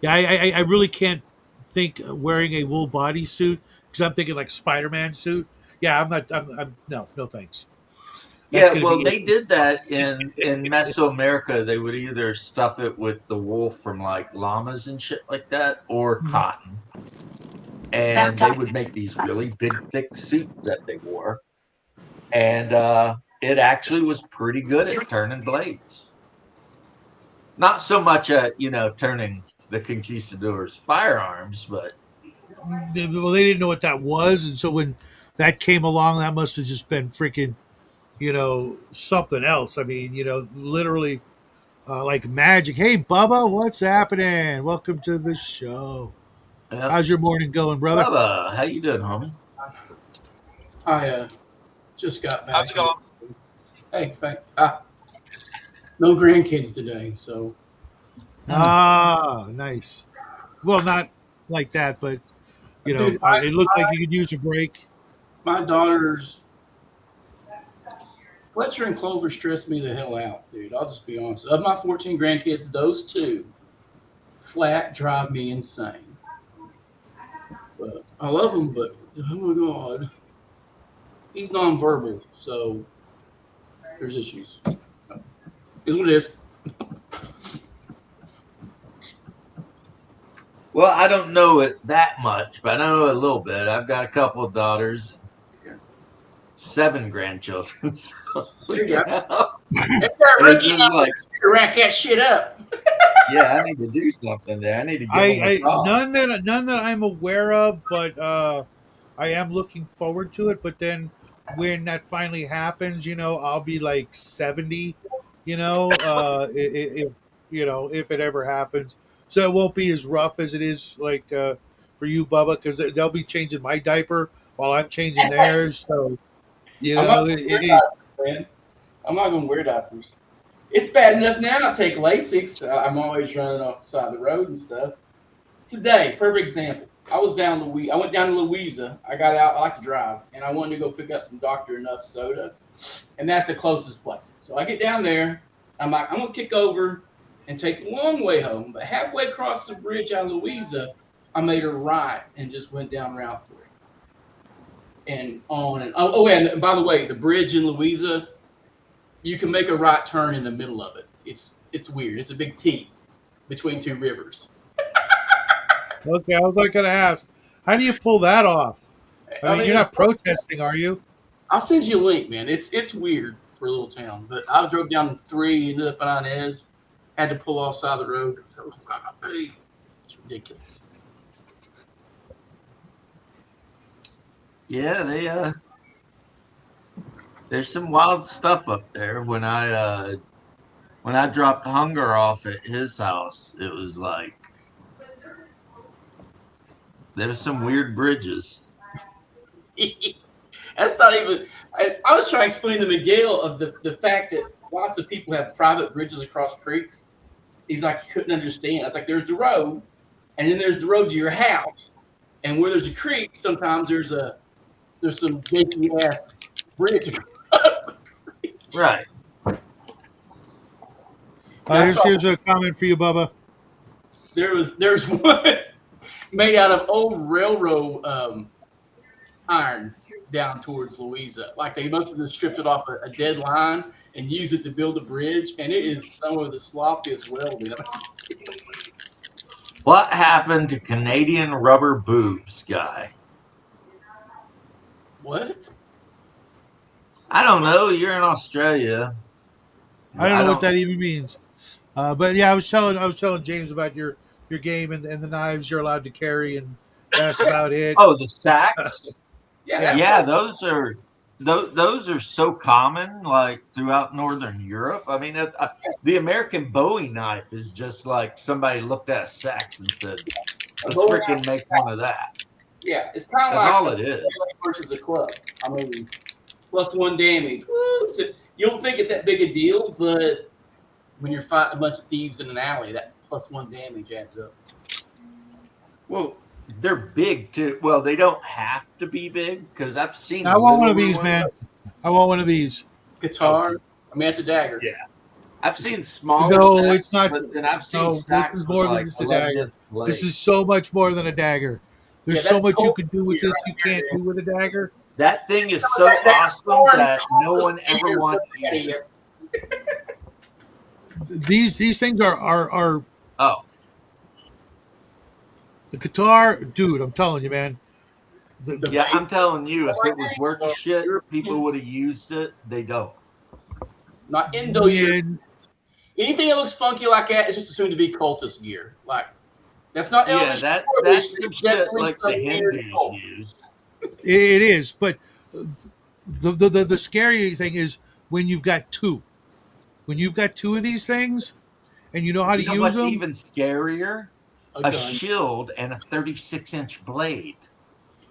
yeah. I really can't think wearing a wool bodysuit, because I'm thinking like Spider-Man suit. Yeah, I'm not. I'm no thanks. That's Yeah, going to well, be they it. did that in Mesoamerica. They would either stuff it with the wool from like llamas and shit like that, or Mhm. cotton, and they would make these really big, thick suits that they wore, and it actually was pretty good at turning blades. Not so much at turning the conquistadors' firearms, but Well, they didn't know what that was, and so when that came along, that must have just been freaking, something else. I mean, literally like magic. Hey, Bubba, what's happening? Welcome to the show. How's your morning going, brother? Bubba, how you doing, homie? I just got back. How's it going? Hey, no grandkids today, so Ah, nice. Well, not like that, but dude, it looked like you could use a break. my daughters Fletcher and Clover stress me the hell out, dude. I'll just be honest. Of my 14 grandkids, those two flat drive me insane. But I love them, but oh my god, he's nonverbal, so there's issues. Is what it is. Well, I don't know it that much, but I know a little bit. I've got a couple of daughters, 7 grandchildren. So, There you go. and It's that it's rookie just like, to rack that shit up. yeah, I need to do something there. I need to give them a call. None that I'm aware of, but I am looking forward to it. But then when that finally happens, I'll be like 70. If it ever happens, so it won't be as rough as it is like for you, Bubba, because they'll be changing my diaper while I'm changing theirs. So I'm not gonna wear diapers, man. I'm not gonna wear diapers. It's bad enough now. I take Lasix. I'm always running off the side of the road and stuff. Today, perfect example. I went down to Louisa. I got out. I like to drive, and I wanted to go pick up some Dr. Enough soda, and that's the closest place. So I get down there. I'm like, I'm gonna kick over and take the long way home. But halfway across the bridge out of Louisa, I made a right and just went down Route 3 and on and and by the way, the bridge in Louisa, you can make a right turn in the middle of it. It's weird. It's a big T between two rivers. Okay, I was like going to ask, how do you pull that off? I mean, you're not protesting, are you? I'll send you a link, man. It's weird for a little town, but I drove down 3 into the Inez, had to pull off side of the road. It's ridiculous. Yeah, there's some wild stuff up there. When I dropped Hunger off at his house, it was like there's some weird bridges. That's not even. I was trying to explain to Miguel of the fact that lots of people have private bridges across creeks. He's like, he couldn't understand. I was like, there's the road, and then there's the road to your house, and where there's a creek, sometimes there's some basic ass bridge across the creek. Right. Here's a comment for you, Bubba. There's one made out of old railroad iron down towards Louisa. Like they must have just stripped it off a dead line and used it to build a bridge, and it is some of the sloppiest welding. What happened to Canadian rubber boobs guy? What? I don't know. You're in Australia. I don't know what that even means. But yeah, I was telling James about your game and the knives you're allowed to carry, and that's about it. Oh, the sacks. Yeah. Those are so common, like throughout Northern Europe. I mean, the American Bowie knife is just like somebody looked at sacks and said, "Let's freaking make one of that." Yeah, it's kind of That's like all it is. Versus a club. I mean, +1 damage. Woo! You don't think it's that big a deal, but when you're fighting a bunch of thieves in an alley, that +1 damage adds up. Well, they're big too. Well, they don't have to be big because I've seen. I want one of these, man. I want one of these. Guitar. I mean, it's a dagger. Yeah. I've seen smaller. No, sacks, it's not. But then I've seen No, sacks this is more than like just a dagger. blades. This is so much more than a dagger. There's so much you can do with this you can't do with a dagger. That thing is so awesome that no one ever wants to use it. These things are Oh, the guitar, dude. I'm telling you, man. yeah, I'm telling you, if it was worth a shit, people would have used it. They don't. Not Indo Yeah, anything that looks funky like that is just assumed to be cultist gear. Like that's not Yeah, Elvis. that's some It's shit definitely like some the weird Hindus cult. use. it is. But the scary thing is when you've got two. When you've got two of these things and you know how to You know use what's them. even scarier? A A gun. shield and a 36-inch blade.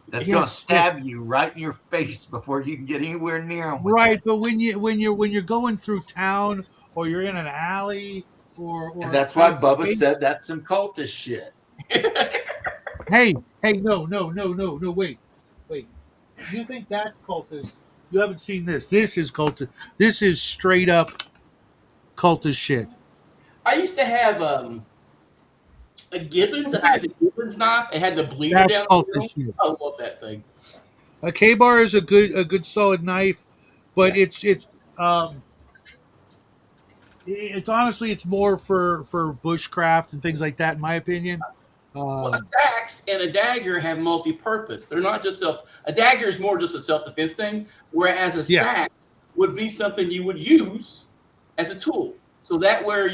That's going to Yes, yes. stab you right in your face before you can get anywhere near them. Right, but when you're going through town or you're in an alley or And a that's why tight Bubba space. said that's some cultist shit. Hey, no, wait. You think that's cultist? You haven't seen this. This is cultist. This is straight up cultist shit. I used to have a Gibbons. I think it's a Gibbons knife. It had the bleeder That's down the middle. cultist shit. I love that thing. A K bar is a good solid knife, but Yeah. um it's honestly it's more for bushcraft and things like that in my opinion. Well, a sax and a dagger have multi-purpose. They're not just self. A dagger is more just a self-defense thing, whereas a Yeah. sax would be something you would use as a tool. So that way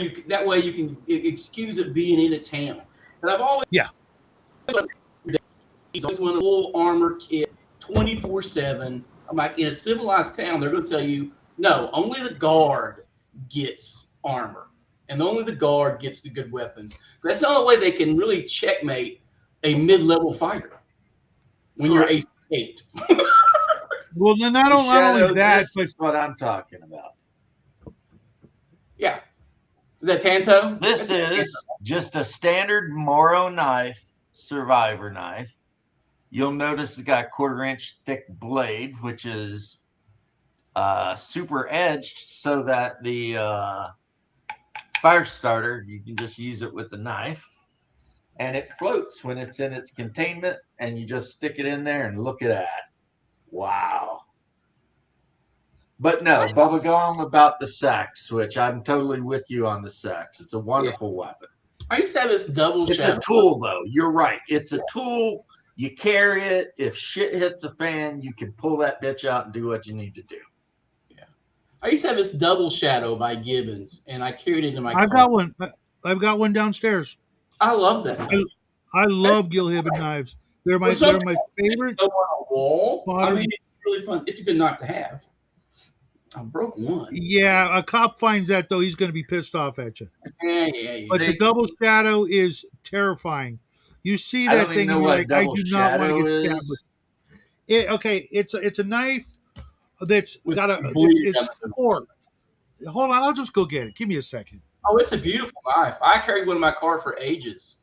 you can excuse it being in a town. But I've always Yeah. he's always wanted a full armor kit 24/7. I'm like, in a civilized town, they're going to tell you, no, only the guard gets armor. And only the guard gets the good weapons. That's the only way they can really checkmate a mid-level fighter when you're Ace 8. Well, then not Shadow, only that, this but is what I'm talking about. Yeah. Is that Tanto? This is just a standard Moro knife, survivor knife. You'll notice it's got a 1/4-inch thick blade, which is super edged so that the fire starter, you can just use it with the knife. And it floats when it's in its containment, and you just stick it in there and look at that. Wow. But no, Bubba, go on about the sax switch. I'm totally with you on the sax. It's a wonderful weapon. I used to have this double It's a tool, though. You're right. It's a tool. You carry it. If shit hits a fan, you can pull that bitch out and do what you need to do. Yeah. I used to have this double shadow by Gibbons, and I carried it in my car. I've got one downstairs. I love that. I love Gilhibben knives. They're my favorite. Go on a wall. I mean, it's really fun. It's a good knife to have. I broke one. Yeah, a cop finds that though, he's going to be pissed off at you. Yeah. But the double shadow is terrifying. You see that thing and you're like, I do not want to get stabbed with it. Okay, it's a knife that's got it's forked. Hold on, I'll just go get it. Give me a second. Oh, it's a beautiful knife. I carried one in my car for ages,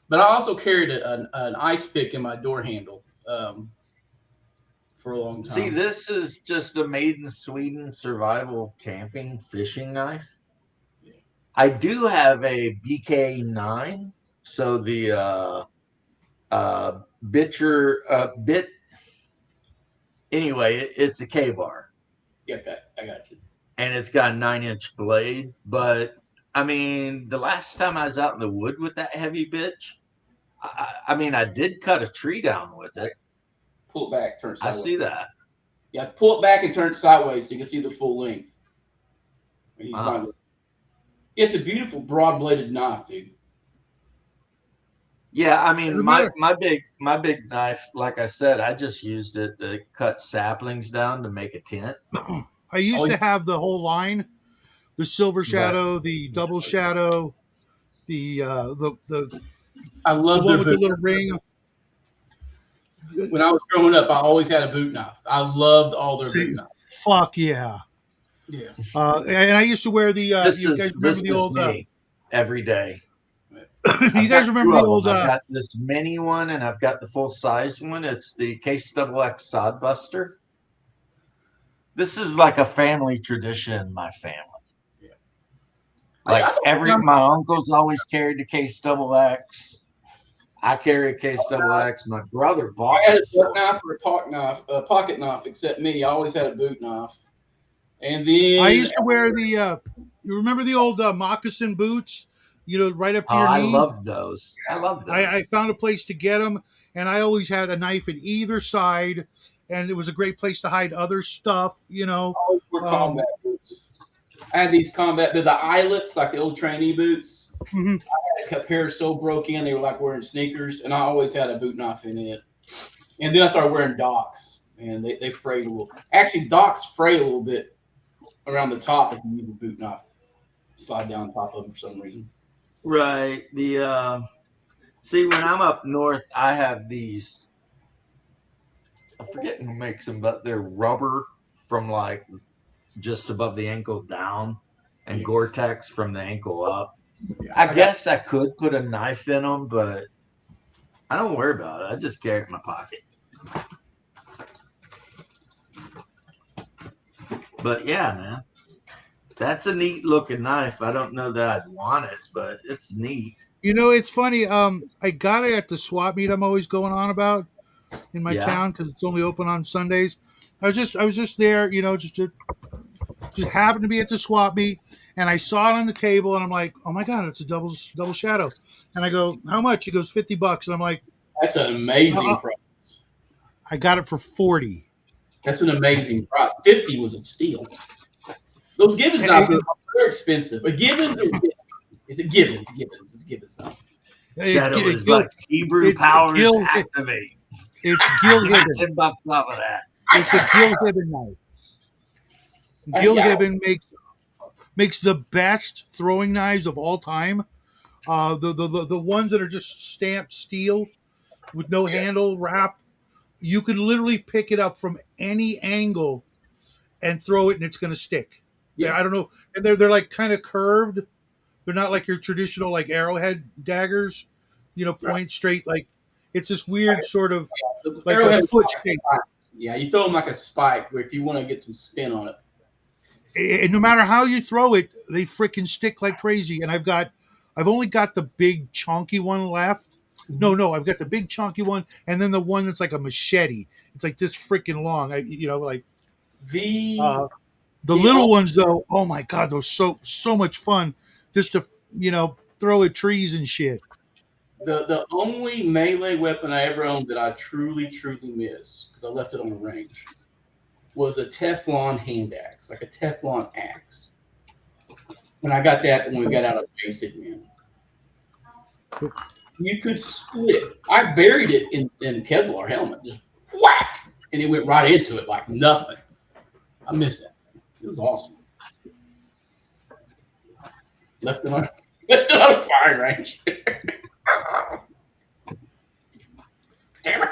but I also carried an ice pick in my door handle for a long time. See, this is just a made in Sweden survival camping fishing knife. Yeah. I do have a BK9, so the bit. Anyway, it's a K-bar. Yeah, okay, I got you. And it's got a 9-inch blade, but I mean, the last time I was out in the wood with that heavy bitch, I mean, I did cut a tree down with it. Pull it back, turn it sideways. I see that. Yeah, pull it back and turn it sideways so you can see the full length. It's a beautiful broad-bladed knife, dude. Yeah, I mean, my big knife, like I said, I just used it to cut saplings down to make a tent. I used to have the whole line, the silver shadow, the double shadow, the I love the one with the little ring. When I was growing up, I always had a boot knife. I loved all their boot knives. Fuck yeah. Yeah. And I used to wear the you guys remember the old every day. You guys remember the old I've got this mini one and I've got the full size one. It's the XXX Sodbuster. This is like a family tradition in my family. Yeah. Like my uncles always carried the XXX. I carry a case double X. My brother bought I had a it. buck knife or a pocket knife, except me. I always had a boot knife. And then I used to wear the. You remember the old moccasin boots? Right up to Oh, your I knee. love those. I love those. I found a place to get them, and I always had a knife in either side, and it was a great place to hide other stuff. always wore combat boots. I had these the eyelets, like the old trainee boots. Mhm. I had a pair so broke in, they were like wearing sneakers, and I always had a boot knife in it. And then I started wearing docks, and they frayed a little. Actually, docks fray a little bit around the top if you use a boot knife. Slide down top of them for some reason. Right. See, when I'm up north, I have these. I forget who makes them, but they're rubber from like just above the ankle down, and Gore-Tex from the ankle up. Yeah, I guess I could put a knife in them, but I don't worry about it. I just carry it in my pocket. But yeah, man, that's a neat looking knife. I don't know that I'd want it, but it's neat. It's funny. I got it at the swap meet I'm always going on about in my town because it's only open on Sundays. I was just there, just happened to be at the swap meet, and I saw it on the table, and I'm like, oh my god, it's a double shadow. And I go, how much? He goes, $50, and I'm like, that's an amazing price. I got it for $40. That's an amazing price. $50 was a steal. Those Gibbons knives are expensive, but Gibbons is it Gibbons? It's Gibbons knife. Shadow is like Hebrew powers activate. It's Gil Gibbon. $10 off of that. It's a Gil Gibbon knife. Gil Gibbon makes the best throwing knives of all time. The ones that are just stamped steel with no handle wrap. You can literally pick it up from any angle and throw it, and it's going to stick. Yeah, I don't know, and they're like kind of curved. They're not like your traditional like arrowhead daggers, point straight. Like it's this weird sort of like a foot shape. Yeah, you throw them like a spike, where if you want to get some spin on it. And no matter how you throw it, they freaking stick like crazy. And I've only got the big chunky one left. No, I've got the big chunky one, and then the one that's like a machete. It's like this freaking long. The little ones though. Oh my god, those so much fun. Just to throw at trees and shit. The only melee weapon I ever owned that I truly miss, because I left it on the range, was a Teflon hand axe, like a Teflon axe. And I got that when we got out of basic, man. You could split. I buried it in Kevlar helmet, just whack, and it went right into it like nothing. I miss that. It was awesome. Left it on a firing range. Damn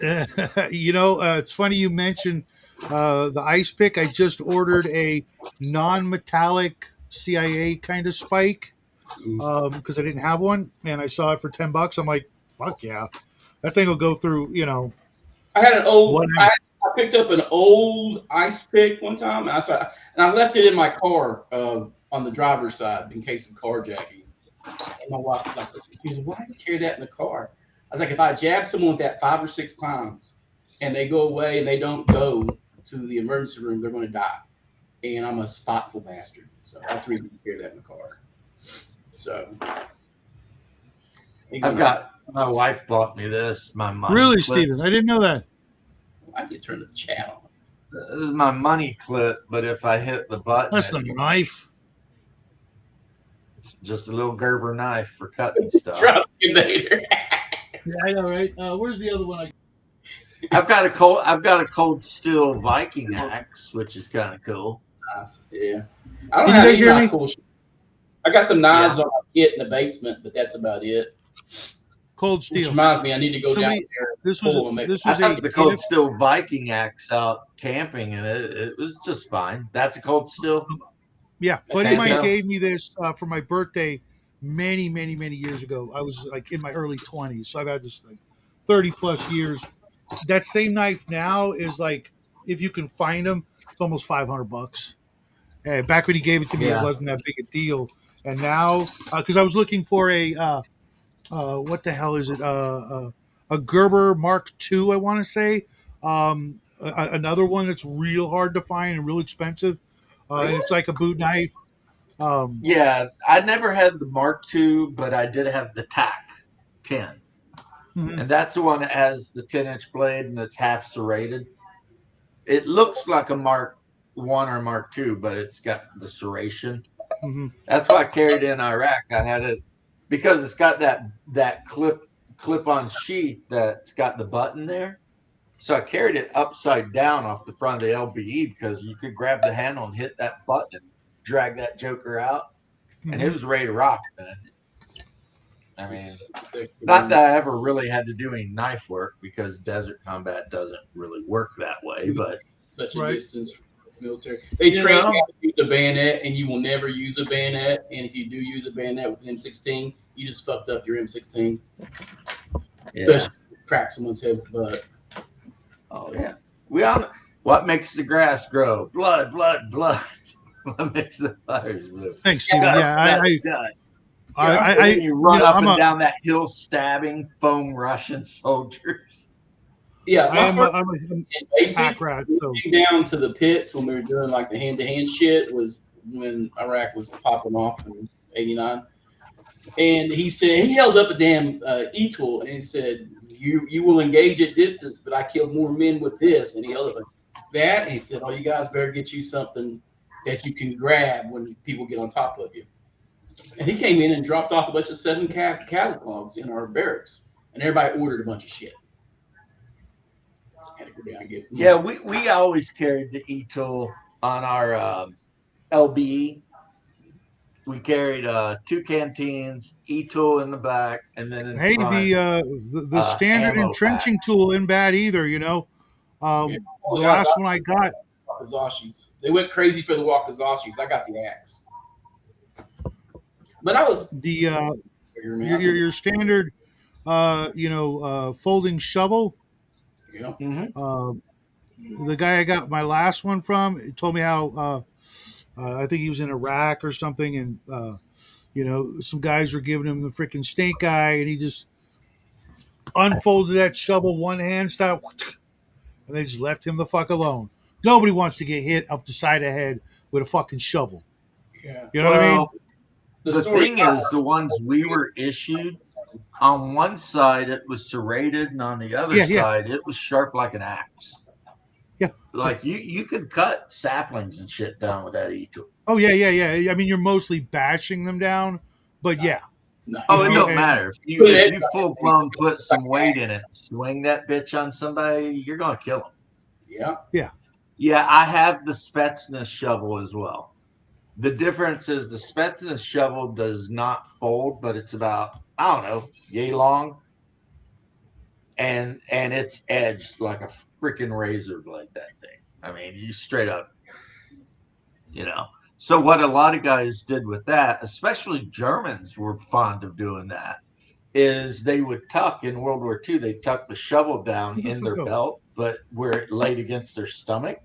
it. It's funny you mentioned the ice pick. I just ordered a non-metallic CIA kind of spike because I didn't have one, and I saw it for $10. I'm like, fuck yeah, that thing will go through. I had an old. I picked up an old ice pick one time, and I left it in my car on the driver's side in case of carjacking. And my wife was like, she said, why do you carry that in the car? I was like, if I jab someone with that 5 or 6 times and they go away and they don't go to the emergency room, they're going to die. And I'm a spiteful bastard. So that's the reason to carry that in the car. So. My wife bought me this. My money really, clip. Steven? I didn't know that. I need to turn the chat on. This is my money clip, but if I hit the button, that's the knife. It's just a little Gerber knife for cutting stuff. Yeah, I know, right? Where's the other one? I've got a cold steel Viking axe, which is kind of cool. Nice. Yeah, I don't have any cool shit. I got some knives on my kit in the basement, but that's about it. Cold steel. Which reminds me, I need to go down there. I took the cold steel Viking axe out camping, and it was just fine. That's a cold steel. Yeah, buddy of mine gave me this for my birthday many years ago. I was like in my early 20s, so I've had this like 30 plus years. That same knife now is like, if you can find them, it's almost $500. And back when he gave it to me, it wasn't that big a deal. And now, because I was looking for a what the hell is it? A Gerber Mark II, I want to say. Another one that's real hard to find and real expensive. And it's like a boot knife. Yeah, I never had the Mark II, but I did have the TAC 10. Mhm. And that's the one that has the 10-inch blade and it's half serrated. It looks like a Mark I or Mark II, but it's got the serration. Mm-hmm. That's why I carried it in Iraq. I had it because it's got that clip-on sheath that's got the button there. So I carried it upside down off the front of the LBE because you could grab the handle and hit that button, drag that joker out, and it was ready to rock, man. I mean, not that I ever really had to do any knife work because desert combat doesn't really work that way, but such a Right. distance from the military. They train you how to use a bayonet, and you will never use a bayonet. And if you do use a bayonet with an M16, you just fucked up your M16. yeah. Especially if you crack someone's head with butt. Oh yeah. We all know what makes the grass grow? Blood, blood, blood. What makes the fires blue? Thanks, Steven. Guts, Yeah, guts. I, And then you run up I'm and a, down that hill stabbing foam Russian soldiers. Yeah, I'm my a, I'm first a basic pack rat. So moving down to the pits when we were doing like the hand-to-hand shit was when Iraq was popping off in '89. And he said he held up a damn e-tool and he said, "You will engage at distance, but I killed more men with this." And he held up that and he said, "Oh, you guys better get you something that you can grab when people get on top of you." And he came in and dropped off a bunch of 7 catalogs in our barracks, and everybody ordered a bunch of shit. Had to go down and get them. Yeah, we always carried the e-tool on our LBE. We carried 2 canteens, e-tool in the back, and then in hey, front, the standard ammo entrenching pack. tool isn't bad either. You know, Yeah. the last one I got. Wakazashis. They went crazy for the Wakazashis. I got the axe. But I was The your standard folding shovel. Yeah. The guy I got my last one from he told me how I think he was in Iraq or something, and some guys were giving him the freaking stink eye, and he just unfolded that shovel one hand style, and they just left him the fuck alone. Nobody wants to get hit up the side of the head with a fucking shovel. Yeah. You know what I mean? The thing is, the ones we were issued, on one side it was serrated, and on the other side it was sharp like an axe. Yeah. Like you could cut saplings and shit down with that e-tool. Oh yeah. I mean, you're mostly bashing them down, but yeah. No. Oh, it don't matter. If you full blown put some weight in it, swing that bitch on somebody, you're gonna kill them. Yeah. Yeah, I have the Spetsnaz shovel as well. The difference is the Spetsnaz shovel does not fold, but it's about, I don't know, yay long. And it's edged like a freaking razor blade, that thing. I mean, you straight up, So what a lot of guys did with that, especially Germans were fond of doing that, is they would tuck in World War II, they'd tuck the shovel down in their belt, but where it laid against their stomach.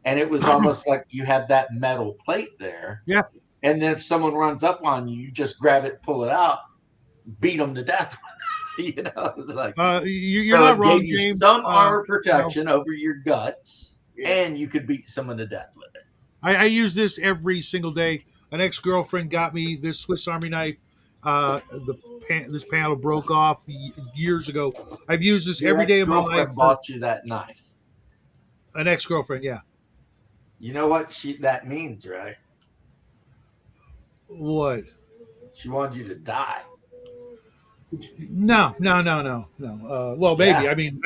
And it was almost like you had that metal plate there. Yeah. And then if someone runs up on you, you just grab it, pull it out, beat them to death. It's like you're not wrong, gave you James. some armor protection over your guts, and you could beat someone to death with it. I use this every single day. An ex-girlfriend got me this Swiss Army knife. This panel broke off years ago. I've used this every day of my life. Bought you that knife. An ex-girlfriend, yeah. You know what that means, right? What? She wanted you to die. No. Well, maybe. Yeah. I mean,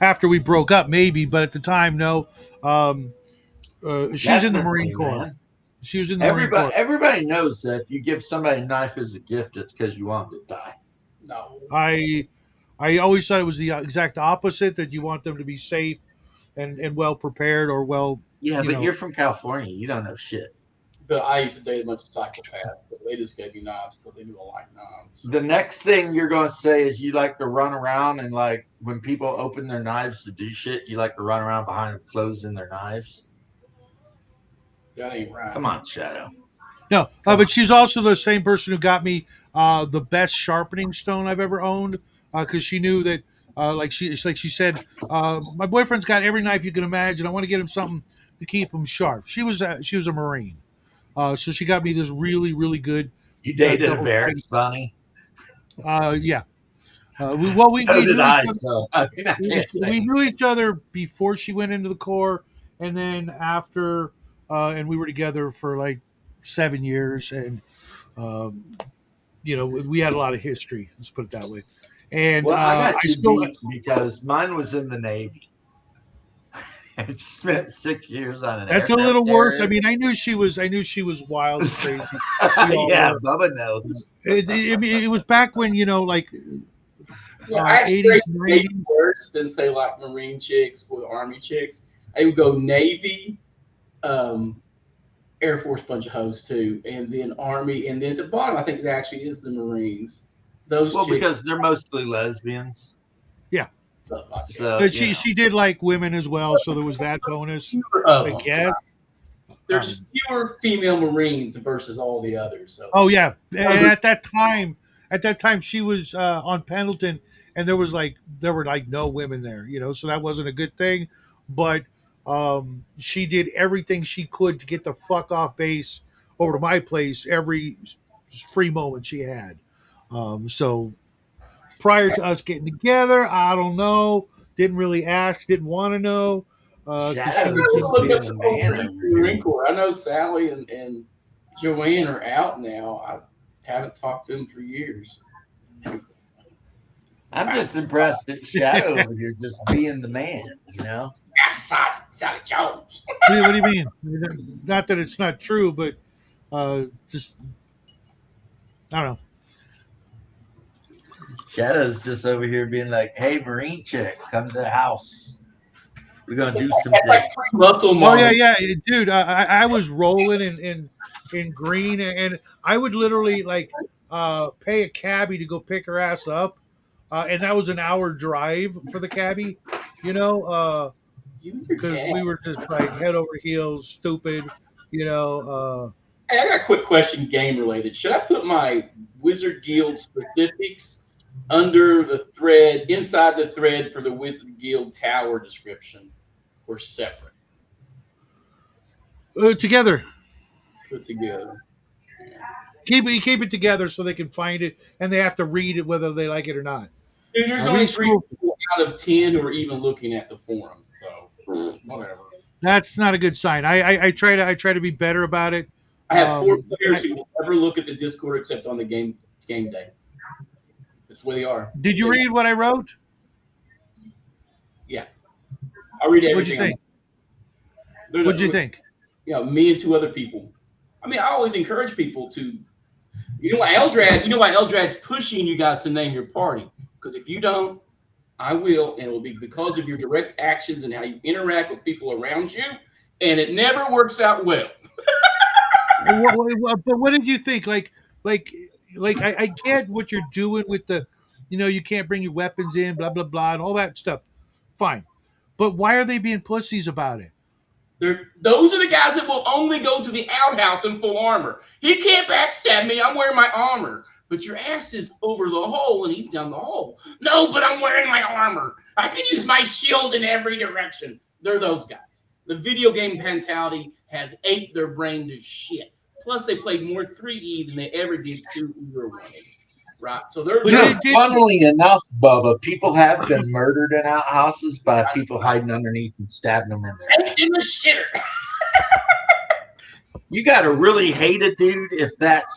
after we broke up, maybe, but at the time, no. She was in the Marine Corps. Man. She was in the Marine Corps. Everybody knows that if you give somebody a knife as a gift, it's because you want them to die. No. I always thought it was the exact opposite, that you want them to be safe and well prepared or well. Yeah, but you're from California. You don't know shit. But I used to date a bunch of psychopaths. So they just gave me knives because they knew I like knives. The next thing you're going to say is you like to run around and, like, when people open their knives to do shit, you like to run around behind them closing their knives. That ain't right. Come on, Shadow. No, but she's also the same person who got me the best sharpening stone I've ever owned because she knew that, like she said, my boyfriend's got every knife you can imagine. I want to get him something to keep him sharp. She was a Marine, so she got me this really really good You dated a double. barracks bunny. Yeah, we So did knew each I. other. So I mean, I can't We say. knew each other before she went into the Corps, and then after, and we were together for like 7 years, and um, we had a lot of history. Let's put it that way. And Well, I I got you still, beat because mine was in the Navy. I spent 6 years on an that's a aircraft little worse. I carrier. mean, I knew she was wild and crazy. We all Yeah, were. Bubba knows. It was back when like Yeah, I actually 80s, Navy 90s. worse than say like Marine chicks or Army chicks. I would go Navy, um, Air Force bunch of hoes too, and then Army, and then at the bottom I think it actually is the Marines. Those Well, chicks, because they're mostly lesbians. Yeah, stuff like that. So but you know. she did like women as well, so there was that bonus, Fewer of I them. guess. There's fewer female Marines versus all the others. So Oh yeah, and at that time she was on Pendleton, and there were like no women there, so that wasn't a good thing. But she did everything she could to get the fuck off base over to my place every free moment she had. So prior to us getting together, I don't know, didn't really ask, didn't want to know, because she Shadow was, just look being up the some old man friends over from the Marine here. Corps. I know Sally and Joanne are out now. I haven't talked to them for years. I'm just impressed at Shadow over here just being the man. That's Sally Jones. what do you mean? Not that it's not true, but just I don't know. Shadow's just over here being like, hey, Marine chick, come to the house. We're going to do some That's like things. muscle Oh yeah, model. yeah, dude. I was rolling in green, and I would literally like pay a cabbie to go pick her ass up, and that was an hour drive for the cabbie, You and your because cat. we were just like head over heels, stupid, you know. Hey, I got a quick question, game related. Should I put my Wizard Guild specifics under the thread, inside the thread for the Wizard Guild tower description, or separate, Together, put together? keep it together so they can find it, and they have to read it whether they like it or not. Dude, there's only Read three school. people out of 10 who are even looking at the forums, so whatever. That's not a good sign. I try to be better about it. I have four players I- who will never look at the Discord except on the game day. That's the way they are. Did you read what I wrote? Yeah, I read everything. What'd you think? What'd you think? Me and two other people. I mean, I always encourage people to. You know why Eldrad's pushing you guys to name your party? Because if you don't, I will, and it will be because of your direct actions and how you interact with people around you, and it never works out well. But what did you think? I get what you're doing with the, you can't bring your weapons in, blah blah blah, and all that stuff. Fine, but why are they being pussies about it? Those are the guys that will only go to the outhouse in full armor. He can't backstab me. I'm wearing my armor. But your ass is over the hole and he's down the hole. No, but I'm wearing my armor. I can use my shield in every direction. They're those guys. The video game mentality has ate their brain to shit. Plus, they played more 3E than they ever did 2E or 1E. Right? So they're Funnily enough, Bubba, people have been murdered in outhouses by people hiding underneath and stabbing them in the shitter. You got to really hate a dude if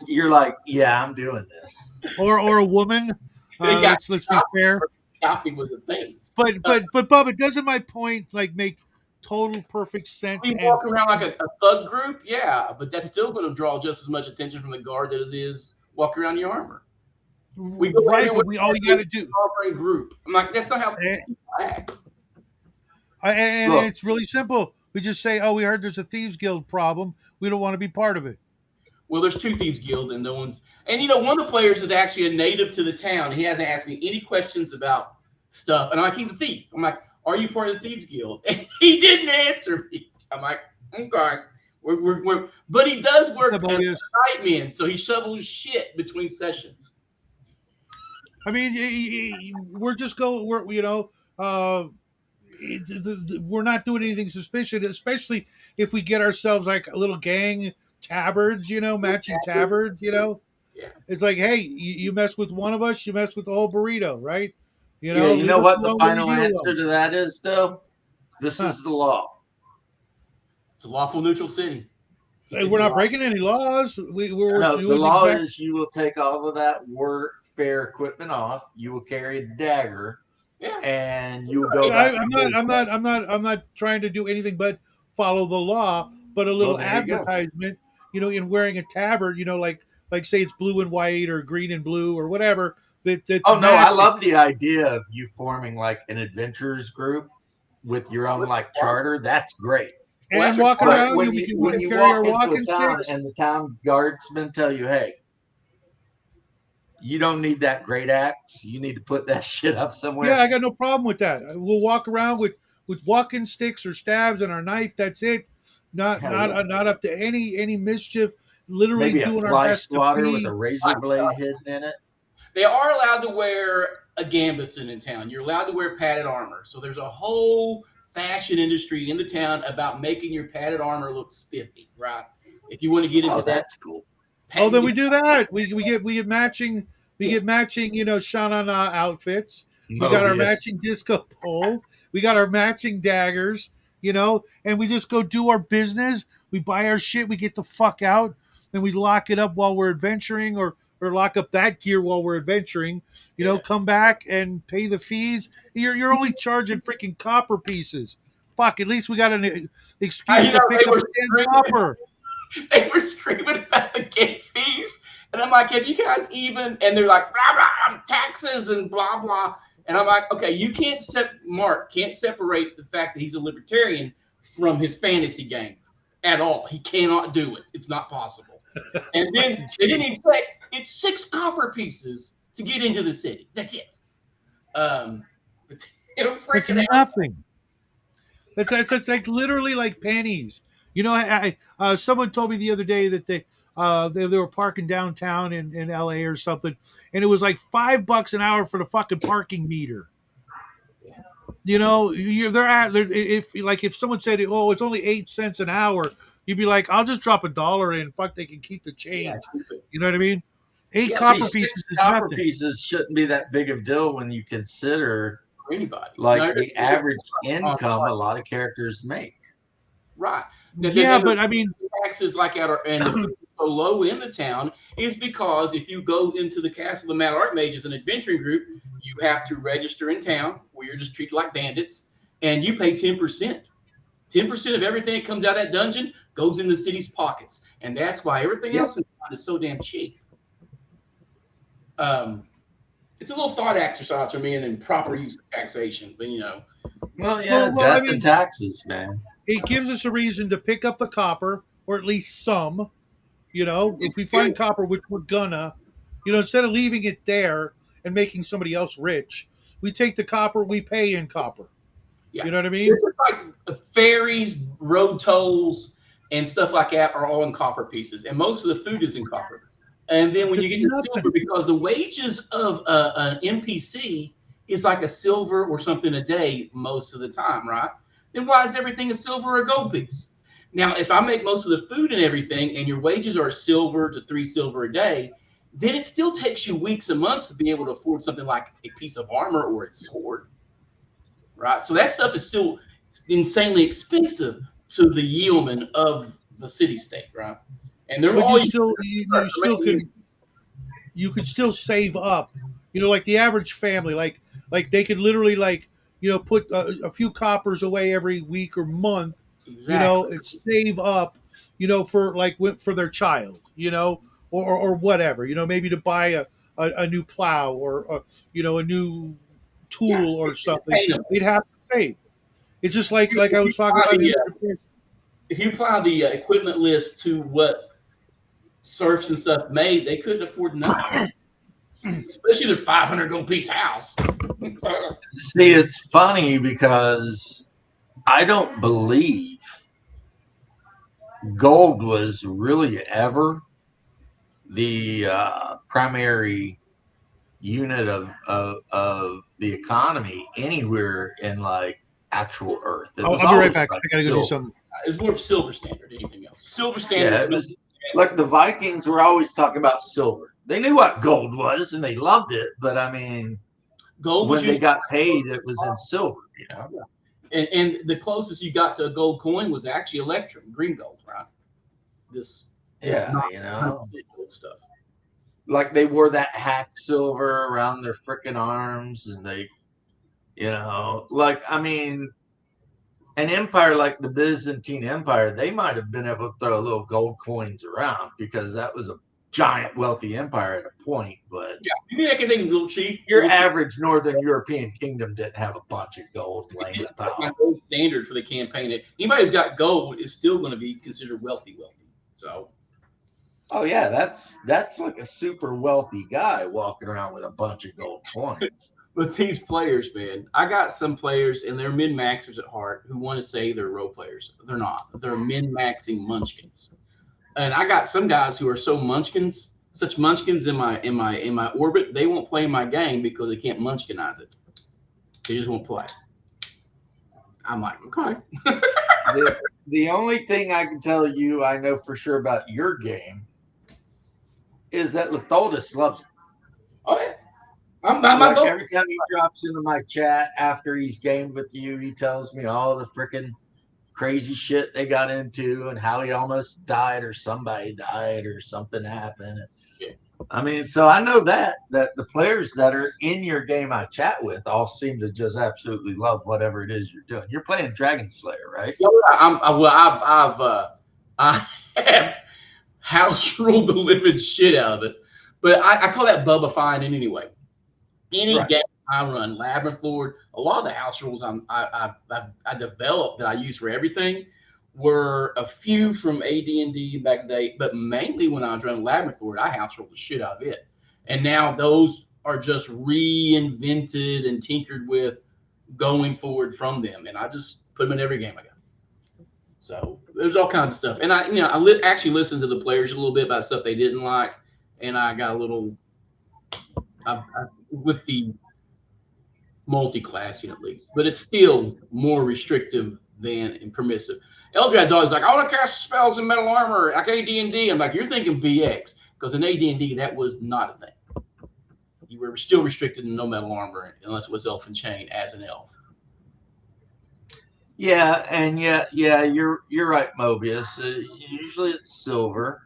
you're like, yeah, I'm doing this. Or a woman. Let's be fair. Copy was a thing. But Bubba, doesn't my point make total perfect sense? We walk around like a thug group, yeah, but that's still going to draw just as much attention from the guard as it is walk around your armor. We go right, but all you got to do. Group. I'm like, that's not how people act. And it's really simple. We just say, "Oh, we heard there's a thieves guild problem. We don't want to be part of it." Well, there's two thieves guild, and no one's. And one of the players is actually a native to the town. He hasn't asked me any questions about stuff, and I'm like, he's a thief. I'm like, are you part of the thieves guild? And he didn't answer me. I'm like, okay. But he does work as a Bogus. night man, so he shovels shit between sessions. I mean, we're just going. We're not doing anything suspicious, especially if we get ourselves like a little gang tabards, matching tabards. Yeah. It's like, hey, you mess with one of us, you mess with the whole burrito, right? You know leave us what the alone when final we deal answer alone. to that is, though? This is the law. It's a lawful neutral city. Hey, we're not breaking any laws. We're No, doing the law exactly. is you will take all of that workfare equipment off. You will carry a dagger, and you will go back. I'm not trying to do anything but follow the law. But a little advertisement, in wearing a tabard, like say it's blue and white or green and blue or whatever. That's I love the idea of you forming like an adventurers group with your own like charter. That's great. And walking around, when we you can carry walk our into walking a town sticks. and the town guardsmen tell you, hey, you don't need that great axe. You need to put that shit up somewhere. Yeah, I got no problem with that. We'll walk around with walking sticks or stabs and our knife. That's it. Not up to any mischief. Literally maybe doing a our fly best swatter to with a razor blade hidden in it. They are allowed to wear a gambeson in town. You're allowed to wear padded armor. So there's a whole fashion industry in the town about making your padded armor look spiffy, right? If you want to get into that, that's cool. Then we do that. We get matching. We get matching, Shanana outfits. We got our matching disco pole. We got our matching daggers, and we just go do our business. We buy our shit. We get the fuck out. Then we lock it up while we're adventuring or lock up that gear while we're adventuring, come back and pay the fees. You're only charging freaking copper pieces. Fuck, at least we got an excuse to pick up damn copper. They were screaming about the gate fees. And I'm like, have you guys even? And they're like, blah, blah, taxes and blah, blah. And I'm like, okay, you can't Mark can't separate the fact that he's a libertarian from his fantasy game at all. He cannot do it. It's not possible. And then they didn't even say it's 6 copper pieces to get into the city. That's it. It's nothing. It's like literally like pennies. Someone told me the other day that they were parking downtown in LA or something, and it was like $5 an hour for the fucking parking meter. If someone said, "Oh, it's only 8 cents an hour," you'd be like, "I'll just drop $1 in. Fuck, they can keep the change." You know what I mean? 8 copper pieces. Copper pieces shouldn't be that big of a deal when you consider anybody like the average income a lot of characters make. Right. But I mean, taxes like and so low in the town is because if you go into the Castle of the Mad Archmage as an adventuring group, you have to register in town where you're just treated like bandits, and you pay 10%. 10% of everything that comes out of that dungeon goes in the city's pockets, and that's why everything else in town is so damn cheap. It's a little thought exercise for me and then proper use of taxation, but death and taxes, man. It gives us a reason to pick up the copper, or at least some. If we find copper, which we're gonna, instead of leaving it there and making somebody else rich, we take the copper, we pay in copper. Yeah. You know what I mean? Like ferries, road tolls, and stuff like that are all in copper pieces, and most of the food is in copper. And then when you get to silver, because the wages of an NPC is like a silver or something a day most of the time, right? Then why is everything a silver or gold piece? Now, if I make most of the food and everything, and your wages are silver to 3 silver a day, then it still takes you weeks and months to be able to afford something like a piece of armor or a sword, right? So that stuff is still insanely expensive to the yeoman of the city-state, right? And they're all you could still save up, like the average family, like they could literally put a few coppers away every week or month, and save up, for their child, or whatever, maybe to buy a new plow or a new tool or something. They'd have to save. It's just like I was talking about. If you apply the equipment list to what serfs and stuff made, they couldn't afford nothing, especially their 500 gold piece house. See, it's funny because I don't believe gold was really ever the primary unit of the economy anywhere in like actual Earth. It was I'll be right always back. like I gotta go do silver. something. It's more of silver standard than anything else. Silver standard. Yeah, it was like the Vikings were always talking about silver. They knew what gold was and they loved it, but I mean, gold was when they usually, got paid, it was in silver. You know. and the closest you got to a gold coin was actually Electrum, green gold, right? This Yeah, not you know, gold stuff. like they wore that hack silver around their freaking arms, and they, you know, like I mean, an empire like the Byzantine Empire, they might have been able to throw little gold coins around because that was a giant wealthy empire at a point. But Yeah, you can make anything a little cheap. your average Northern European kingdom didn't have a bunch of gold laying That's my about. gold standard for the campaign. Anybody who's got gold is still going to be considered wealthy. So, Oh yeah, that's like a super wealthy guy walking around with a bunch of gold coins. but these players, man, I got some players and they're min maxers at heart who want to say they're role players. They're not. They're min maxing munchkins. And I got some guys who are so munchkins, such munchkins in my orbit, they won't play my game because they can't munchkinize it. They just won't play. I'm like, okay. The only thing I can tell you I know for sure about your game is that Litholdus loves it. Oh yeah. Like every time he drops into my chat after he's gamed with you, he tells me all the freaking crazy shit they got into and how he almost died or somebody died or something happened. Yeah. I mean, so I know that the players that are in your game I chat with all seem to just absolutely love whatever it is you're doing. You're playing Dragon Slayer, right? I have house ruled the living shit out of it, but I call that Bubba fine in anyway. Any game I run, Labyrinth Lord, a lot of the house rules I developed that I use for everything were a few from AD&D back in the day, but mainly when I was running Labyrinth Lord, I house ruled the shit out of it. And now those are just reinvented and tinkered with going forward from them. And I just put them in every game I got. So there's all kinds of stuff. And I actually listened to the players a little bit about stuff they didn't like. And I got a little, with the multi-classing at least, but it's still more restrictive than permissive. Eldrad's always like, I want to cast spells in metal armor, like AD&D. I'm like, you're thinking BX, because in AD&D that was not a thing. You were still restricted to no metal armor unless it was elf and chain as an elf. Yeah, and you're right, Mobius. Usually it's silver.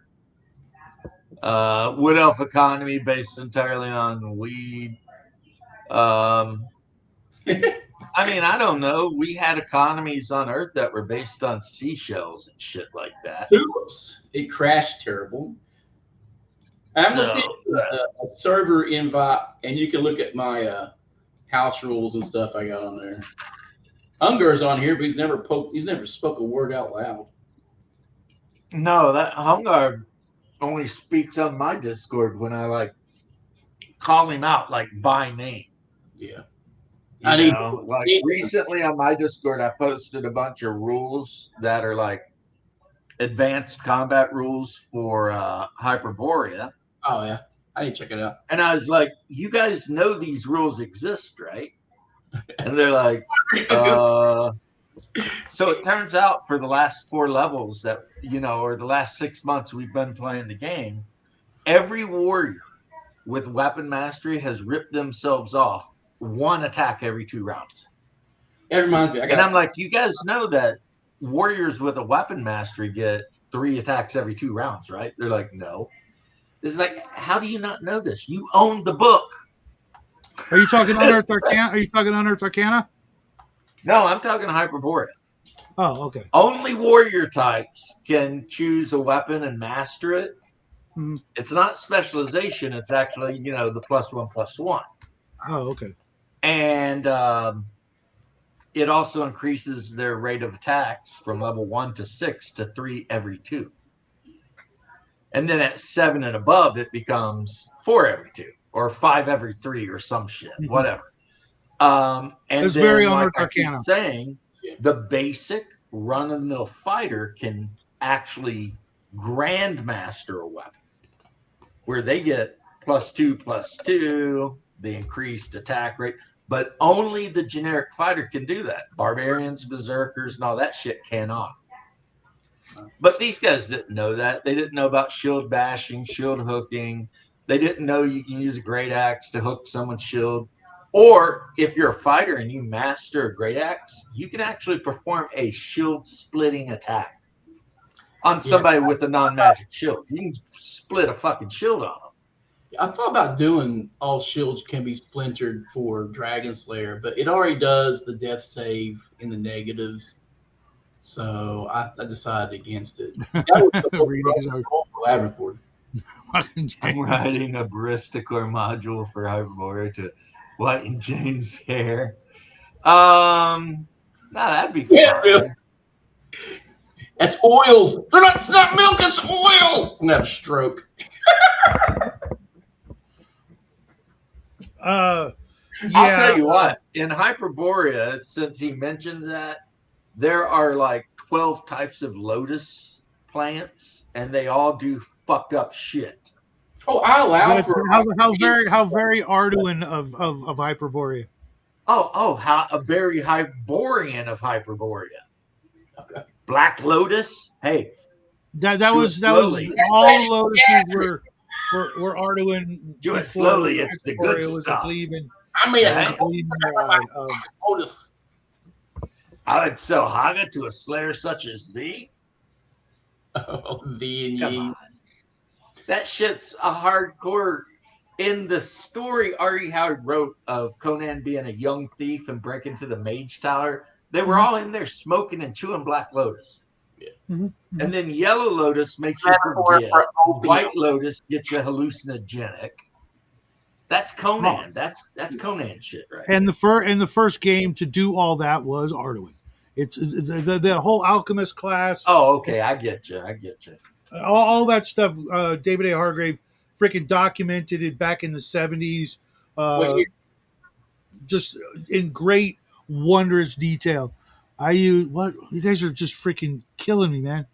Wood elf economy based entirely on weed. I mean, I don't know. We had economies on Earth that were based on seashells and shit like that. Tulips. It crashed terrible. I'm going to see a server invite, and you can look at my house rules and stuff I got on there. Hungar's on here, but he's never spoke a word out loud. No, that Hungar only speaks on my Discord when I like call him out like by name. Yeah. Like recently on my Discord, I posted a bunch of rules that are like advanced combat rules for Hyperborea. Oh yeah, I need to check it out. And I was like, "You guys know these rules exist, right?" And they're like, So it turns out for the last 4 levels that or the last 6 months we've been playing the game, every warrior with weapon mastery has ripped themselves off 1 attack every 2 rounds. It reminds me. And I'm like, you guys know that warriors with a weapon mastery get 3 attacks every 2 rounds, right? They're like, no. It's like, how do you not know this? You own the book. Are you talking Unearthed Arcana? Are you talking Unearthed Arcana? No, I'm talking Hyperborea. Oh, okay. Only warrior types can choose a weapon and master it. Mm-hmm. It's not specialization. It's actually, the +1/+1. Oh, okay. And it also increases their rate of attacks from level 1 to 6 to 3 every 2. And then at 7 and above, it becomes 4 every 2 or 5 every 3 or some shit, whatever. And it's then, very like Unearthed I keep Arcana. saying, the basic run-of-the-mill fighter can actually grandmaster a weapon, where they get +2/+2, the increased attack rate, but only the generic fighter can do that. Barbarians, berserkers, and all that shit cannot. But these guys didn't know that. They didn't know about shield bashing, shield hooking. They didn't know you can use a great axe to hook someone's shield. Or if you're a fighter and you master a great axe, you can actually perform a shield splitting attack on somebody with a non-magic shield. You can split a fucking shield on them. I thought about doing all shields can be splintered for Dragon Slayer, but it already does the death save in the negatives. So I decided against it. That was the I'm writing a Bristicore module for Hyperborea to whiten James' hair. No, that'd be fun. Yeah, really. That's oils. It's not milk, it's oil. I'm gonna have a stroke. I'll tell you what, in Hyperborea, since he mentions that, there are like 12 types of lotus plants, and they all do fucked up shit. Oh, I allow for how very Arduin of Hyperborea. How a very Hyperborean of Hyperborea. Okay. Black Lotus. Hey, that was all the lotuses were Arduin. Do it slowly. It's the good stuff. I mean, I would sell Haga to a slayer such as thee. Oh, thee and Come ye. on. That shit's a hardcore. In the story Ari Howard wrote of Conan being a young thief and breaking into the Mage Tower, they were all in there smoking and chewing Black Lotus. Yeah. Mm-hmm. And then Yellow Lotus makes you forget. White Lotus gets you hallucinogenic. That's Conan. That's Conan shit, right? And the first game to do all that was Arduin. It's the whole alchemist class. Oh, okay. I get you. All that stuff. David A. Hargrave freaking documented it back in the 70s, just in great, wondrous detail. You guys are just freaking killing me, man.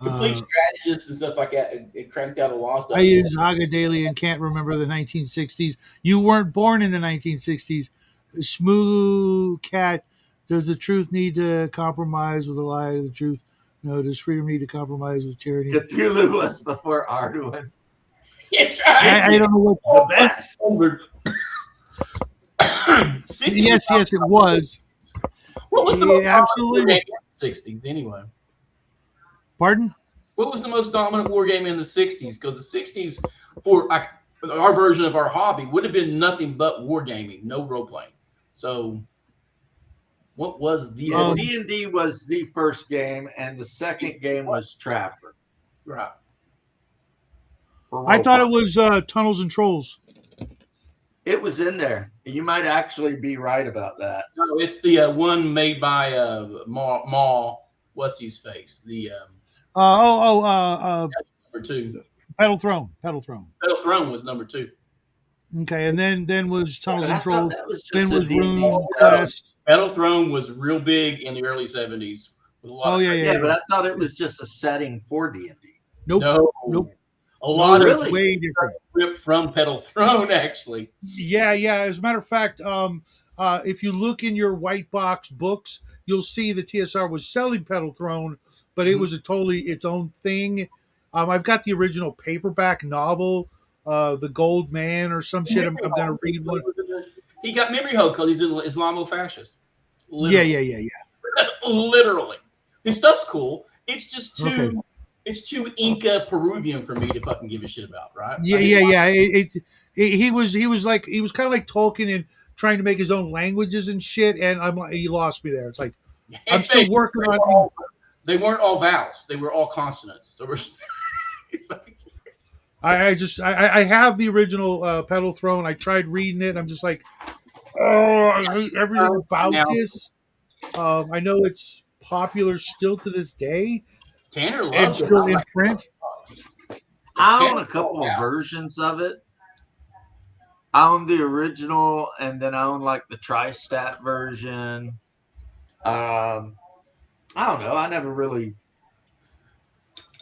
Complete strategists and stuff like that. It cranked out a lot of stuff. I use Haga daily and can't remember the 1960s. You weren't born in the 1960s. Smooth cat. Does the truth need to compromise with a lie of the truth? No. Does freedom need to compromise with tyranny? Cthulhu was before Arduin. Yes, I don't know what the best. Yes, it was. What was the most absolutely game in the 60s anyway? Pardon? What was the most dominant war game in the 60s? Because the 60s, for our version of our hobby, would have been nothing but wargaming, no role playing. So, what was the D&D was the first game, and the second game was Traffer. Right. I thought it was Tunnels and Trolls. It was in there. You might actually be right about that. No, it's the one made by Ma. What's his face? The number 2. Pedal Throne. Pedal Throne was number 2. Okay, and then was Tunnels and Trolls. Then was Rune Quest. Pedal Throne was real big in the early 70s. With a lot yeah. But I thought it was just a setting for D&D. Nope. A lot of it's way different. Ripped from Pedal Throne, actually. Yeah. As a matter of fact, if you look in your white box books, you'll see the TSR was selling Pedal Throne, but it was a totally its own thing. I've got the original paperback novel, The Gold Man or some shit. I'm going to read one. He got memory hole because he's an Islamo-fascist. Literally. Yeah. Literally. His stuff's cool. It's just too... Okay. It's too Inca Peruvian for me to fucking give a shit about, right? Yeah. He was kind of like Tolkien and trying to make his own languages and shit, and he lost me there. It's like I'm still working on. They weren't all vowels; they were all consonants. So I have the original Pedal Throne. I tried reading it. I'm just like, I hate everything about this. I know it's popular still to this day. Tanner loves it. Still in print. I own a couple of versions of it. I own the original, and then I own like the Tri-Stat version. I don't know. I never really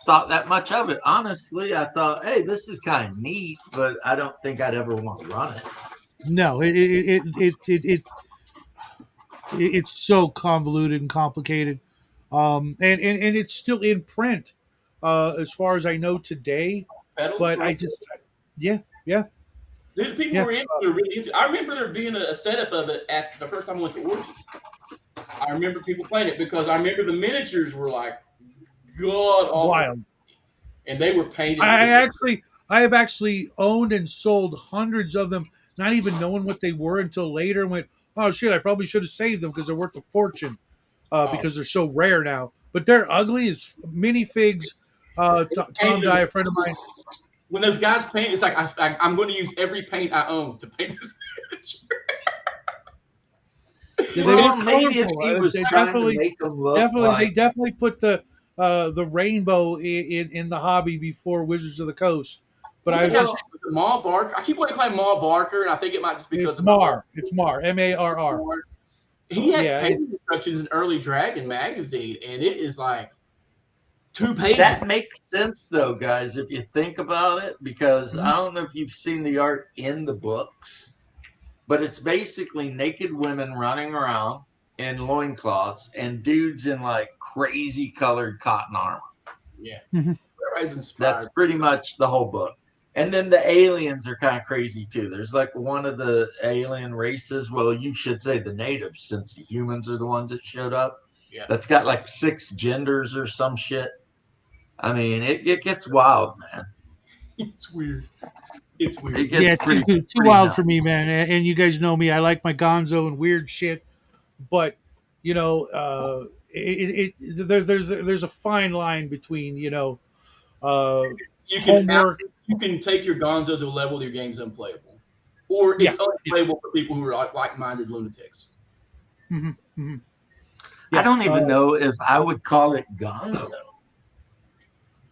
thought that much of it. Honestly, I thought, hey, this is kind of neat, but I don't think I'd ever want to run it. No, it's so convoluted and complicated, and it's still in print, as far as I know today. Pedals, But I right? just, yeah, yeah, There's people yeah. who were really into. I remember there being a setup of it at the first time I went to Origin. I remember people playing it because I remember the miniatures were like god awful, Wild. and they were painted. I have actually owned and sold hundreds of them, not even knowing what they were until later, and went, oh shit, I probably should have saved them because they're worth a fortune, Oh, because they're so rare now. But they're ugly as minifigs. Tom painted Dye, a friend of mine, when those guys paint, it's like I'm going to use every paint I own to paint this miniature. yeah, they Well, were maybe if colorful. he was They trying to make them look they like definitely put the rainbow in the hobby before Wizards of the Coast. But I was just, Maul Barker. I keep wanting to call him Maul Barker, and I think it might just be because it's of Mar, Marr. He has Yeah, painting it's instructions in Early Dragon magazine, and it is like 2 pages. that makes sense though, guys, if you think about it, because I don't know if you've seen the art in the books, but it's basically naked women running around in loincloths and dudes in like crazy colored cotton armor. Yeah, Mhm. everybody's inspired. That's pretty much the whole book. And then the aliens are kind of crazy too. There's like one of the alien races. Well, you should say the natives, since the humans are the ones that showed up. Yeah. That's got like 6 genders or some shit. I mean, it gets wild, man. It's weird. It's weird. It gets yeah, pretty too pretty wild nuts. for me, man. And you guys know me; I like my Gonzo and weird shit. But you know, there's a fine line between uh, You can homework. you can take your Gonzo to a level your game's unplayable, or Yeah. it's unplayable for people who are like-minded lunatics. Mhm, mhm. I don't Yeah, even know if I would call it Gonzo.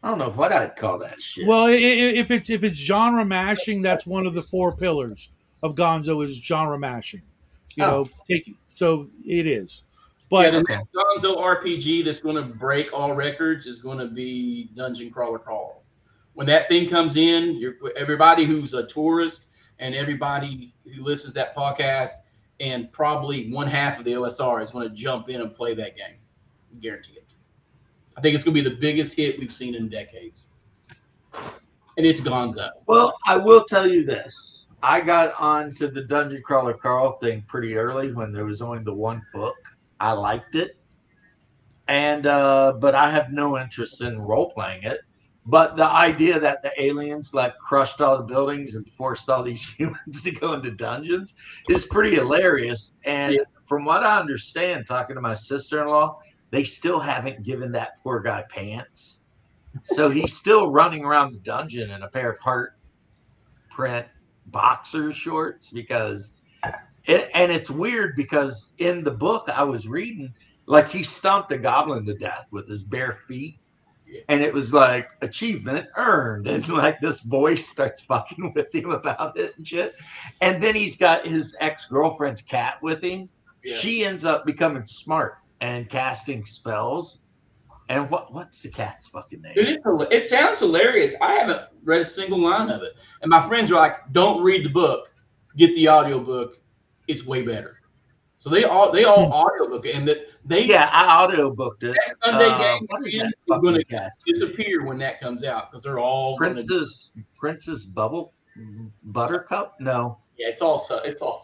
I don't know what I'd call that shit. well, if it's genre mashing, that's one of the 4 pillars of Gonzo is genre mashing. So it is. Yeah, But the next Gonzo RPG that's going to break all records is going to be Dungeon Crawler Crawl. When that thing comes in, everybody who's a tourist and everybody who listens to that podcast and probably one half of the OSR is going to jump in and play that game. I guarantee it. I think it's going to be the biggest hit we've seen in decades. And it's Gonzo. Well, I will tell you this. I got onto the Dungeon Crawler Carl thing pretty early when there was only the one book. I liked it. And but I have no interest in role playing it. But the idea that the aliens like crushed all the buildings and forced all these humans to go into dungeons is pretty hilarious. And from what I understand, talking to my sister-in-law, they still haven't given that poor guy pants. So he's still running around the dungeon in a pair of heart print boxer shorts because it's weird because in the book I was reading, like he stomped a goblin to death with his bare feet. And it was like achievement earned. And like this voice starts fucking with him about it and shit. And then he's got his ex-girlfriend's cat with him. Yeah. She ends up becoming smart and casting spells. And what's the cat's fucking name? Dude, it sounds hilarious. I haven't read a single line of it. And my friends are like, don't read the book. Get the audiobook. It's way better. So they all audiobook it. And I audiobooked it. That Sunday game is going to disappear when that comes out because they're all Princess Buttercup? No. Yeah, it's all.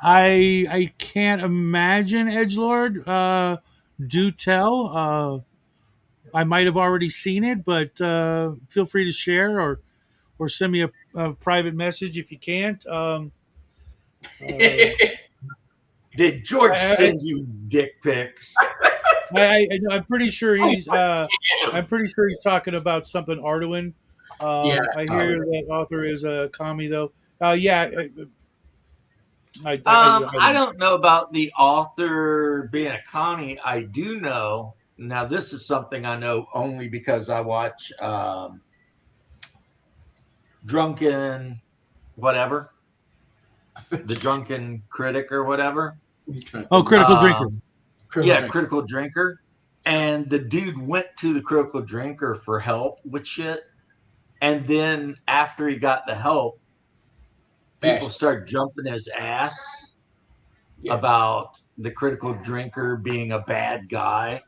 I can't imagine Edgelord. Do tell. I might have already seen it, but feel free to share or send me a private message if you can't. Did George send you dick pics? I'm pretty sure he's. I'm pretty sure he's talking about something Arduin. I hear that author is a commie though. I don't know about the author being a commie. I do know. Now, this is something I know only because I watch Drunken whatever. The Drunken Critic or whatever. Oh, Critical Drinker. Critical Drinker. And the dude went to the critical drinker for help with shit. And then after he got the help, people Bash. start jumping his ass Yeah. about the critical drinker being a bad guy.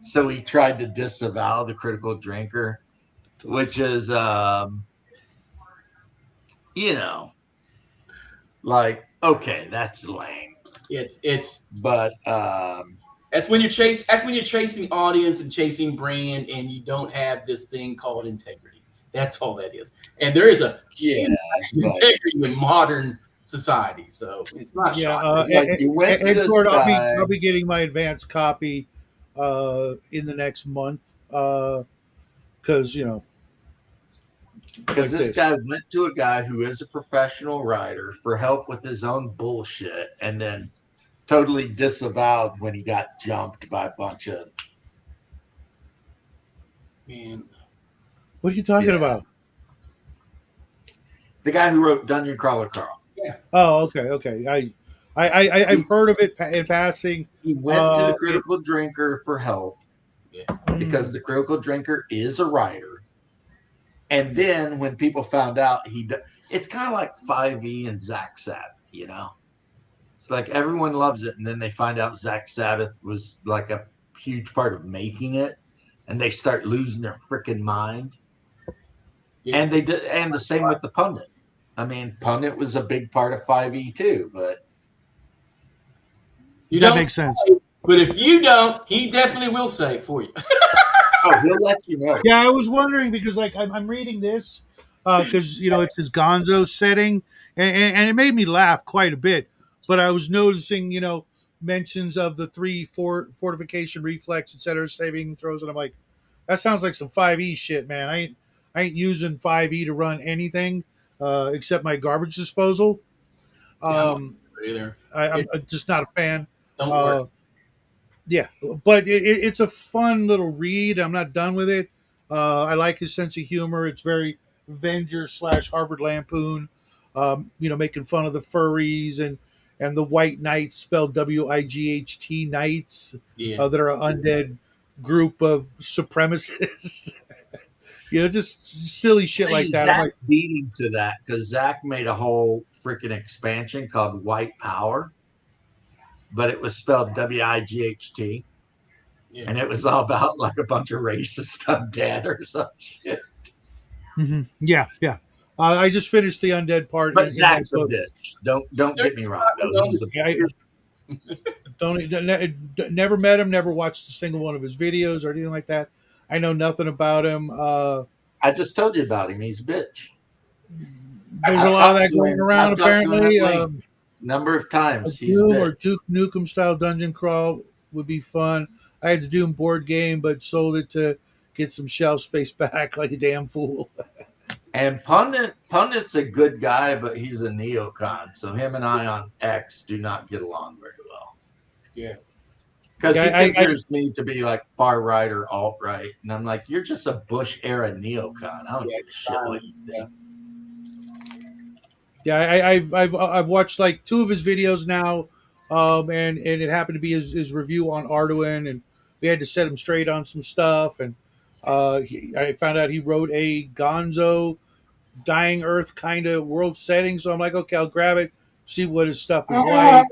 So he tried to disavow the critical drinker, which is, you know, like, okay, that's lame. It's But that's when you're chasing audience and chasing brand, and you don't have this thing called integrity. That's all that is. And there is a huge integrity in modern society, so it's not shocking. It's like you went to this Gord, guy. I'll be getting my advanced copy in the next month because Because like this guy went to a guy who is a professional writer for help with his own bullshit, and then totally disavowed when he got jumped by a bunch of. Man, What are you talking about? The guy who wrote Dungeon Crawler Carl. Yeah. Oh, okay. I've heard of it in passing. He went to the critical drinker for help. Yeah. Because the critical drinker is a writer. And then when people found out it's kind of like 5e and Zach Sabbath, you know? It's like everyone loves it, and then they find out Zach Sabbath was like a huge part of making it, and they start losing their freaking mind. Yeah. And they did, and the same with the pundit. I mean, pundit was a big part of 5e too, but that makes sense. But if you don't, he definitely will say it for you. Oh, he'll let you know. Yeah, I was wondering because like I'm reading this because it's his Gonzo setting, and it made me laugh quite a bit. But I was noticing mentions of the 3-4 fortification reflex, etc., saving throws, and I'm like, that sounds like some 5e shit, man. I ain't using 5e to run anything except my garbage disposal. Either. I'm just not a fan. Don't work. Yeah, but it's a fun little read. I'm not done with it. I like his sense of humor. It's very Avenger / Harvard Lampoon. Making fun of the furries and the white knights, spelled WIGHT knights, that are an undead group of supremacists. Just silly shit like that. Zach I'm like, beat him to that because Zach made a whole freaking expansion called White Power, but it was spelled WIGHT. Yeah. And it was all about like a bunch of racist undead or some shit. Mm-hmm. Yeah. I just finished the undead part. But Zach's a bitch. Don't get me wrong. Never met him. Never watched a single one of his videos or anything like that. I know nothing about him. I just told you about him. He's a bitch. There's a lot of that going around. Apparently, number of times. Doom or Duke Nukem style dungeon crawl would be fun. I had the Doom board game, but sold it to get some shelf space back like a damn fool. And Pundit's a good guy, but he's a neocon. So him and I on X do not get along very well. Yeah. Because he considers me to be like far right or alt right. And I'm like, you're just a Bush era neocon. I don't give a shit what you think. Yeah, I've watched like 2 of his videos now. And it happened to be his review on Arduin, and we had to set him straight on some stuff. And I found out he wrote a Gonzo Dying Earth kind of world setting. So I'm like, okay, I'll grab it, see what his stuff is like.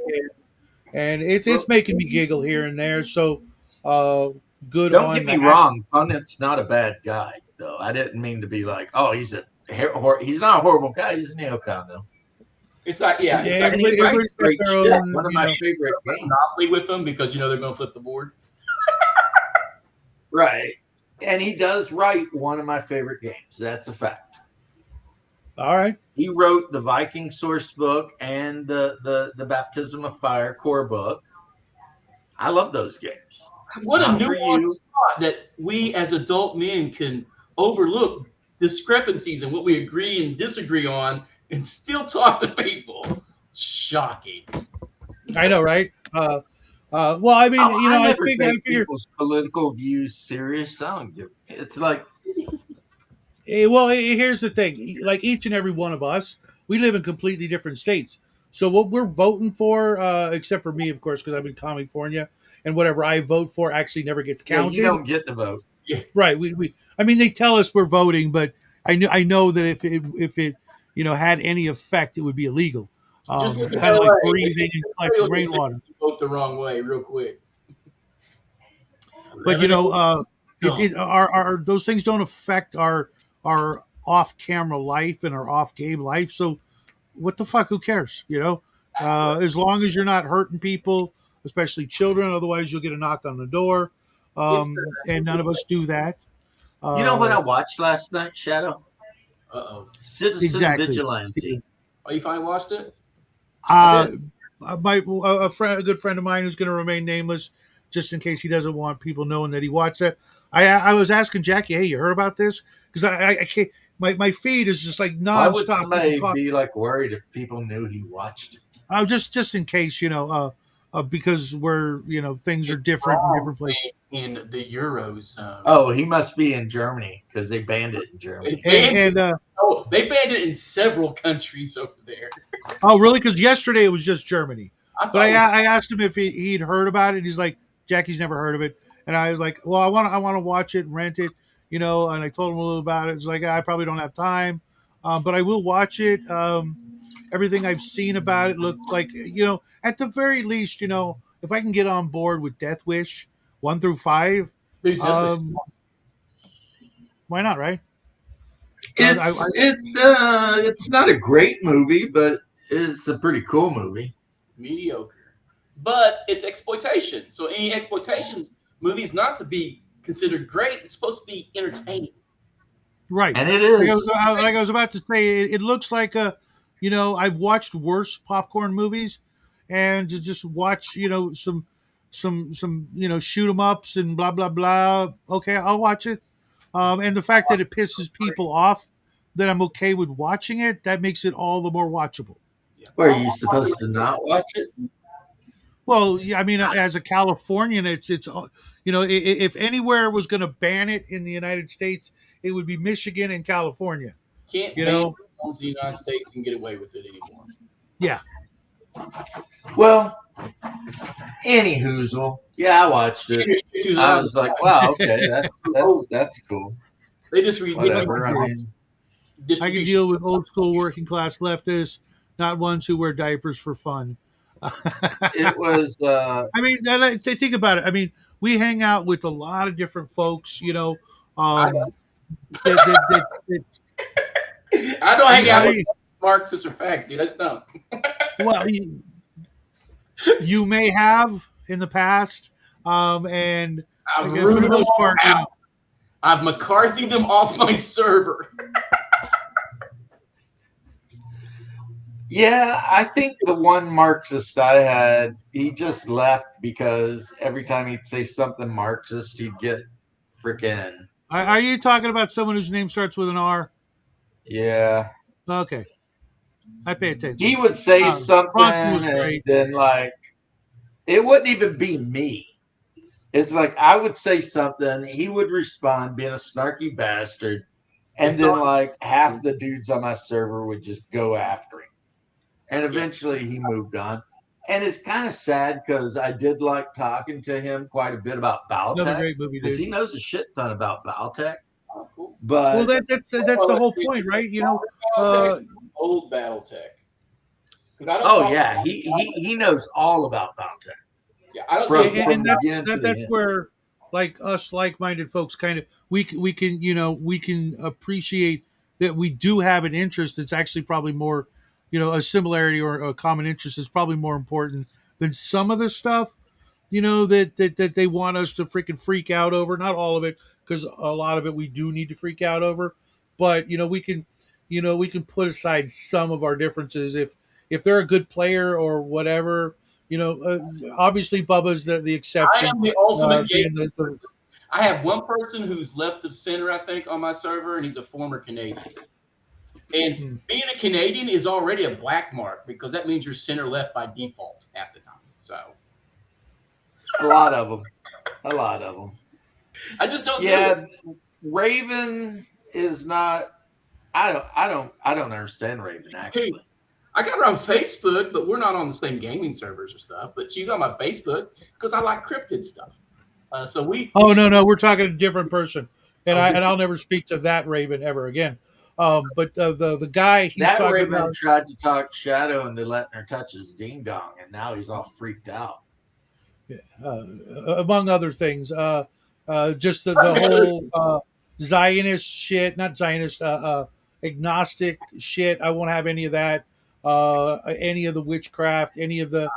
And it's making me giggle here and there. So good. Don't get me wrong, Pundit's not a bad guy, though. I didn't mean to be like, oh, he's not a horrible guy. He's a neocon, though. It's like, great shit. One of my favorite games. Monopoly with them because they're going to flip the board. Right. And he does write one of my favorite games. That's a fact. All right. He wrote the Viking source book and the Baptism of Fire core book. I love those games. What a new thought that we as adult men can overlook discrepancies in what we agree and disagree on and still talk to people. Shocking. I know, right? Well, I mean, I figure people's political views serious. I don't give. It's like, well, here's the thing: like each and every one of us, we live in completely different states. So what we're voting for, except for me, of course, because I'm in California, and whatever I vote for actually never gets Yeah, you counted. don't get to vote. Right. We I mean, they tell us we're voting, but I know that if it had any effect, it would be illegal. Just look at Kind of LA. like breathing and collecting Everybody will rainwater. vote the wrong way real quick. But Dumb. our those things don't affect our off camera life and our off game life. So what the fuck? Who cares? As long as you're not hurting people, especially children. Otherwise, you'll get a knock on the door. It's And none of us do that. You know what I Uh, watched last night, Shadow? Uh-oh. Citizen exactly. Vigilante. Oh, you finally watched it? Uh, a good friend of mine who's going to remain nameless, just in case he doesn't want people knowing that he watched it. I was asking Jackie, hey, you heard about this? Because I can't. My feed is just like Why would nonstop. somebody be like worried if people knew he watched it? Just in case, because things are different in different places. In the Eurozone. Oh, he must be in Germany because they banned it in Germany. They banned it in several countries over there. Oh, really? Because yesterday it was just Germany. But I thought asked him if he'd heard about it. He's like, Jackie's never heard of it. And I was like, well, I want to watch it and rent it, And I told him a little about it. It's like, I probably don't have time, but I will watch it. Everything I've seen about it looked like, at the very least, if I can get on board with Death Wish 1 through 5, why not, right? It's not a great movie, but it's a pretty cool movie. mediocre. But it's exploitation. So any exploitation movie is not to be considered great. It's supposed to be entertaining. Right. And it is. Like I was about to say, it looks like I've watched worse popcorn movies, and to just watch, some shoot 'em ups and blah blah blah. Okay, I'll watch it. And the fact that it pisses people off, that I'm okay with watching it, that makes it all the more watchable. Were you supposed to not watch it? Well, yeah, I mean, as a Californian, it's if anywhere was going to ban it in the United States, it would be Michigan and California. Can't ban films in the United States and get away with it anymore. Yeah. Well, any hoozle. Yeah, I watched it. I was like, wow, okay, that's cool. They just whatever. I can deal with old school working class leftists, not ones who wear diapers for fun. It was. I mean, think about it. I mean, we hang out with a lot of different folks. I don't hang out with Marxists or facts, dude. That's dumb. Well, you may have in the past, and I've for the most part, I've McCarthy'd them off my server. Yeah, I think the one Marxist I had, he just left because every time he'd say something Marxist, he'd get freaking. Are you talking about someone whose name starts with an R? Yeah. Okay. I pay attention. He would say something, and then it wouldn't even be me. It's like I would say something, he would respond, being a snarky bastard, and then half the dudes on my server would just go after him. And eventually he moved on. And it's kind of sad because I did like talking to him quite a bit about Battletech. Another great movie, dude. Because he knows a shit ton about Battletech. Oh, cool. But that's the whole point, right? Old Battletech. Yeah, he knows all about Battletech. Yeah, I don't and that's where us like-minded folks kind of we can appreciate that we do have an interest that's actually probably more a similarity or a common interest is probably more important than some of the stuff that they want us to freaking freak out over. Not all of it, because a lot of it we do need to freak out over, but we can put aside some of our differences if they're a good player or whatever. Obviously Bubba's the exception. I am the ultimate game. I have one person who's left of center, I think, on my server, and he's a former Canadian. And being a Canadian is already a black mark because that means you're center left by default half the time. So a lot of them. I just don't. Yeah, Raven is not. I don't understand Raven actually. I got her on Facebook, but we're not on the same gaming servers or stuff. But she's on my Facebook because I like cryptid stuff. So we. Oh no, we're talking a different person, and Oh, I'll never speak to that Raven ever again. But the guy he's That talking Raven about, tried to talk Shadow into letting her touch his ding dong, and now he's all freaked out. among other things, just the whole Zionist shit, not Zionist, agnostic shit. I won't have any of that. Any of the witchcraft, any of that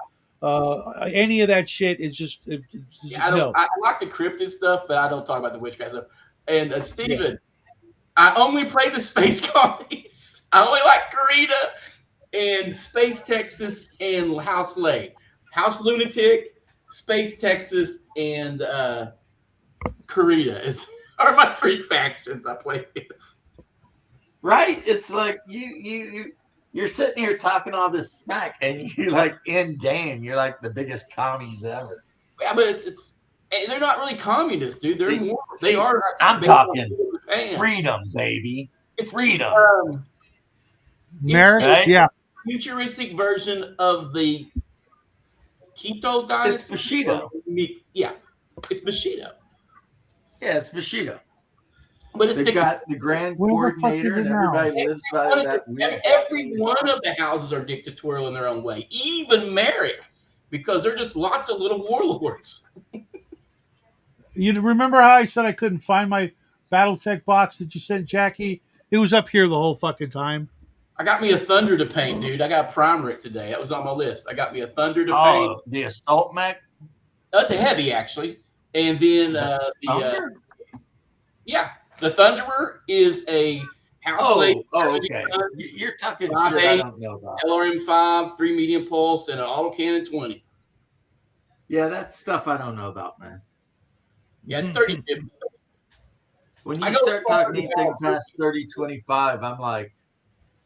shit is just Yeah, I don't. no. I like the cryptid stuff, but I don't talk about the witchcraft stuff. And Steven, I only play the space comedies. I only like Karita and Space Texas and House Lay. House Lunatic, Space Texas, and Karita are my 3 factions I play. Right? It's like you're sitting here talking all this smack, and you like in game, you're like the biggest commies ever. Yeah, but it's and they're not really communists, dude. They're more. They are. I'm talking freedom, baby. It's freedom. Merrick, right? yeah. Futuristic version of the Quito dynasty. It's Bushido. Yeah, it's Bushido. Yeah, it's Bushido. But it's They've got the grand Where the fuck coordinator, is it and now? everybody lives by that weird. Every one of the houses are dictatorial in their own way. Even Merrick, because they're just lots of little warlords. You remember how I said I couldn't find my BattleTech box that you sent Jackie? It was up here the whole fucking time. I got me a Thunder to paint, dude. I got a primer it today. That was on my list. I got me a Thunder to paint. The assault mech. That's a heavy, actually. And then the Thunderer is a house late. Okay. You're talking shit I don't know about. LRM-5, 3 medium pulse, and an autocannon 20. Yeah, that's stuff I don't know about, man. Yeah, it's 30-50. When you start talking anything past 30-25, I'm like,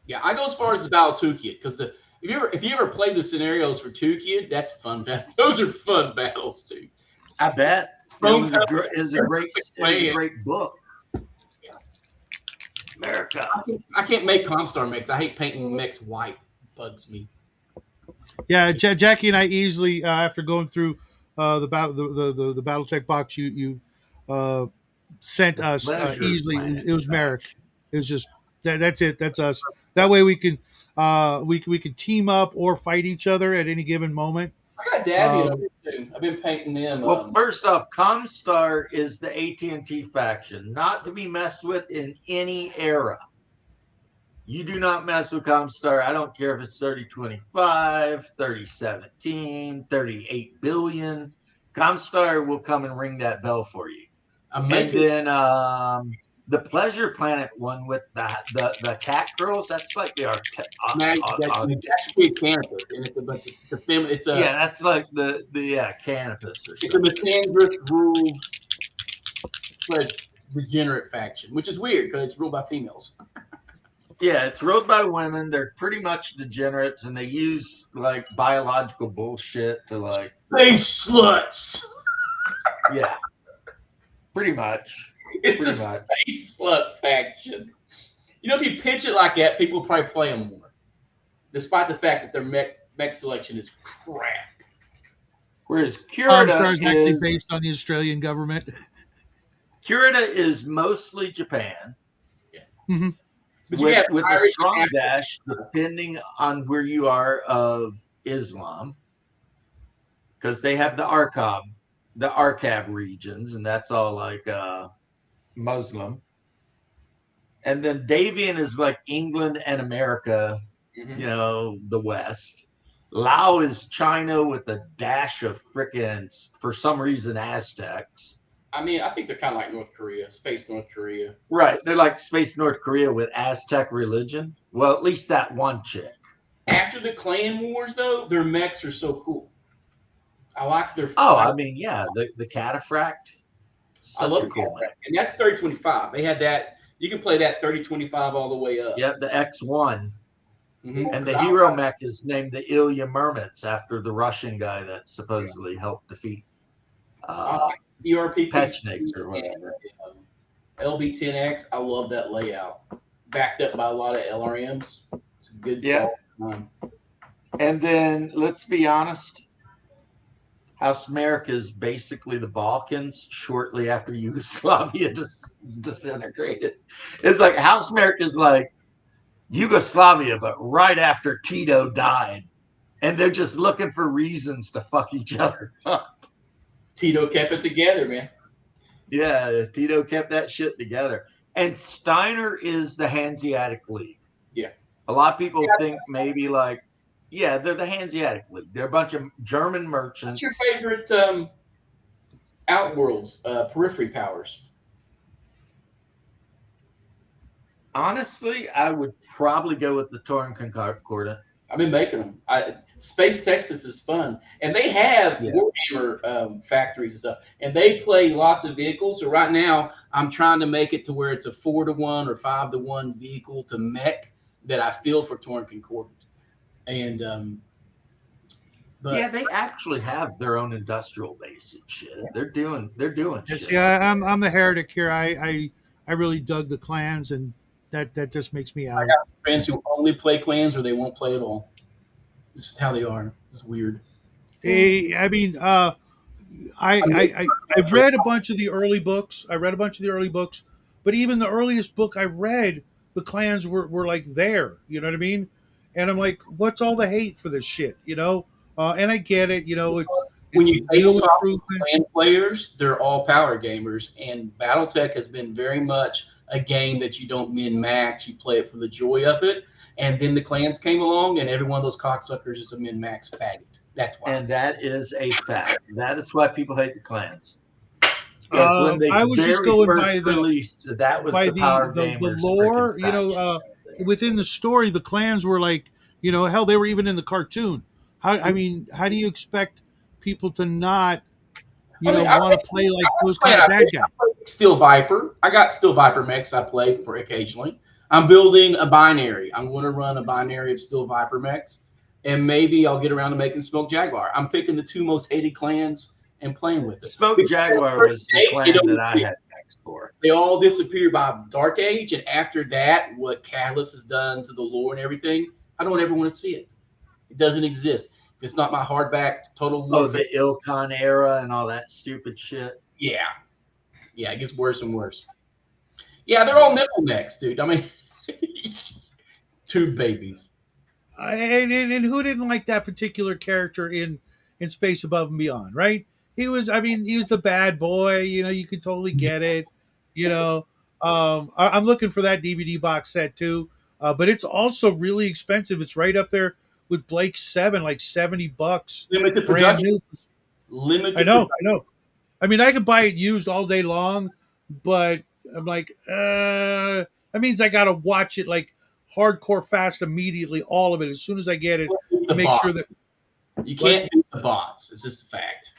yeah, I go as far as the Battle Toolkit because if you ever played the scenarios for Toolkit, that's fun. Those are fun battles, dude. I bet it was a great book. Yeah. America. I can't make Comstar mechs. I hate painting mechs white. It bugs me. Yeah, Jackie and I easily after going through the BattleTech box you sent us easily. It was Merrick. It was just that's it. That's us. That way we can team up or fight each other at any given moment. I got Dabby over too. I've been painting them. Well, first off, Comstar is the AT&T faction, not to be messed with in any era. You do not mess with Comstar. I don't care if it's 3025, 3017, 38 billion. Comstar will come and ring that bell for you. And then the Pleasure Planet one with the cat girls, that's like the that's a canopus, and that's like the canopus. It's a misandrist ruled regenerate faction, which is weird because it's ruled by females. Yeah, it's ruled by women. They're pretty much degenerates, and they use like biological bullshit to like space sluts. Yeah, pretty much. It's the space slut faction. You know, if you pitch it like that, people will probably play them more, despite the fact that their mech selection is crap. Whereas Kurita is actually based on the Australian government. Kurita is mostly Japan. Yeah. Mm-hmm. But with a strong dash, depending on where you are of Islam, because they have the Arcab regions, and that's all like Muslim. And then Davian is like England and America, you know, the West. Lao is China with a dash of frickin', for some reason, Aztecs. I mean, I think they're kind of like North Korea, space North Korea. Right. They're like space North Korea with Aztec religion. Well, at least that one chick. After the clan wars, though, their mechs are so cool. I like their... I mean, yeah, the Cataphract. I love the Cataphract. And that's 3025. They had that. You can play that 3025 all the way up. Yep, the X1. And the hero mech is named the Ilya Murmets after the Russian guy that supposedly helped defeat ERP Pechniks or whatever. LB10X, I love that layout. Backed up by a lot of LRMs. It's a good Yeah. And then let's be honest, House America is basically the Balkans shortly after Yugoslavia disintegrated. It's like House America is like Yugoslavia, but right after Tito died. And they're just looking for reasons to fuck each other up. Tito kept it together, man. Yeah, Tito kept that shit together. And Steiner is the Hanseatic League. Yeah. A lot of people think maybe like, yeah, they're the Hanseatic League. They're a bunch of German merchants. What's your favorite Outworlds periphery powers? Honestly, I would probably go with the Torn Concordant. I've been making them. Space Texas is fun, and they have Warhammer factories and stuff, and they play lots of vehicles. So right now, I'm trying to make it to where it's a 4-to-1 or 5-to-1 vehicle to mech that I feel for Torn Concordant. And but yeah, they actually have their own industrial base and shit. They're doing shit. See, I'm the heretic here. I really dug the clans, and that just makes me out. I got friends who only play clans or they won't play at all. This is how they are. It's weird. I mean, I read a bunch of the early books. But even the earliest book I read, the clans were like there. You know what I mean? And I'm like, what's all the hate for this shit? You know? And I get it. You know, when you tabletop clan players, they're all power gamers, and BattleTech has been very much a game that you don't min-max. You play it for the joy of it. And then the clans came along, and every one of those cocksuckers is a min-max faggot. That's why. And that is a fact. That is why people hate the clans. Because when they I was just going by released, that was the power gamers. The lore, you know, within the story, the clans were like, you know, hell, they were even in the cartoon. How do you expect people to not, want to play like those kind of bad guys? Steel Viper. I got Steel Viper mechs I play for occasionally. I'm building a binary. I'm going to run a binary of Steel Viper mechs, and maybe I'll get around to making Smoke Jaguar. I'm picking the 2 most hated clans and playing with it. Smoke Jaguar was the clan that I had mechs for. They all disappeared by Dark Age, and after that, what Catalyst has done to the lore and everything, I don't ever want to see it. It doesn't exist. It's not my hardback Total War. Oh, the Ilkon era and all that stupid shit. Yeah. Yeah, it gets worse and worse. Yeah, they're all nipple necks, dude. I mean, 2 babies. And who didn't like that particular character in Space Above and Beyond, right? He was the bad boy. You know, you could totally get it. You know, I'm looking for that DVD box set too. But it's also really expensive. It's right up there with Blake's 7, like $70. Limited brand production. new. Limited. I know. I mean, I could buy it used all day long, but I'm like, that means I got to watch it like hardcore fast immediately, all of it, as soon as I get it, to make sure that you can't do the bots. It's just a fact.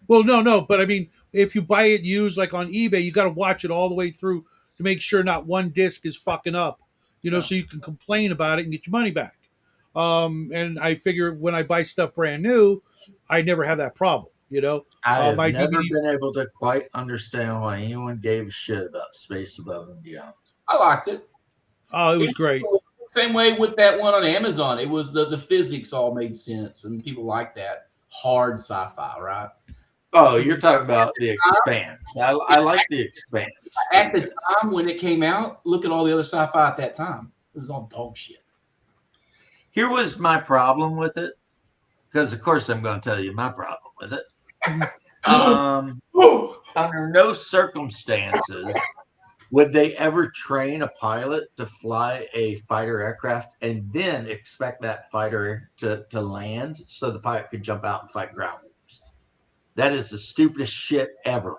Well, no, but I mean, if you buy it used like on eBay, you got to watch it all the way through to make sure not one disc is fucking up, so you can complain about it and get your money back. And I figure when I buy stuff brand new, I never have that problem. I've never been able to quite understand why anyone gave a shit about Space Above and Beyond. I liked it. Oh, it was great. Same way with that one on Amazon. It was the physics all made sense, and people like that hard sci-fi, right? Oh, you're talking about The Expanse. I like The Expanse. At the time when it came out, look at all the other sci-fi at that time. It was all dog shit. Here was my problem with it, because of course I'm going to tell you my problem with it. Under no circumstances would they ever train a pilot to fly a fighter aircraft and then expect that fighter to land so the pilot could jump out and fight ground wars. That is the stupidest shit ever.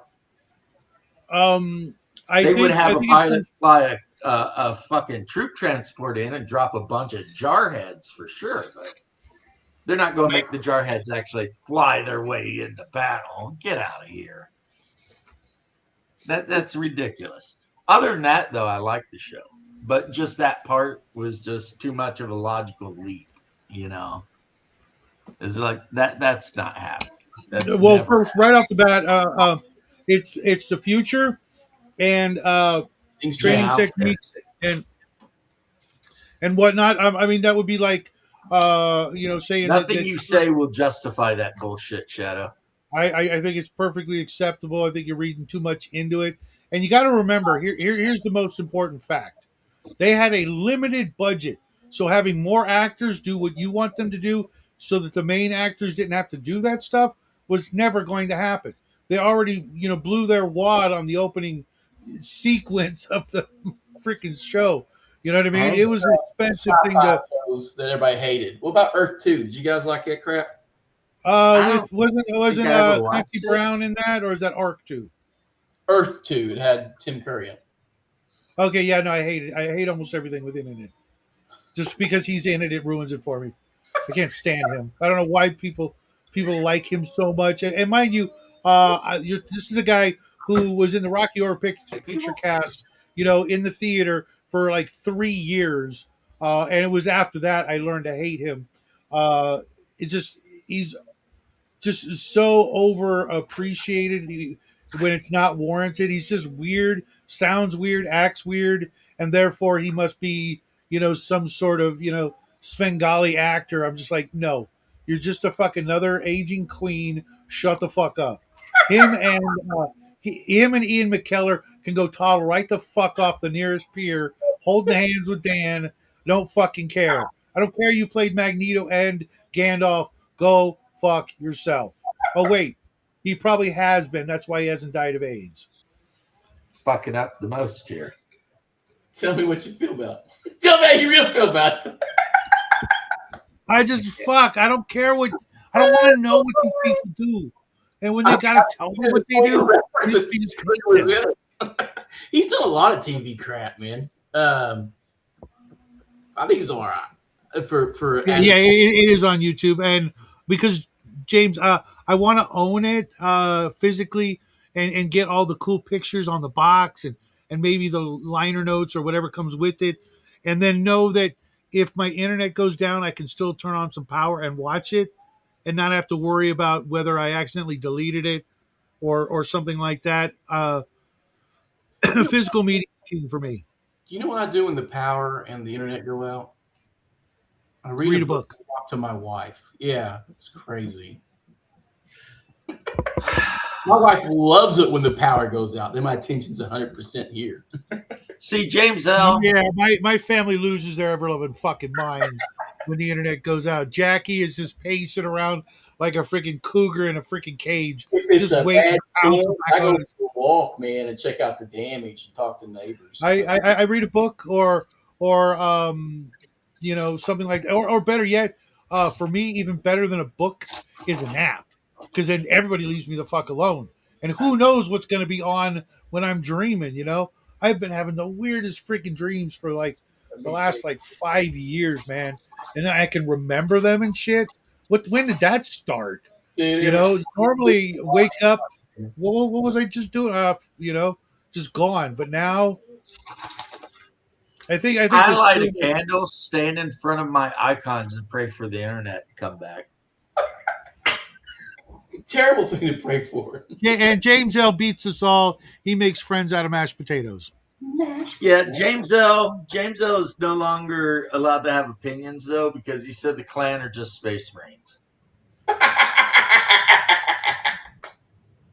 They would have a pilot fly a fucking troop transport in and drop a bunch of jarheads for sure, but they're not going to make the jarheads actually fly their way into battle. Get out of here. That's ridiculous. Other than that, though, I like the show, but just that part was just too much of a logical leap. It's like that's not happening. First, right off the bat, it's the future and training techniques and whatnot. I mean, that would be like saying Nothing that you say will justify that bullshit, Shadow. I think it's perfectly acceptable. I think you're reading too much into it. And you got to remember, here's the most important fact. They had a limited budget. So having more actors do what you want them to do so that the main actors didn't have to do that stuff was never going to happen. They already, blew their wad on the opening sequence of the freaking show. You know what I mean? And It was an expensive thing Sci-fi to shows that everybody hated. What about Earth 2? Did you guys like that crap? with wasn't I ever Clancy watched it. Brown in that, or is that Arc 2? Earth 2. It had Tim Curry in it. Okay, yeah, no, I hate it. I hate almost everything with him in it. Just because he's in it, it ruins it for me. I can't stand him. I don't know why people like him so much. And mind you, this is a guy who was in the Rocky Horror Picture Cast, in the theater for like 3 years, and it was after that I learned to hate him. It's just he's just so over appreciated when it's not warranted. He's just weird, sounds weird, acts weird, and therefore he must be, some sort of, Svengali actor. I'm just like, no, you're just a fucking another aging queen. Shut the fuck up. Him and him and Ian McKellar can go toddle right the fuck off the nearest pier, holding hands with Dan. Don't fucking care. I don't care you played Magneto and Gandalf. Go fuck yourself. Oh wait, he probably has been. That's why he hasn't died of AIDS. Fucking up the most here. Tell me what you feel about it. Tell me how you really feel about it. I don't care what. I don't want to know what these people do. And when they gotta tell me what they do, he's done a lot of TV crap, man. I think he's all right for yeah, it is on YouTube, and because James, I want to own it physically and get all the cool pictures on the box and maybe the liner notes or whatever comes with it, and then know that if my internet goes down, I can still turn on some power and watch it, and not have to worry about whether I accidentally deleted it or something like that. Physical media is king for me. You know what I do when the power and the internet go out? I Read a book to my wife. Yeah, it's crazy. My wife loves it when the power goes out. Then my attention's 100% here. See, James L. Yeah, my family loses their ever loving fucking minds when the internet goes out. Jackie is just pacing around like a freaking cougar in a freaking cage, just waiting to pounce back on it. Walk, man, and check out the damage and talk to neighbors. I read a book or something like that, or better yet, for me, even better than a book is a nap, because then everybody leaves me the fuck alone, and who knows what's going to be on when I'm dreaming. I've been having the weirdest freaking dreams for like the last like 5 years, man, and I can remember them and shit. When did that start? Normally wake up. What was I just doing? Just gone. But now, I think I light a candle, stand in front of my icons, and pray for the internet to come back. Terrible thing to pray for. Yeah, and James L beats us all. He makes friends out of mashed potatoes. Yeah, James L is no longer allowed to have opinions though, because he said the Klan are just space marines.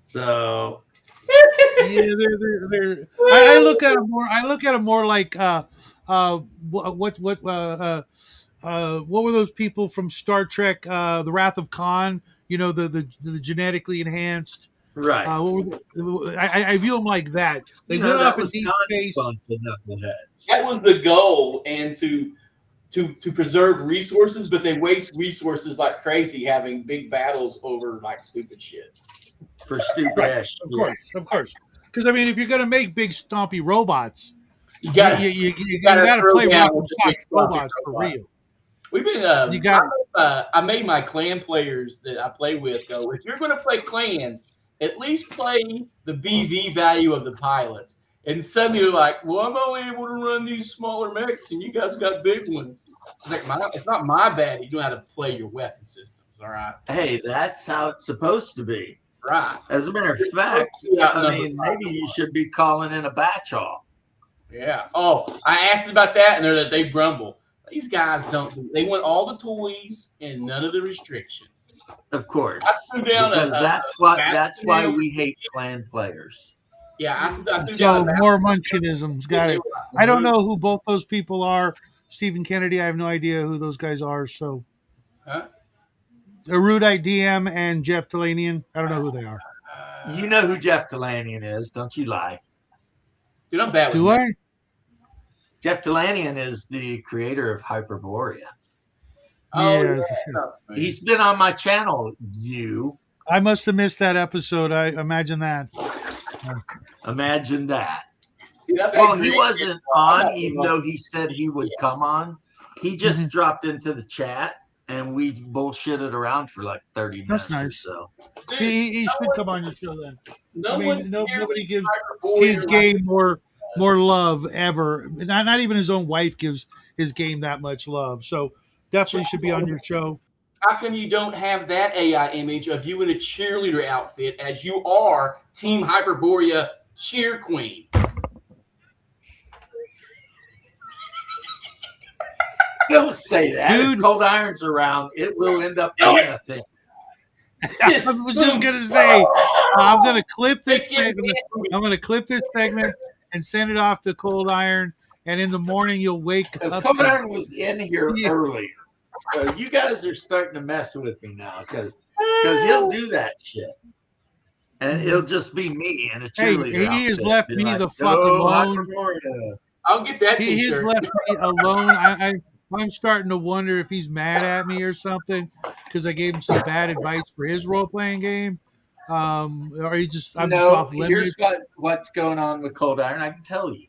So yeah, they're I look at them more like what were those people from Star Trek, The Wrath of Khan? The genetically enhanced. Right. I view them like that. They went off in deep space. That was the goal, and to preserve resources, but they waste resources like crazy, having big battles over like stupid shit. For stupid ass. Of course. Because I mean, if you're gonna make big stompy robots, you gotta play rock and sock robots for real. We've been. I made my clan players that I play with go, if you're going to play clans, at least play the BV value of the pilots. And suddenly you're like, well, I'm only able to run these smaller mechs, and you guys got big ones. It's like, it's not my bad. You know how to play your weapon systems, all right? Hey, that's how it's supposed to be. Right. As a matter of fact, maybe you should be calling in a batch off. Yeah. Oh, I asked about that, and they grumble. These guys they want all the toys and none of the restrictions. Of course, I threw down because that's why we hate clan players. Yeah, I threw So down a more Munchkinisms. Got it. I don't know. know who both those people are. Stephen Kennedy, I have no idea who those guys are. So, Huh? Erudite DM and Jeff Talanian, I don't know who they are. You know who Jeff Talanian is, don't you lie? Dude, I'm bad with Do that. I? Jeff Talanian is the creator of Hyperborea. Oh, Yes. yeah. He's been on my channel, I must have missed that episode. I imagine that. Imagine that. See, that Well, great. he wasn't on, even though he said he would come on. He just Mhm. dropped into the chat, and we bullshitted around for like 30 minutes That's nice. or so. Dude, He should come on your show then. no I mean, one nobody gives Hyperborea his game more love ever. Not even his own wife gives his game that much love. So definitely should be on your show. How come you don't have that AI image of you in a cheerleader outfit as you are Team Hyperborea cheer queen? Don't say that. Dude. If Cold Iron's around, it will end up being a thing. I was just gonna say, I'm gonna clip this segment. I'm gonna clip this segment and send it off to Cold Iron. And in the morning, you'll wake Because up. Cold to- Iron was in here Yeah. earlier. So you guys are starting to mess with me now because he'll do that shit. And it'll just be me and a Hey, cheerleader. he has outfit. left Be me like, the fuck alone. Hyperborea. I'll get that He has t-shirt. left me alone. I'm starting to wonder if he's mad at me or something because I gave him some bad advice for his role playing game. Or I'm just off limits. Here's what's going on with Cold Iron. I can tell you.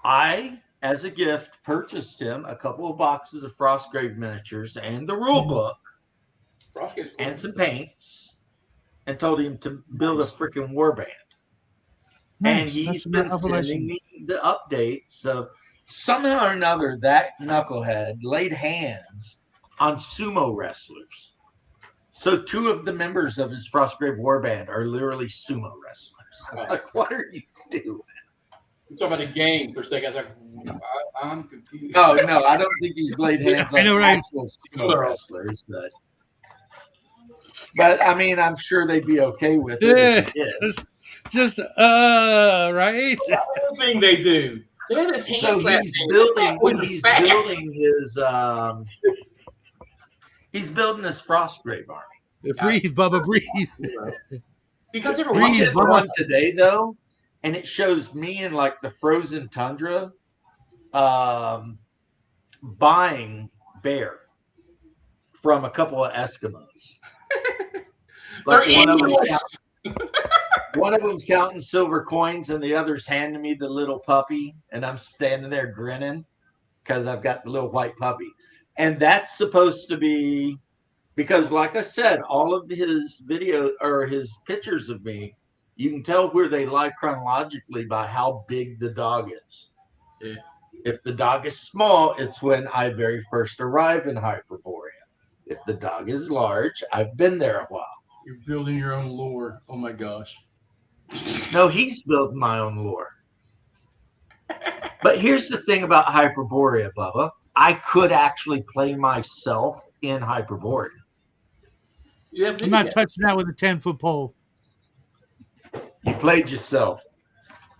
I, as a gift, purchased him a couple of boxes of Frostgrave miniatures and the rule book and some paints, and told him to build a freaking warband. And Nice. he's That's been what I sending see. me the updates of somehow or another that knucklehead laid hands on sumo wrestlers. So 2 of the members of his Frostgrave warband are literally sumo wrestlers. I'm like, what are you doing? I'm talking about the game for a second. I was like, I'm confused. Oh no, I don't think he's laid hands I on know, right? actual sumo wrestlers, but I mean, I'm sure they'd be okay with it. Yeah, if he did. just right. The thing they do. They have this hand So slap he's thing. building That was fast. he's building his Frostgrave army. Breathe, Bubba, breathe. Because I everyone Breathe, did Bubba. one today though, and it shows me in like the frozen tundra, buying bear from a couple of Eskimos. Like They're Inuits. one of them's counting silver coins, and the other's handing me the little puppy, and I'm standing there grinning because I've got the little white puppy. And that's supposed to be because, like I said, all of his video or his pictures of me, you can tell where they lie chronologically by how big the dog is. Yeah. If the dog is small, it's when I very first arrive in Hyperborea. If the dog is large, I've been there a while. You're building your own lore. Oh my gosh. No, he's building my own lore. But here's the thing about Hyperborea, Bubba. I could actually play myself in Hyperborea. I'm not touching that with a 10-foot pole. You played yourself.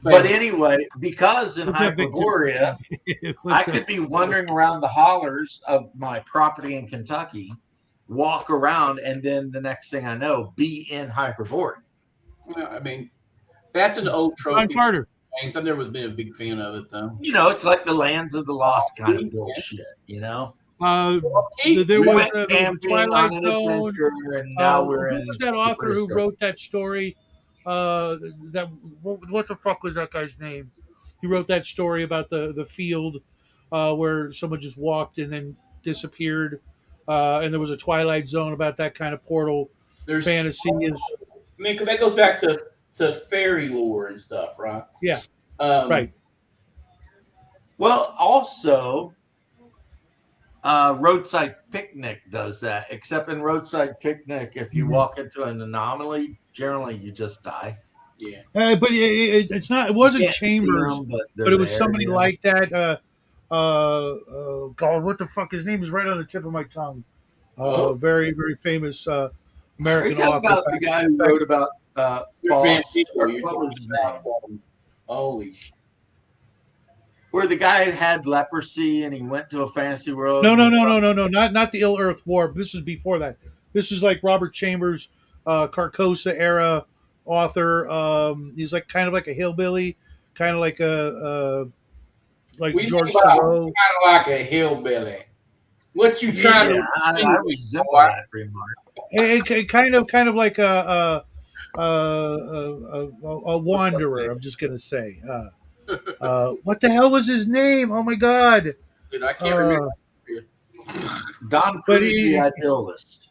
But anyway, because in What's up, Victor? Hyperborea, I What's up? could be wandering around the hollers of my property in Kentucky, walk around, and then the next thing I know, be in Hyperborea. Well, I mean, that's an old John trophy. Carter. I've never been a big fan of it though. You know, it's like the Lands of the Lost kind of bullshit, you know? There We was went the camping Twilight on an Zone. adventure, and now we're Who in. was that author who Bristol. wrote that story? What the fuck was that guy's name? He wrote that story about the field where someone just walked and then disappeared, and there was a Twilight Zone about that kind of portal There's fantasy. I mean, that goes back to fairy lore and stuff, right? Yeah. Right. Well, also, Roadside Picnic does that, except in Roadside Picnic, if you walk into an anomaly, generally you just die. Yeah. But it's not. It wasn't Can't see Chambers, them, but it was they're somebody there, like that. God, what the fuck? His name is right on the tip of my tongue. Oh. Very, very famous Are you American talking author. about the guy who wrote about Van Faust? Siegel, you're What was his name? Holy shit. Where the guy had leprosy and he went to a fantasy world. No, And no, he no, no, no, no, not the Ill Earth War. This is before that. This is like Robert Chambers, Carcosa era author. He's like kind of like a hillbilly, kind of like a like We George kind Thoreau. of like a hillbilly. What you trying Yeah, to I resemble that remark. Kind of like a wanderer. I'm just gonna say. What the hell was his name? Oh my god! Dude, I can't remember. Don But Cruz, the idealist.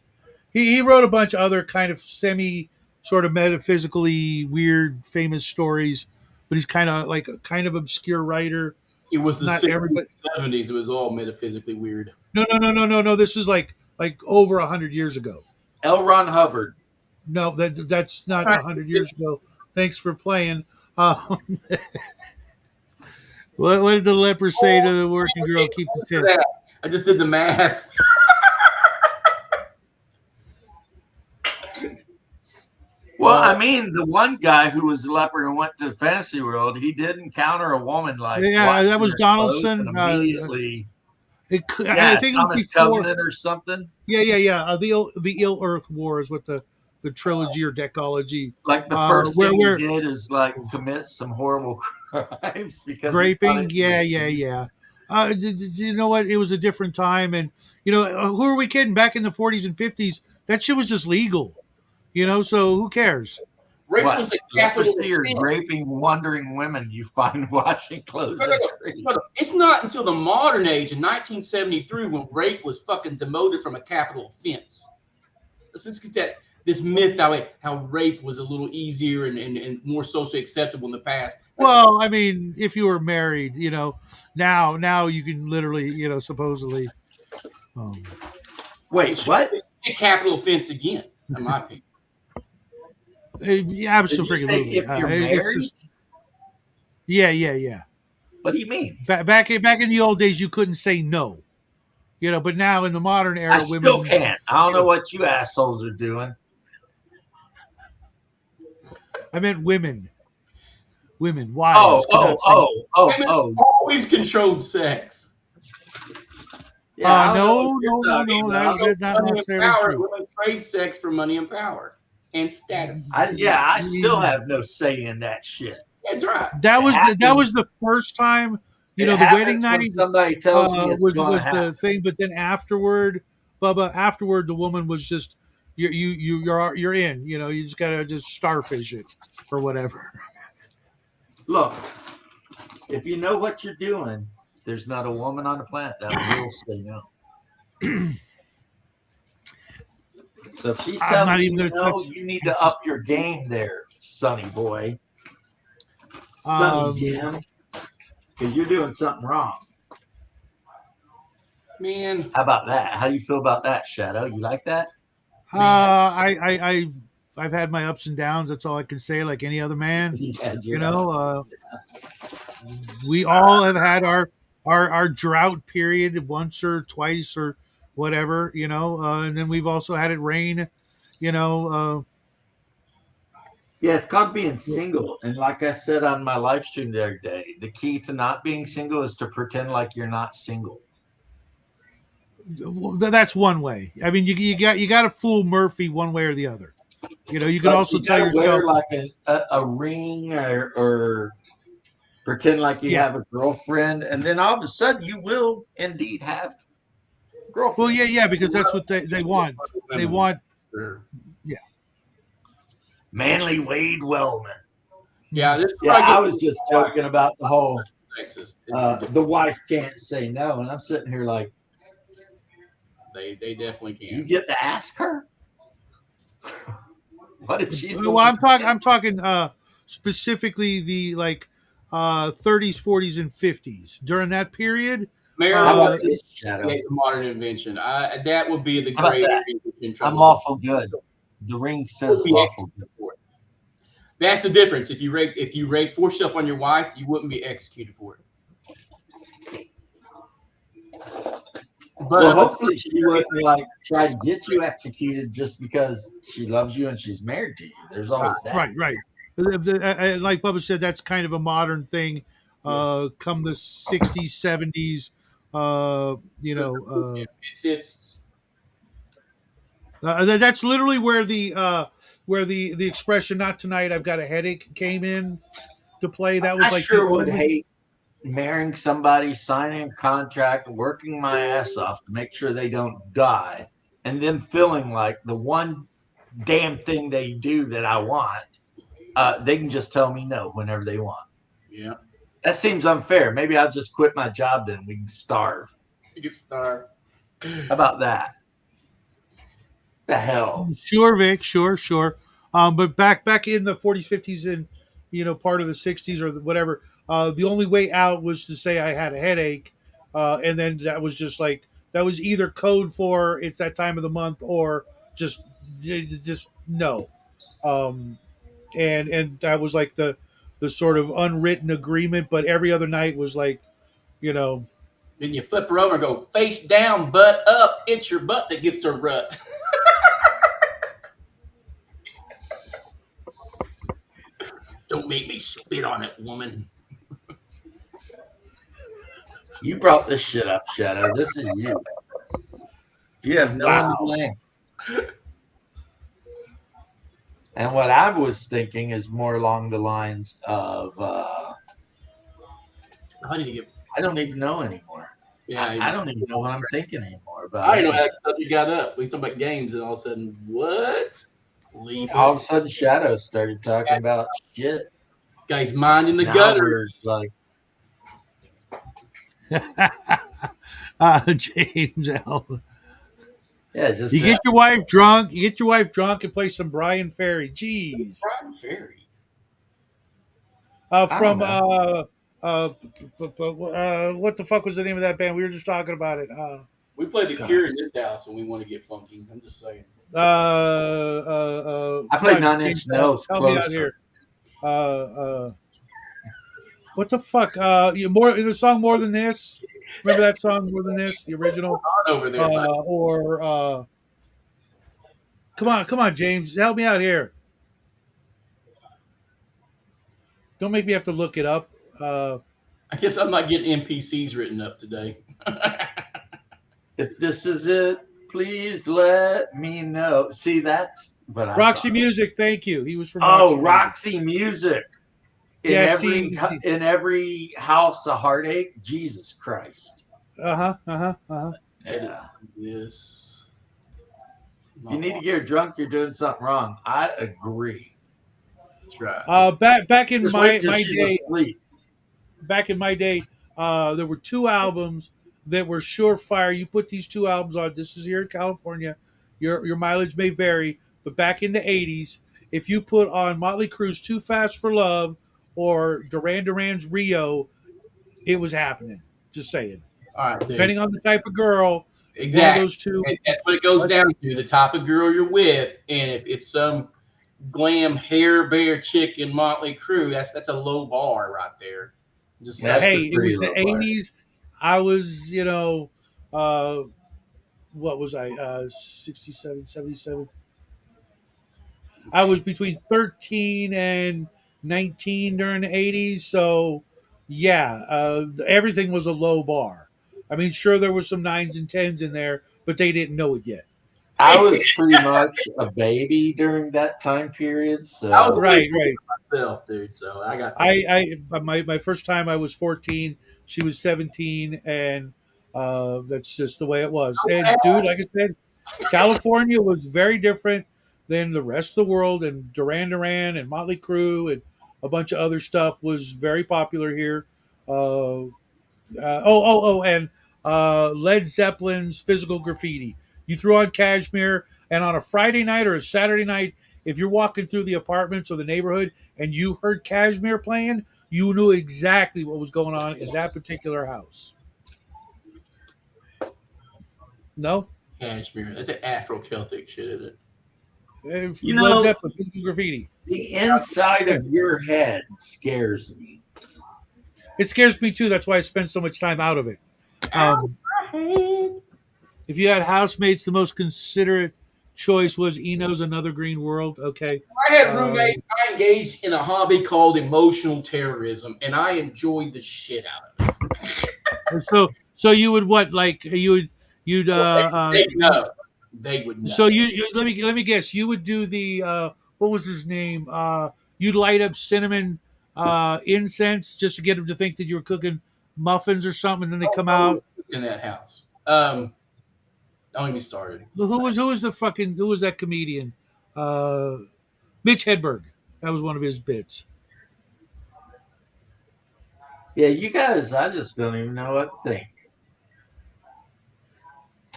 he wrote a bunch of other kind of semi sort of metaphysically weird famous stories, but he's kind of like a kind of obscure writer. It was the Not 60s, everybody. 70s. It was all metaphysically weird. No. This is like over 100 years ago. L. Ron Hubbard. No, that's not 100 years ago. Thanks for playing. What did the leper say to the working girl? Keep the tip. I just did the math. Well, I mean, the one guy who was a leper and went to the fantasy world, he did encounter a woman like that was Donaldson. Immediately, I think Thomas it was before, Covenant or something. Yeah. The Ill Earth War is what the trilogy or decology. Like the first thing he did is like commit some horrible crimes because graping. Yeah. You know what? It was a different time, and who are we kidding? Back in the 40s and 50s, that shit was just legal. So who cares? Rape was a capital offense. You're raping wandering women you find washing clothes. No. It's not until the modern age in 1973 when rape was fucking demoted from a capital offense. Let's get this myth how rape was a little easier and more socially acceptable in the past. Well, I mean, if you were married, now you can literally, supposedly. Wait, what? It's a capital offense again, in my opinion. Yeah, absolutely. If you're married? Yeah. What do you mean? Back in the old days, you couldn't say no. But now in the modern era, I still can't. I don't know what you assholes are doing. I meant women. Women, wives. Women always controlled sex. Yeah, no. That's not necessarily true. Women trade sex for money and power and status. I still have no say in that shit. That's right. That was the first time. The wedding night. Somebody tells me was the thing, but then afterward, Bubba, the woman was just you're in. You just gotta just starfish it or whatever. Look, if you know what you're doing, there's not a woman on the planet that will say no. So if she's telling you no, you need to up your game there, Sonny boy. Sonny Jim. Because you're doing something wrong. Man. How about that? How do you feel about that, Shadow? You like that? I've had my ups and downs. That's all I can say, like any other man. We all have had our drought period once or twice or whatever, and then we've also had it rain, Yeah, it's called being single. And like I said on my live stream the other day, the key to not being single is to pretend like you're not single. That's one way. I mean, you got to fool Murphy one way or the other. You can also tell yourself wear like a ring or pretend like you have a girlfriend, and then all of a sudden you will indeed have a girlfriend. Well, yeah, because that's what they want. They want, yeah. Manly Wade Wellman. Yeah, I was just joking about the whole the wife can't say no, and I'm sitting here like, they definitely can. You get to ask her. What if she's? Well, I'm talking specifically the 30s, 40s, and 50s. During that period, how about this, Shadow? It's a modern invention. That would be the great invention. I'm awful good. The ring says awful good. That's the difference. If you rape force yourself on your wife, you wouldn't be executed for it. Well, hopefully she wouldn't like try to get you executed just because she loves you and she's married to you. There's always that. Right. Like Bubba said, that's kind of a modern thing. Come the '60s, '70s, it's that's literally where the expression "not tonight, I've got a headache" came in to play. That was I like sure would hate marrying somebody, signing a contract, working my ass off to make sure they don't die, and then feeling like the one damn thing they do that I want, they can just tell me no whenever they want. Yeah. That seems unfair. Maybe I'll just quit my job then. We can starve. You can starve. How about that? The hell? Sure, Vic. Sure. But back in the '40s, '50s, and part of the '60s or whatever, the only way out was to say I had a headache, and then that was just like that was either code for it's that time of the month or just no, and that was like the sort of unwritten agreement. But every other night was like, Then you flip her over and go face down, butt up. It's your butt that gets the rut. Don't make me spit on it, woman. You brought this shit up, Shadow. This is you. You have no one to blame. And what I was thinking is more along the lines of How did you get? I don't even know anymore. Yeah, I don't even know what I'm thinking anymore. But I didn't know how you got up. We talking about games, and all of a sudden, what? Leave all it. of a sudden, Shadow started talking about shit. Guy's mind in the Now gutter. we're like, James L. yeah, just You get your wife drunk. You get your wife drunk and play some Brian Ferry. Jeez. Brian Ferry. From what the fuck was the name of that band? We were just talking about it. We played the Cure in this house, and we want to get funky. I'm just saying. I played 9 Inch Nails. Help me out here. What the fuck? The song More Than This. Remember that song More Than This, the original? Over there. Come on, James, help me out here. Don't make me have to look it up. I guess I'm not getting NPCs written up today. If this is it, please let me know. See, that's what I Roxy thought. Music, thank you. He was from Roxy Music. In every house a heartache. Jesus Christ. Yeah. Yes. You need to get drunk. You're doing something wrong. I agree. That's right. Back in my day, asleep. back in my day, there were two albums that were surefire. You put these two albums on. This is here in California. Your mileage may vary, but back in the '80s, if you put on Motley Crue's "Too Fast for Love" or Duran Duran's "Rio," it was happening. Just saying. All right, dude. Depending on the type of girl, exactly. one of those two. And that's what it goes down to: the type of girl you're with, and if it's some glam hair bear chick in Motley Crue, that's a low bar right there. Just hey, it was the '80s. I was, what was I? 67, 77. I was between 13 and 19 during the '80s. So, yeah, everything was a low bar. I mean, sure, there were some 9s and 10s in there, but they didn't know it yet. I was pretty much a baby during that time period. So I was right. Myself, dude. So I got. My first time I was 14. She was 17, and that's just the way it was. And dude, like I said, California was very different than the rest of the world, and Duran Duran and Motley Crue and a bunch of other stuff was very popular here. And Led Zeppelin's Physical Graffiti. You threw on Cashmere, and on a Friday night or a Saturday night, if you're walking through the apartments or the neighborhood and you heard Cashmere playing, you knew exactly what was going on in that particular house. No? Cashmere. That's an Afro-Celtic shit, isn't it? Led Zeppelin, Physical Graffiti. The inside of your head scares me. It scares me too. That's why I spend so much time out of it. hand. If you had housemates, the most considerate choice was Eno's Another Green World. Okay. I had roommates. I engaged in a hobby called emotional terrorism, and I enjoyed the shit out of it. So you would what? Like you'd They know. They would know. So you let me guess. You would do the what was his name? You'd light up cinnamon incense just to get them to think that you were cooking muffins or something, and then they come out in that house. Don't even started. Who was that comedian? Mitch Hedberg. That was one of his bits. Yeah, you guys, I just don't even know what to think.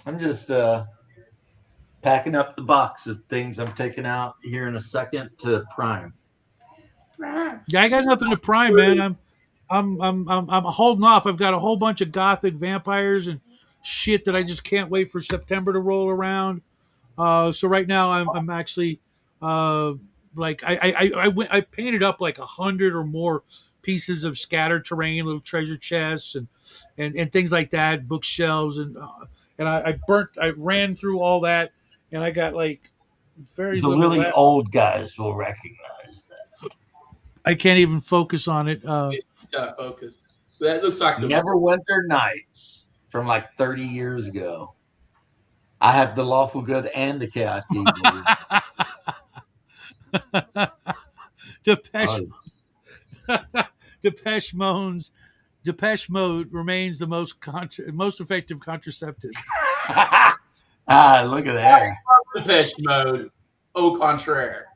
I'm just packing up the box of things I'm taking out here in a second to prime. Yeah, I got nothing to prime, man. I'm holding off. I've got a whole bunch of gothic vampires and shit that I just can't wait for September to roll around. So right now I'm actually like I painted up like 100 or more pieces of scattered terrain, little treasure chests and things like that, bookshelves and I ran through all that and I got like very The little really left. old guys will recognize that. I can't even focus on it. Focus. So that looks like the Neverwinter Nights from like 30 years ago. I have the Lawful Good and the Chaotic Evil. Depeche Mode remains the most effective contraceptive. Look at that. Depeche Mode. Au contraire.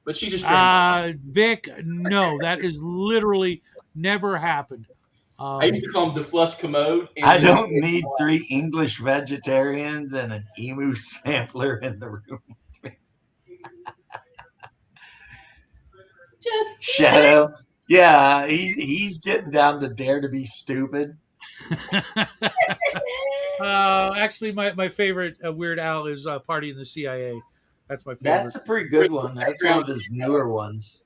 But she's a stranger. Vic, no, that is literally never happened. I used to call them the flush commode. I don't need 3 English vegetarians and an emu sampler in the room. Just Shadow. Yeah, he's getting down to Dare to Be Stupid. Actually, my favorite Weird Al is Party in the CIA. That's my favorite. That's a pretty good one. That's one of his newer ones.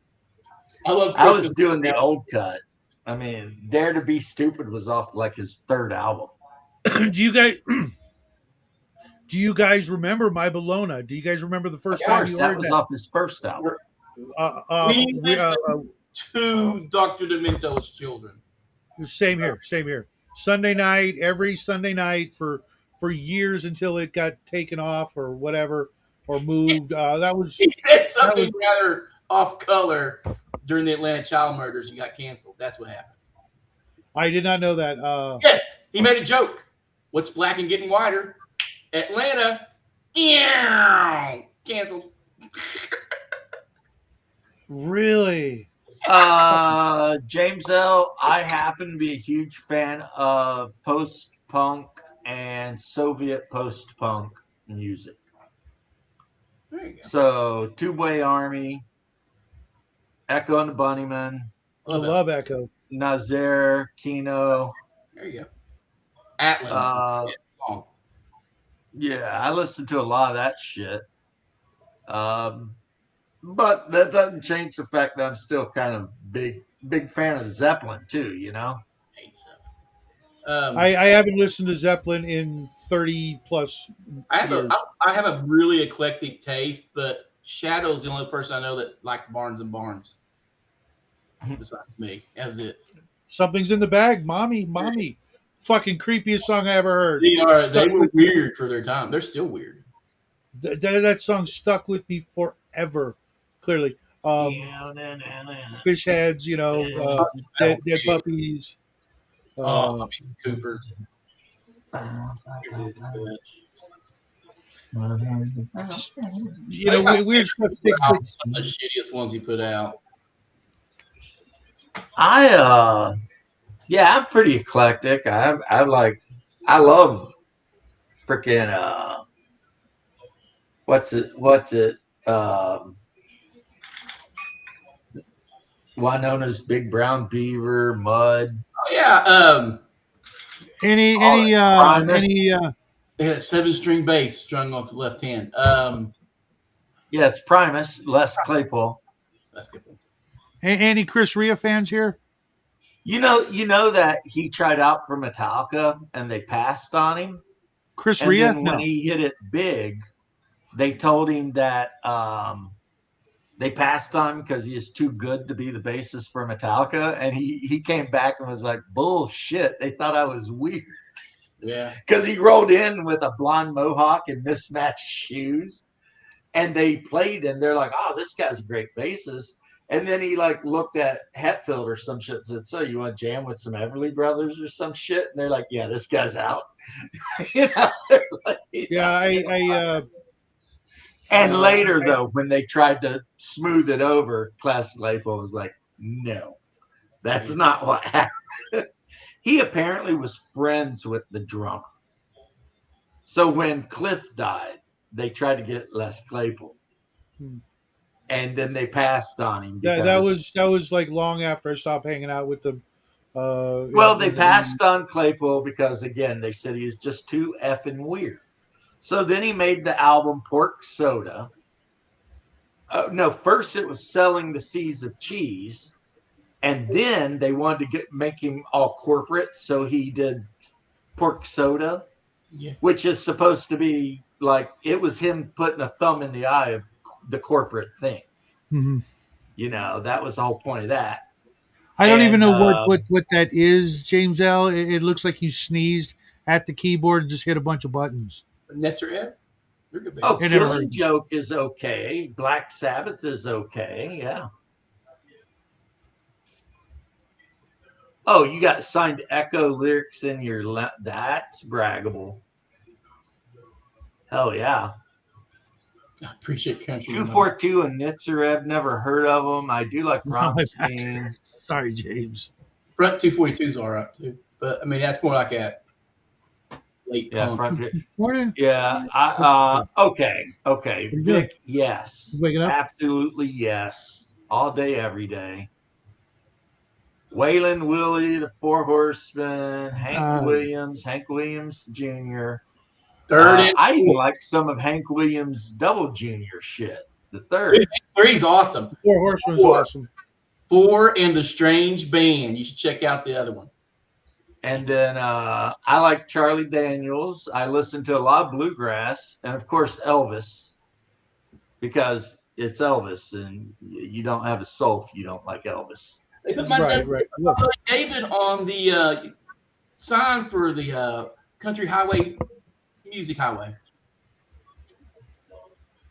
I was doing the old cut. I mean, Dare to Be Stupid was off like his 3rd album. Do you guys remember My Bologna? Do you guys remember the first time you heard that? That was off his first album. We listened to Dr. Demento's Children. Same here. Sunday night, every Sunday night for years until it got taken off or whatever or moved. He said something rather off color during the Atlanta child murders and got canceled. That's what happened. I did not know that. Yes, he made a joke. What's black and getting whiter? Atlanta, canceled. Really? James L., I happen to be a huge fan of post-punk and Soviet post-punk music. There you go. So, Tubeway Army, Echo and the Bunnymen. I love Echo. Nazir, Kino. There you go. Atlas. Yeah, I listen to a lot of that shit. But that doesn't change the fact that I'm still kind of big fan of Zeppelin too, you know? I haven't listened to Zeppelin in 30 plus years. I have a really eclectic taste, but Shadow's the only person I know that liked Barnes and Barnes. Besides me. That's it. Something's in the bag, mommy. Fucking creepiest song I ever heard. They were weird for their time. They're still weird. That song stuck with me forever. Clearly, fish heads, dead puppies. Cooper. Weird stuff. Some of the shittiest ones he put out. I'm pretty eclectic. I love freaking what's it? Winona's Big Brown Beaver, Mud. Oh yeah. Any 7-string bass strung off the left hand. Yeah, it's Primus, Les Claypool. Any Chris Rea fans here? You know that he tried out for Metallica and they passed on him. Chris And Rea? then when No. he hit it big, they told him that they passed on him because he is too good to be the bassist for Metallica. And he came back and was like, bullshit. They thought I was weird. Yeah. Because he rolled in with a blonde mohawk and mismatched shoes. And they played and they're like, oh, this guy's a great bassist. And then he like looked at Hetfield or some shit and said, so you want to jam with some Everly Brothers or some shit? And they're like, yeah, this guy's out. Like, Yeah, and later, though, when they tried to smooth it over, Class Claypool was like, no, that's not what happened. He apparently was friends with the drummer. So when Cliff died, they tried to get Les Claypool. And then they passed on him. that was like long after I stopped hanging out with them. Well, they passed on Claypool because, again, they said he was just too effing weird. So then he made the album Pork Soda. No, first it was Selling the Seas of Cheese. And then they wanted to make him all corporate. So he did Pork Soda, which is supposed to be like, it was him putting a thumb in the eye of the corporate thing. Mm-hmm. You know, that was the whole point of that. I don't even know what that is, James L. It looks like you sneezed at the keyboard and just hit a bunch of buttons. Nets are Ed. Good, oh, Killing Joke is okay. Black Sabbath is okay. Yeah. Oh, you got signed Echo lyrics in your that's braggable. Hell yeah. I appreciate country. 242 and Nitzerev, never heard of them. I do like Rammstein. Sorry, James. Front 242 is all right too, but I mean that's more like a late punk. Morning. Yeah. Okay. Vic, yes. Waking up? Absolutely yes. All day, every day. Waylon Willie, the Four Horsemen, Hank Williams Jr. I even like some of Hank Williams' Double Jr. shit. The third. Three's awesome. Four Horsemen's awesome. 4 and the Strange Band. You should check out the other one. And then I like Charlie Daniels. I listen to a lot of bluegrass, and of course Elvis, because it's Elvis, and you don't have a soul if you don't like Elvis. They put my David on the sign for the Country Highway Music Highway.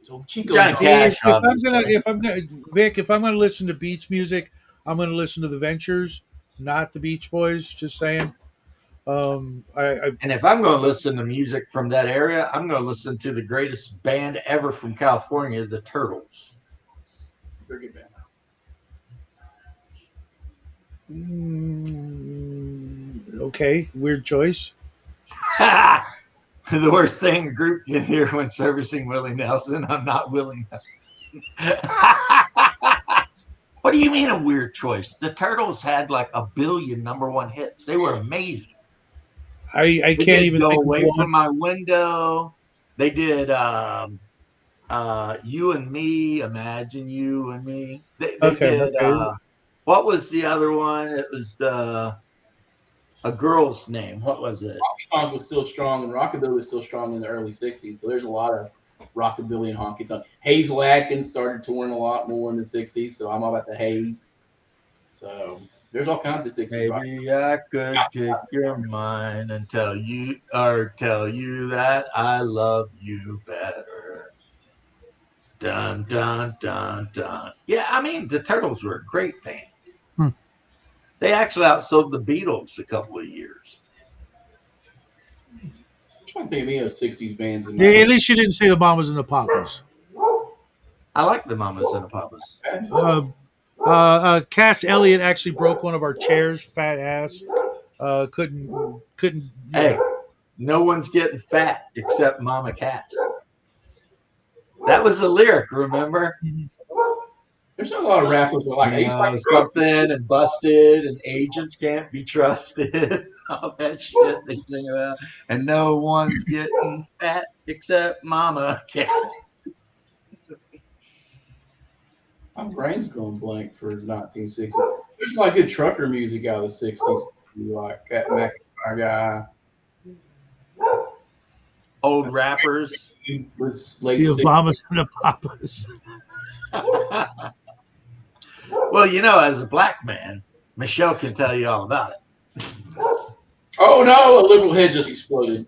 So Chico. Johnny Cash, if I'm gonna listen to Beats music, I'm gonna listen to the Ventures, not the Beach Boys. Just saying. And if I'm going to listen to music from that area, I'm going to listen to the greatest band ever from California, the Turtles. Very good band. Okay, weird choice. The worst thing a group can hear when servicing Willie Nelson. I'm not Willie Nelson. What do you mean a weird choice? The Turtles had like 1 billion #1 hits. They were amazing. I can't even go away from my window. They did You and Me, Imagine You and Me. They did what was the other one? It was a girl's name. What was it? Honky Tonk was still strong, and Rockabilly was still strong in the early 60s. So there's a lot of Rockabilly and Honky Tonk. Hazel Atkins started touring a lot more in the 60s, so I'm all about the Haze. So there's all kinds of 60s. Maybe I could pick your mind and tell you that I love you better. Dun, dun, dun, dun. Yeah, I mean, the Turtles were a great band. They actually outsold the Beatles a couple of years. I'm trying to think of any of 60s bands. At least you didn't say the Mamas and the Papas. I like the Mamas and the Papas. Cass Elliot actually broke one of our chairs, fat ass. Couldn't. Hey, no one's getting fat except Mama Cass. That was the lyric, remember? There's not a lot of rappers who like something and busted and agents can't be trusted. All that shit they sing about. And no one's getting fat except Mama Cass. My brain's going blank for 1960. There's like good trucker music out of the '60s, like that McIntyre guy. Old rappers. He was late The '60s. Obamas and the Papas. Well, you know, as a black man, Michelle can tell you all about it. Oh no! A liberal head just exploded.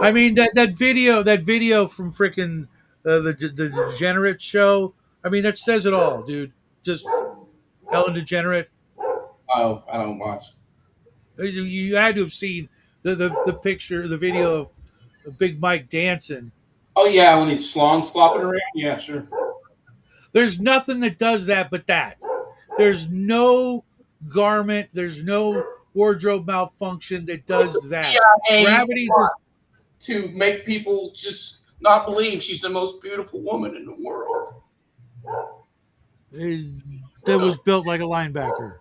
I mean that video from freaking the Degenerate show. I mean that says it all, dude. Just Ellen DeGenerate. Oh, I don't watch. You had to have seen the picture, the video of Big Mike dancing. Oh yeah, when these slongs flopping around. Yeah, sure. There's nothing that does that but that. There's no garment. There's no wardrobe malfunction that does that. Gravity just to make people just not believe she's the most beautiful woman in the world. that was built like a linebacker.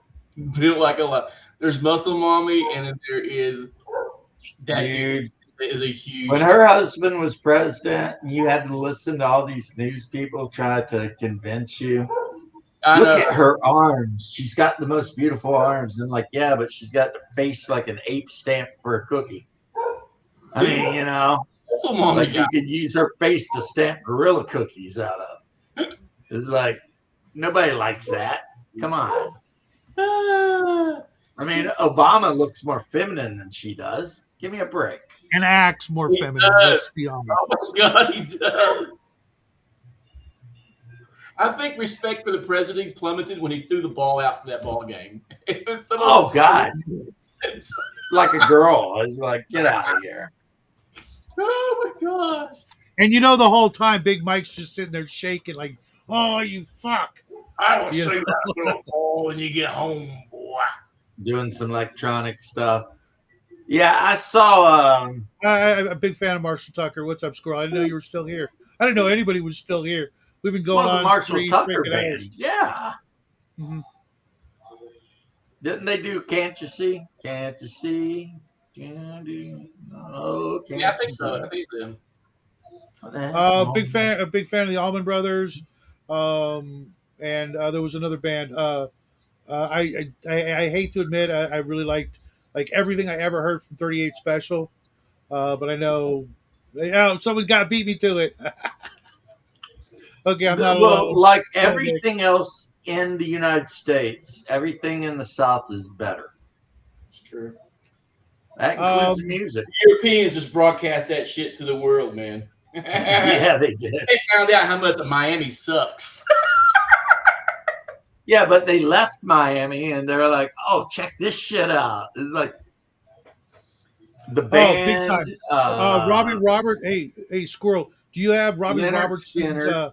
Built like a lot. There's Muscle Mommy, and then there is that Dude, is a huge. when her husband was president, you had to listen to all these news people try to convince you. Look at her arms. She's got the most beautiful arms. And like, yeah, but she's got the face like an ape stamp for a cookie. I mean, you know, like you could use her face to stamp gorilla cookies out of. It's like, nobody likes that. Come on. I mean, Obama looks more feminine than she does. Give me a break. And acts more feminine, let's be honest. Oh my God, he does. I think respect for the president plummeted when he threw the ball out for that ball game. It was the Oh, God. Like a girl. It's like, get out of here. Oh, my gosh. And you know the whole time Big Mike's just sitting there shaking like, oh, you fuck. I will see that little ball when you get home, boy. Doing some electronic stuff. Yeah, I saw... I'm a big fan of Marshall Tucker. What's up, Squirrel? I didn't know you were still here. I didn't know anybody was still here. We've been going on the Marshall Tucker band. hours. Yeah. Mm-hmm. Didn't they do Can't You See? Can't You See? Can't you? Oh, can't Yeah, I think you so. see? I think so. Big fan of the Allman Brothers, and there was another band. I hate to admit I really liked like everything I ever heard from 38 Special, but I know someone got beat me to it. Okay, I'm not alone. Well, like everything else in the United States, everything in the South is better. It's true. That includes music. Europeans just broadcast that shit to the world, man. Yeah, they did. They found out how much Miami sucks. Yeah, but they left Miami and they're like, "Oh, check this shit out." It's like the band. Big time. Robert. Hey, Squirrel. Do you have Robbie Leonard Robertson's? Skinner.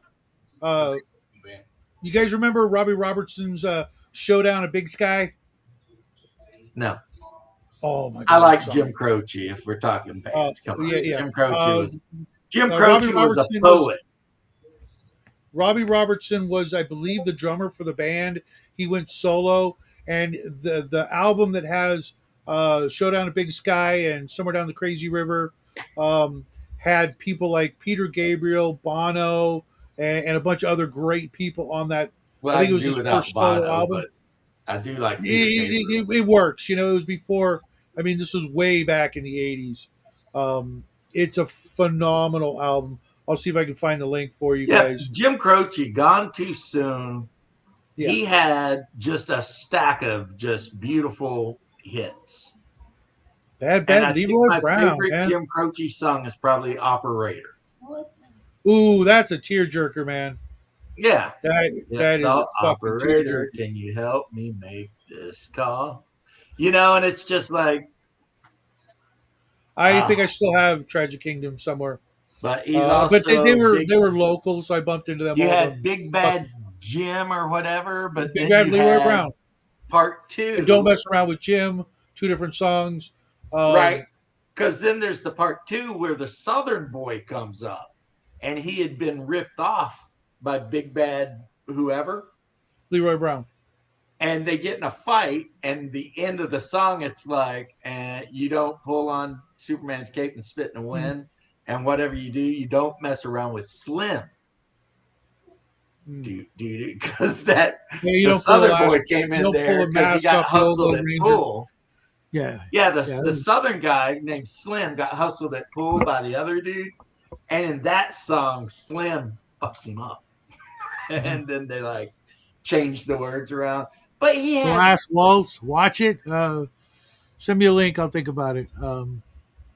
You guys remember Robbie Robertson's Showdown at Big Sky? No. Oh my God! I like Jim Croce. If we're talking bands, come on. Yeah. Jim Croce was a poet. Robbie Robertson was, I believe, the drummer for the band. He went solo, and the album that has Showdown at Big Sky and Somewhere Down the Crazy River had people like Peter Gabriel, Bono, and a bunch of other great people on that. Well, I think it was his first solo album. I do like it works. You know, it was before. I mean, this was way back in the 80s. It's a phenomenal album. I'll see if I can find the link for you guys. Jim Croce, gone too soon. Yeah. He had just a stack of just beautiful hits. Bad Leroy Brown. My favorite Jim Croce song is probably Operator. Ooh, that's a tearjerker, man. Yeah. That is a fucking Operator. Can you help me make this call? You know, and it's just like I think I still have Tragic Kingdom somewhere. But he's also but they were local, so I bumped into them. You had Big Bad Jim or whatever, but Big Bad Leroy Brown. Part 2. And Don't Mess Around with Jim. 2 different songs. Right. Because then there's the part 2 where the Southern Boy comes up, and he had been ripped off by Big Bad whoever. Leroy Brown. And they get in a fight, and the end of the song, it's like, you don't pull on Superman's cape and spit in the wind. And whatever you do, you don't mess around with Slim. because that Yeah, you the don't pull the Southern last, boy came you in don't pull there the because he mask got off the old hustled Lone at Ranger. pool. Yeah. Yeah, the Southern guy named Slim got hustled at pool by the other dude, and in that song, Slim fucks him up, and then they like changed the words around. But The Last Waltz. Watch it. Send me a link. I'll think about it.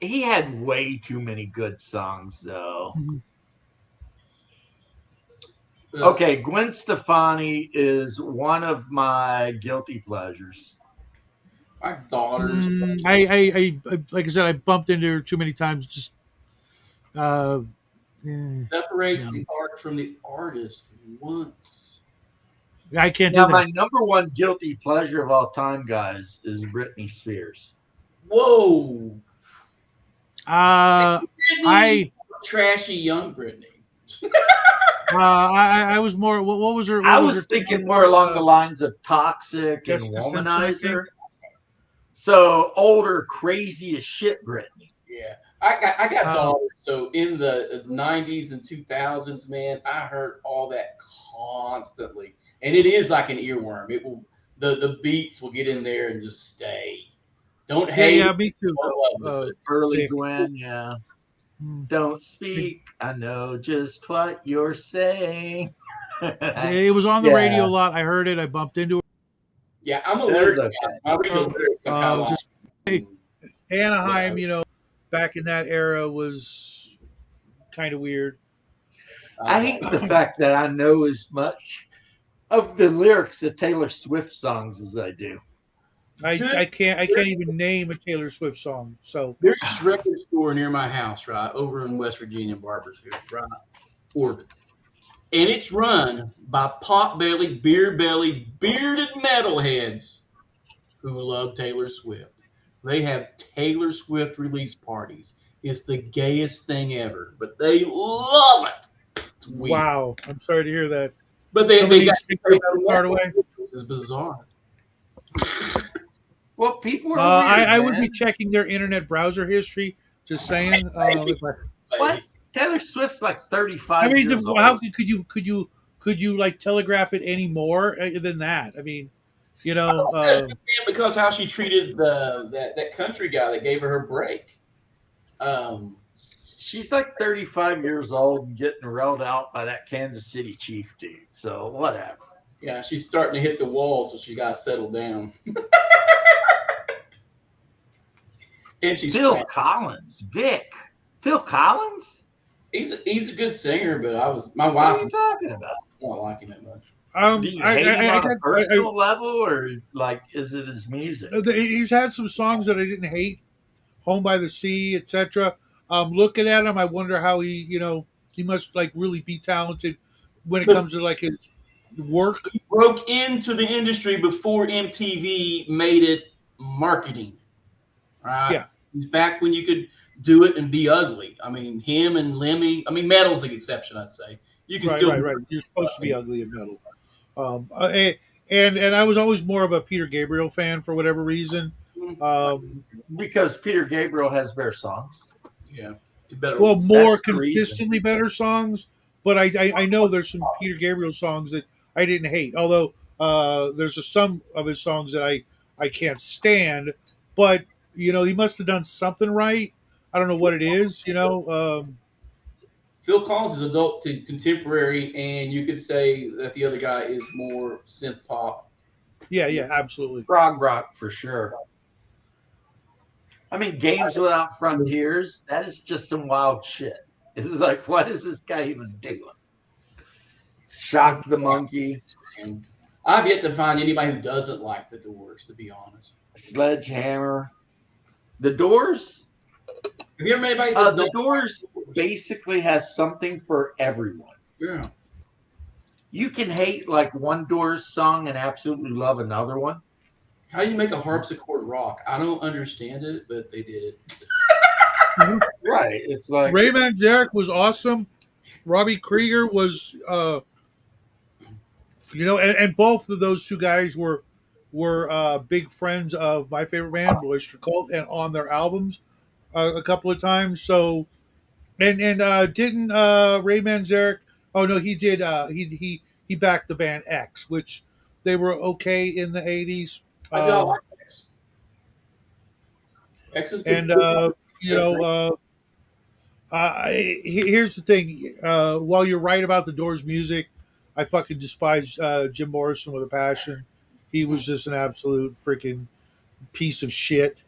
He had way too many good songs, though. Mhm. Okay, Gwen Stefani is one of my guilty pleasures. My daughters I like I said, I bumped into her too many times. Just separate no. the art from the artist once. I can't do Now, my that. number one guilty pleasure of all time, guys, is Britney Spears. Whoa, Uh, Britney, trashy young Britney. I was more. What was her? What I was her was thinking more along the lines of Toxic and Jessica Simpson, I think. Womanizer. So older, crazy as shit Britney. Yeah, I got daughters. So in the '90s and 2000s, man, I heard all that constantly, and it is like an earworm. It will the beats will get in there and just stay. Don't hate. Yeah, me too. Don't love it, Early Sick. Gwen, yeah. Mm. Don't speak. I know just what you're saying. It was on the radio a lot. I heard it. I bumped into it. yeah, I'm It was allergic. okay. I read the lyrics. I'm kind of Just Anaheim, back in that era was kind of weird. I hate the fact that I know as much of the lyrics of Taylor Swift songs as I do. I can't even name a Taylor Swift song. So There's this record store near my house, right, over in West Virginia, Barboursville, right, Oregon. And it's run by pot-belly, beer-belly, bearded metalheads who love Taylor Swift. They have Taylor Swift release parties. It's the gayest thing ever, but they love it. It's weird. wow, I'm sorry to hear that. But they got to take their card away. It's bizarre. Well, people are I weird, would man. be checking their internet browser history. Just saying. What? Taylor Swift's like 35 I mean, years old. how could you like telegraph it any more than that? I mean, because how she treated that country guy that gave her break. She's like 35 years old and getting railed out by that Kansas City Chief dude. So whatever. Yeah, she's starting to hit the wall, so she got to settle down. And she's Phil Collins, Vic. Phil Collins? He's a good singer, but my What wife are you talking about? don't like him that much. Do you hate him on a personal level, or like is it his music? He's had some songs that I didn't hate, "Home by the Sea," etc. Looking at him, I wonder how he must like really be talented when it comes to like his work. He broke into the industry before MTV made it marketing. Right? Yeah. He's back when you could do it and be ugly. I mean, him and Lemmy. I mean, Metal's the exception, I'd say. You can still right. You're supposed to be ugly in metal. And I was always more of a Peter Gabriel fan for whatever reason. Because Peter Gabriel has better songs. Yeah. More consistently better songs. But I know there's some Peter Gabriel songs that I didn't hate. Although there's some of his songs that I can't stand. But he must have done something right. I don't know what it is. Phil Collins is adult to contemporary, and you could say that the other guy is more synth pop. Yeah, absolutely. Prog rock for sure. I mean, Games Without Frontiers, that is just some wild shit. It's like, what is this guy even doing? Shock the Monkey. I've yet to find anybody who doesn't like the Doors, to be honest. Sledgehammer. The Doors? Have you ever met anybody? The Doors basically has something for everyone. Yeah. You can hate like one Doors song and absolutely love another one. How do you make a harpsichord rock? I don't understand it, but they did it. Right. It's like Ray Manzarek was awesome. Robbie Krieger was, and both of those two guys were big friends of my favorite band, Boys for Cult, and on their albums a couple of times. So, and didn't Ray Manzarek? Oh no, he did. He he backed the band X, which they were okay in the 80s. I do like X. X is good. And you know, here's the thing. While you're right about the Doors music, I fucking despise Jim Morrison with a passion. He was just an absolute freaking piece of shit.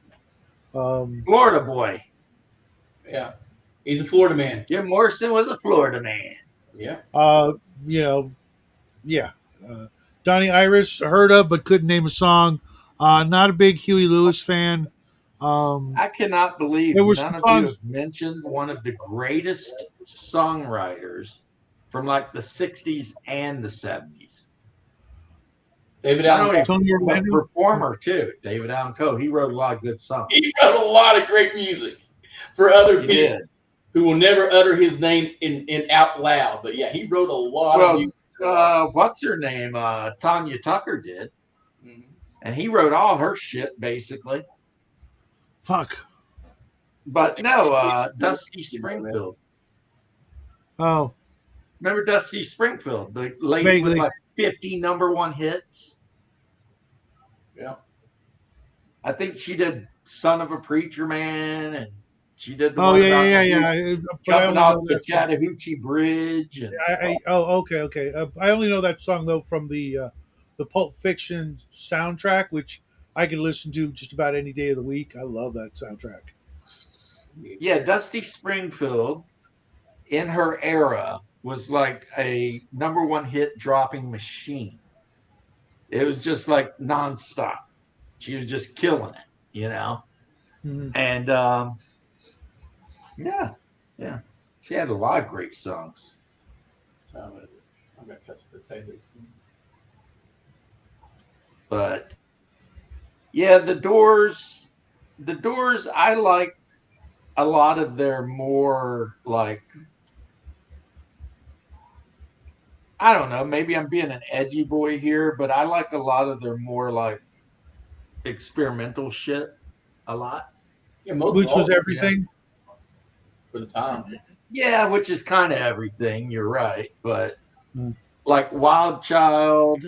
Florida boy. Yeah, he's a Florida man. Jim Morrison was a Florida man. Yeah. You know, yeah. Donnie Iris, heard of, but couldn't name a song. Not a big Huey Lewis fan. I cannot believe There were none some of you songs. have mentioned one of the greatest songwriters from like the 60s and the 70s. David Not Allen only Tony but Orlando? performer too, David Allen Coe. He wrote a lot of good songs. He wrote a lot of great music for other He people did. who will never utter his name in out loud. But yeah, he wrote a lot of music. What's her name? Tanya Tucker did. Mhm. And he wrote all her shit basically. Fuck. But no, Dusty Springfield. Oh, Remember Dusty Springfield, the lady vaguely. with like 50 #1 hits? Yeah. I think she did "Son of a Preacher Man," and she did the Oh one yeah, about yeah, yeah, yeah. But I jumping only off know the that. Chattahoochee Bridge. And, Okay, okay. I only know that song though from the Pulp Fiction soundtrack, which I can listen to just about any day of the week. I love that soundtrack. yeah, Dusty Springfield in her era was like a #1 hit dropping machine. It was just like nonstop. She was just killing it, you know. Mhm. And yeah, she had a lot of great songs. I'm gonna cut some potatoes. But yeah, the Doors, I like a lot of their more like, I don't know, maybe I'm being an edgy boy here, but I like a lot of their more like experimental shit a lot. Yeah, most Which was all everything. for the time. Yeah, which is kind of everything. You're right, but Mm. like Wild Child.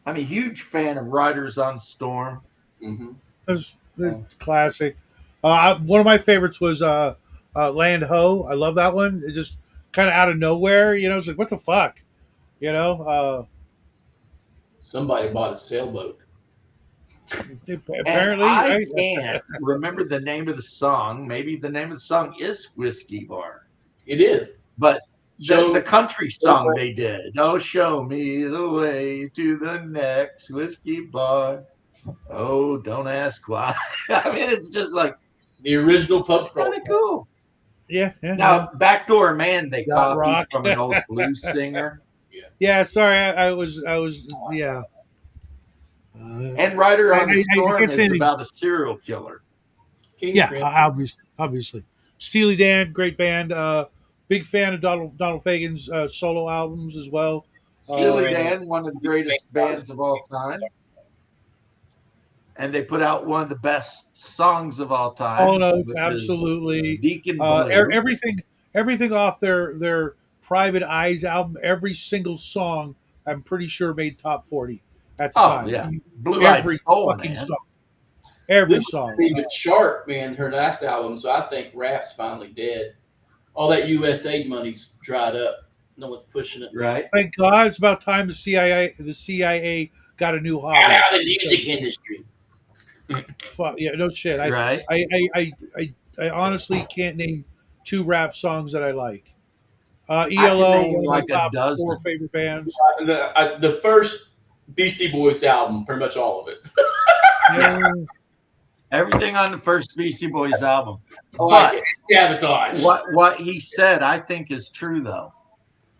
I'm a huge fan of Riders on Storm. Mm-hmm. It's classic. One of my favorites was Land Ho. I love that one. It just kind of out of nowhere, you know. It's like, what the fuck, you know? Somebody bought a sailboat. And Apparently, I right? can't remember the name of the song. Maybe the name of the song is Whiskey Bar. It is. But Show the country song they did. Oh, show me the way to the next whiskey bar. Oh, don't ask why. I mean, it's just like, the original pub it's crawl. kind of cool. Yeah, yeah. Now, Backdoor Man, they Yacht copied Rock. from an old blues singer. Yeah, sorry, I was, yeah. And Rider on the I Storm can't say is anything. about a serial killer. Yeah, obviously. Steely Dan, great band. Big fan of Donald Fagen's solo albums as well. Steely Dan, one of the greatest bands of all time. And they put out one of the best songs of all time. All Notes, which is absolutely. Deacon Blue. Everything off their Private Eyes album, every single song, I'm pretty sure made top 40 at the time. Yeah. Blue Eyed Soul, man. song. Every song. The chart, man, her last album. So I think rap's finally dead. All that USA money's dried up. No one's pushing it. Right. Thank God, it's about time the CIA got a new hobby. Out of the music industry. Fuck yeah, no shit. Right. I honestly can't name 2 rap songs that I like. I can ELO, name one of like my a top dozen. 4 favorite bands. The first Beastie Boys album, pretty much all of it. Yeah. Everything on the first Beastie Boys album. I like it. Sabotage. What he said, I think, is true, though.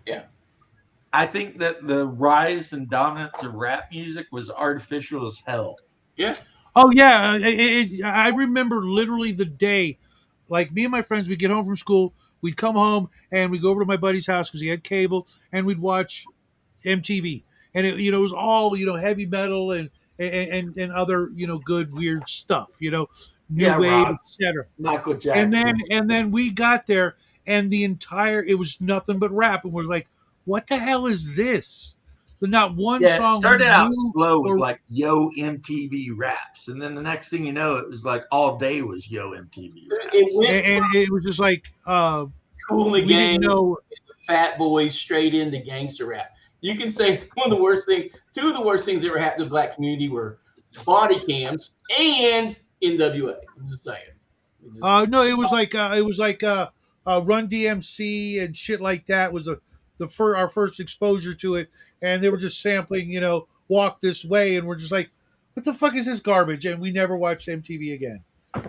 Yeah. I think that the rise and dominance of rap music was artificial as hell. Yeah. Oh yeah, I remember literally the day, like me and my friends, we'd get home from school, we'd come home and we'd go over to my buddy's house because he had cable, and we'd watch MTV, and it was all heavy metal and other good weird stuff, new wave, rock. etc. Michael Jackson. And then we got there, and it was nothing but rap, and we're like, what the hell is this? But not one Yeah, it song we started out knew slow with or like Yo MTV Raps, and then the next thing you know, it was like all day was Yo MTV Raps. It went and it was just like Cool in the we didn't Game, know. Fat Boys, straight into gangster rap. You can say two of the worst things that ever happened to the black community were body cams and NWA. I'm just saying. No, it was like Run DMC and shit like that was our first exposure to it, and they were just sampling, Walk This Way, and we're just like, what the fuck is this garbage? And we never watched MTV again.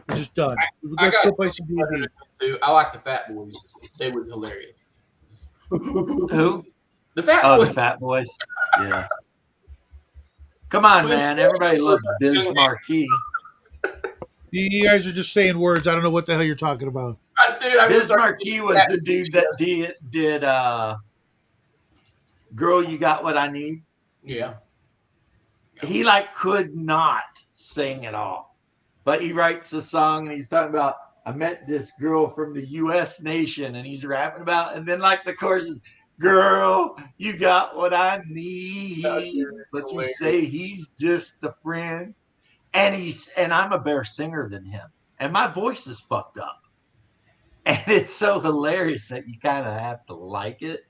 It's just done. Let's go play some D&D. I like the Fat Boys. They were hilarious. Who? The Fat Oh, Boys. the Fat Boys. Yeah. Come on, man. Everybody loves Biz Marquee. You guys are just saying words. I don't know what the hell you're talking about. Biz Marquee was the dude that did Girl, You Got What I Need. Yeah. He could not sing at all. But he writes a song and he's talking about, I met this girl from the US nation, and he's rapping about, and then the chorus is, girl, you got what I need, but you say he's just a friend. And I'm a better singer than him. And my voice is fucked up. And it's so hilarious that you kind of have to like it.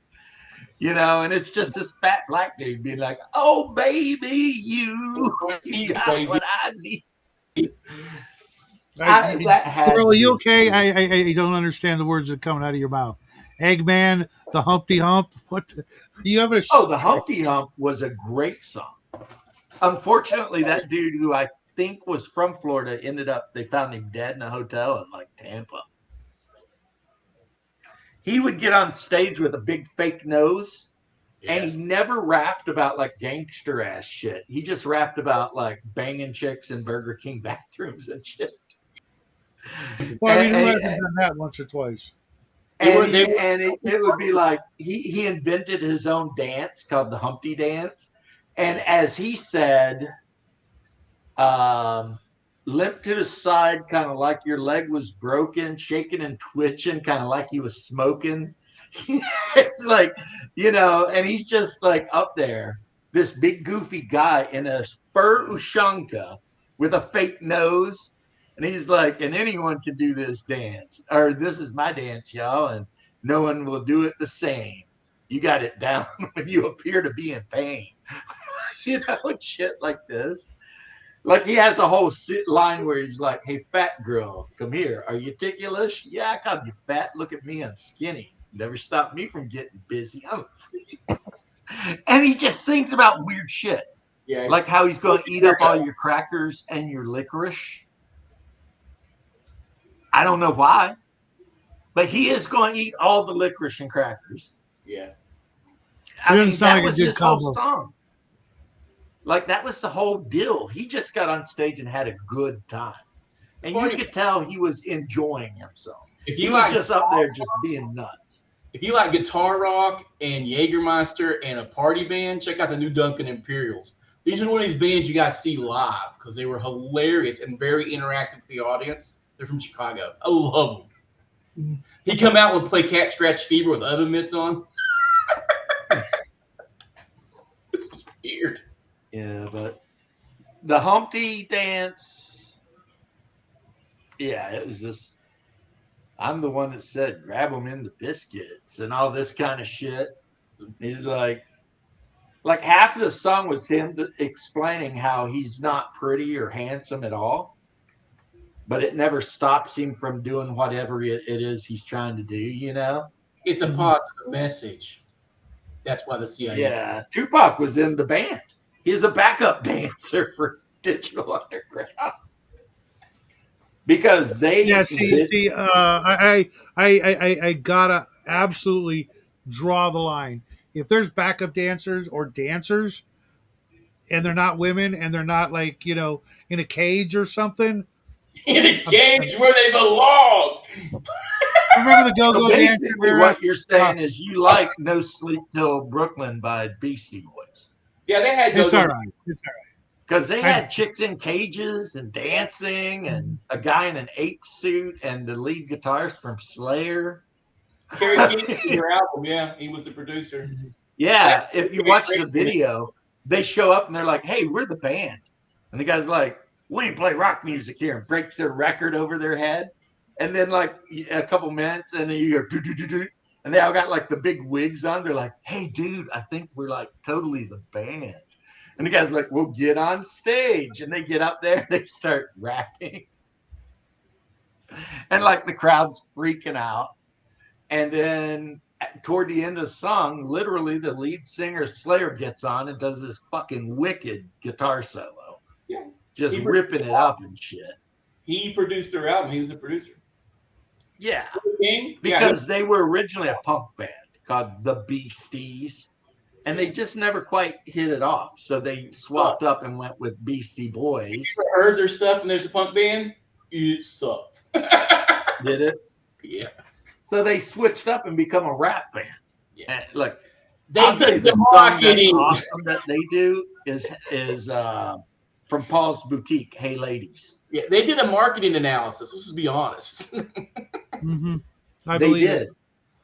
And it's just this fat black dude being like, oh, baby, you got what I need. Squirrel, are you okay? I don't understand the words that are coming out of your mouth. Eggman, the Humpty Hump. What? You have a? Oh, the Humpty Hump was a great song. Unfortunately, that dude who I think was from Florida they found him dead in a hotel in Tampa. He would get on stage with a big fake nose, and he never rapped about gangster ass shit. He just rapped about banging chicks in Burger King bathrooms and shit. Well, I mean, who hasn't done that once or twice? And it would be like he invented his own dance called the Humpty Dance. And as he said, limp to the side, kind of like your leg was broken, shaking and twitching, kind of like he was smoking. It's and he's just up there, this big goofy guy in a fur ushanka with a fake nose. And he's like, and anyone can do this dance, or this is my dance, y'all, and no one will do it the same. You got it down when you appear to be in pain. Shit like this. He has a whole line where he's like, hey, fat girl, come here. Are you ticklish? Yeah, I called you fat. Look at me. I'm skinny. Never stopped me from getting busy. I'm free. And he just sings about weird shit. Yeah. Like how he's going to eat up all your crackers and your licorice. I don't know why, but he is going to eat all the licorice and crackers. Yeah. That was his whole song. That was the whole deal. He just got on stage and had a good time. And you could tell he was enjoying himself. He was just up there just being nuts. If you like guitar rock and Jägermeister and a party band, check out the new Duncan Imperials. These are one of these bands you guys see live because they were hilarious and very interactive with the audience. They're from Chicago. I love them. He come out and play Cat Scratch Fever with oven mitts on. This is weird. Yeah, but the Humpty dance, yeah, it was just, I'm the one that said, grab them in the biscuits and all this kind of shit. He's like half of the song was him explaining how he's not pretty or handsome at all. But it never stops him from doing whatever it is he's trying to do, It's a positive message. That's why the CIA. Yeah, Tupac was in the band. He's a backup dancer for Digital Underground. Because they I gotta absolutely draw the line. If there's backup dancers or dancers and they're not women and they're not in a cage or something. In a cage where they belong. Remember the Go-Go Dancers? Dancer? What you're saying is you like No Sleep Till Brooklyn by Beastie Boys. Yeah, they had It's all right. Because they had chicks in cages and dancing and a guy in an ape suit and the lead guitarist from Slayer. Carrie King did her album. Yeah, he was the producer. Yeah, if you watch the video, they show up and they're like, "Hey, we're the band," and the guy's like, "We ain't play rock music here," and breaks their record over their head, and then like a couple minutes, and then you hear do, and they all got like the big wigs on. They're like, "Hey, dude, I think we're like totally the band," and the guy's like, "We'll get on stage," and they get up there, and they start rapping, and like the crowd's freaking out, and then toward the end of the song, literally the lead singer Slayer gets on and does this fucking wicked guitar solo. Yeah. Just ripping it up and shit. He produced their album. He was a producer. Yeah. King? Because they were originally a punk band called the Beasties. And they just never quite hit it off. So they swapped up and went with Beastie Boys. You ever heard their stuff and there's a punk band? It sucked. Did it? Yeah. So they switched up and become a rap band. Yeah. And look, I'll tell you the marketing awesome that they do is from Paul's Boutique. Hey, ladies. Yeah, they did a marketing analysis. Let's just be honest. I believe it.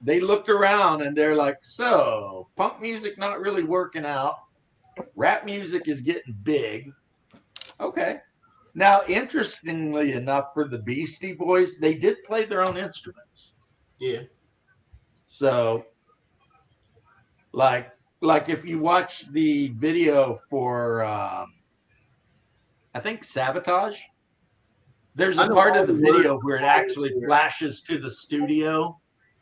They looked around and they're like, so punk music not really working out. Rap music is getting big. Okay. Now, interestingly enough, for the Beastie Boys, they did play their own instruments. Yeah. So, like if you watch the video for, I think Sabotage, there's a part of the video where it actually flashes to the studio,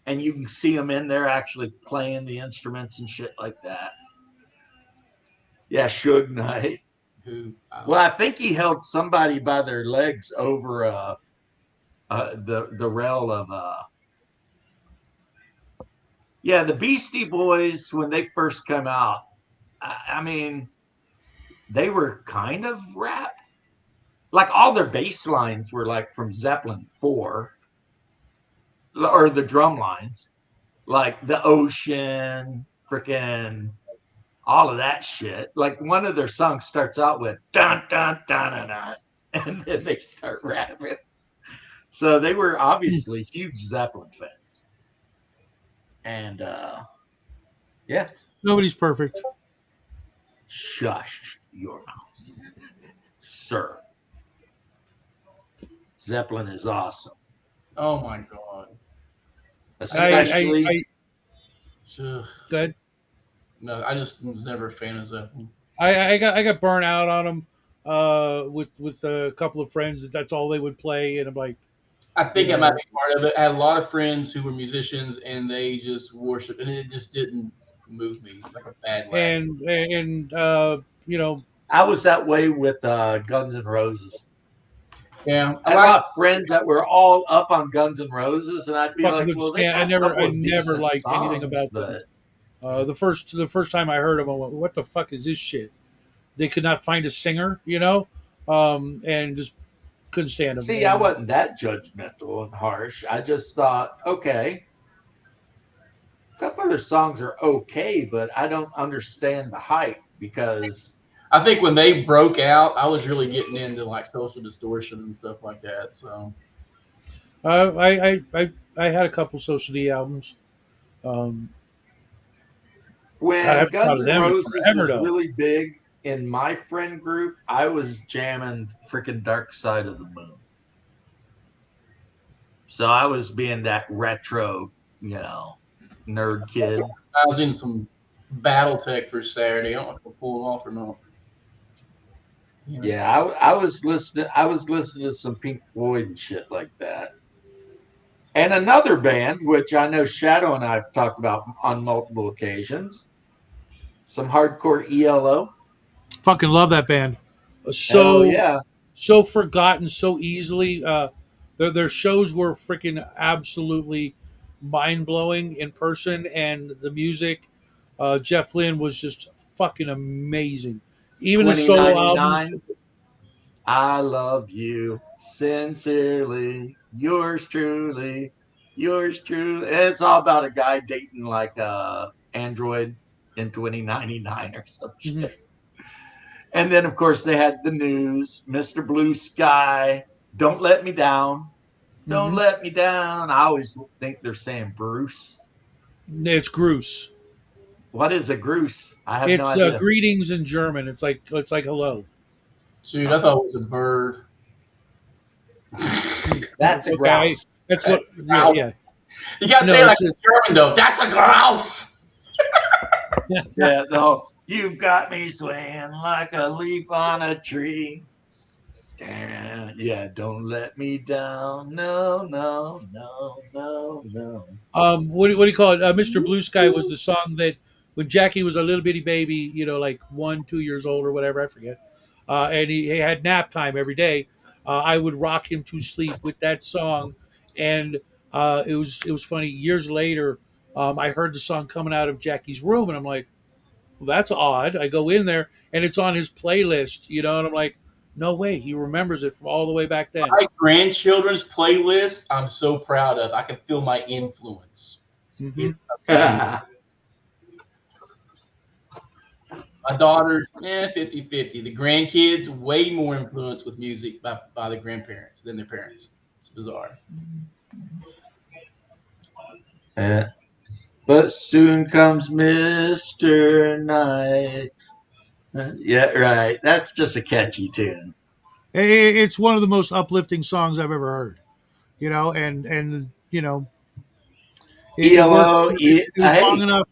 and you can see them in there actually playing the instruments and shit like that. Yeah, Suge Knight. Well, I think he held somebody by their legs over the rail of yeah, the Beastie Boys, when they first come out, I mean, they were kind of rap. Like all their bass lines were like from Zeppelin 4, or the drum lines, like the ocean, freaking all of that shit. Like one of their songs starts out with dun dun dun dun dun, and then they start rapping. So they were obviously huge Zeppelin fans. And yeah. Nobody's perfect. Shush your mouth, sir. Zeppelin is awesome. Oh my god. Especially. Good. No, I just was never a fan of Zeppelin. I got burnt out on them with a couple of friends. That's all they would play, and I'm like, I think it might be part of it. I had a lot of friends who were musicians, and they just worshiped, and it just didn't move me like a bad way. And you know, I was that way with Guns N' Roses. Yeah, I had a lot of friends that were all up on Guns N' Roses, and I'd be like, "Well, I never liked anything about them." The first time I heard them, I went, "What the fuck is this shit?" They could not find a singer, and just couldn't stand them. See, I wasn't that judgmental and harsh. I just thought, okay, a couple of their songs are okay, but I don't understand the hype because I think when they broke out, I was really getting into like Social Distortion and stuff like that. So, I had a couple Social D albums. When God, Guns N' Roses was really big in my friend group, I was jamming freaking Dark Side of the Moon. So I was being that retro, nerd kid. I was in some BattleTech for Saturday. I don't know if we'll pull it off or not. Yeah, I was listening. I was listening to some Pink Floyd and shit like that. And another band, which I know Shadow and I have talked about on multiple occasions, some hardcore ELO. Fucking love that band. So forgotten so easily. Their shows were freaking absolutely mind-blowing in person, and the music. Jeff Lynne was just fucking amazing. Even the solo albums. I love you sincerely, yours truly, yours truly. And it's all about a guy dating like Android in 2099 or some shit. And then, of course, they had the news, Mr. Blue Sky, Don't Let Me Down. Don't let me down. I always think they're saying Bruce. It's Gruß. What is a Gruß? I have no It's idea. greetings in German. It's like hello. Dude, I thought it was a bird. That's a grouse. That's what. Grouse. Yeah. You gotta say it like in German though. That's a grouse. Yeah, no. You've got me swaying like a leaf on a tree. Yeah, don't let me down. No, no, no, no, no. What do you call it? Mr. Blue Sky was the song that when Jackie was a little bitty baby, like 1, 2 years old or whatever, I forget. And he had nap time every day. I would rock him to sleep with that song, and it was funny. Years later, I heard the song coming out of Jackie's room, and I'm like, well, that's odd. I go in there, and it's on his playlist, and I'm like, no way, he remembers it from all the way back then. My grandchildren's playlist, I'm so proud of. I can feel my influence. Mm-hmm. My daughters, 50-50. The grandkids, way more influenced with music by the grandparents than their parents. It's bizarre. But soon comes Mr. Night. Yeah, right. That's just a catchy tune. It's one of the most uplifting songs I've ever heard. And ELO, it was long enough.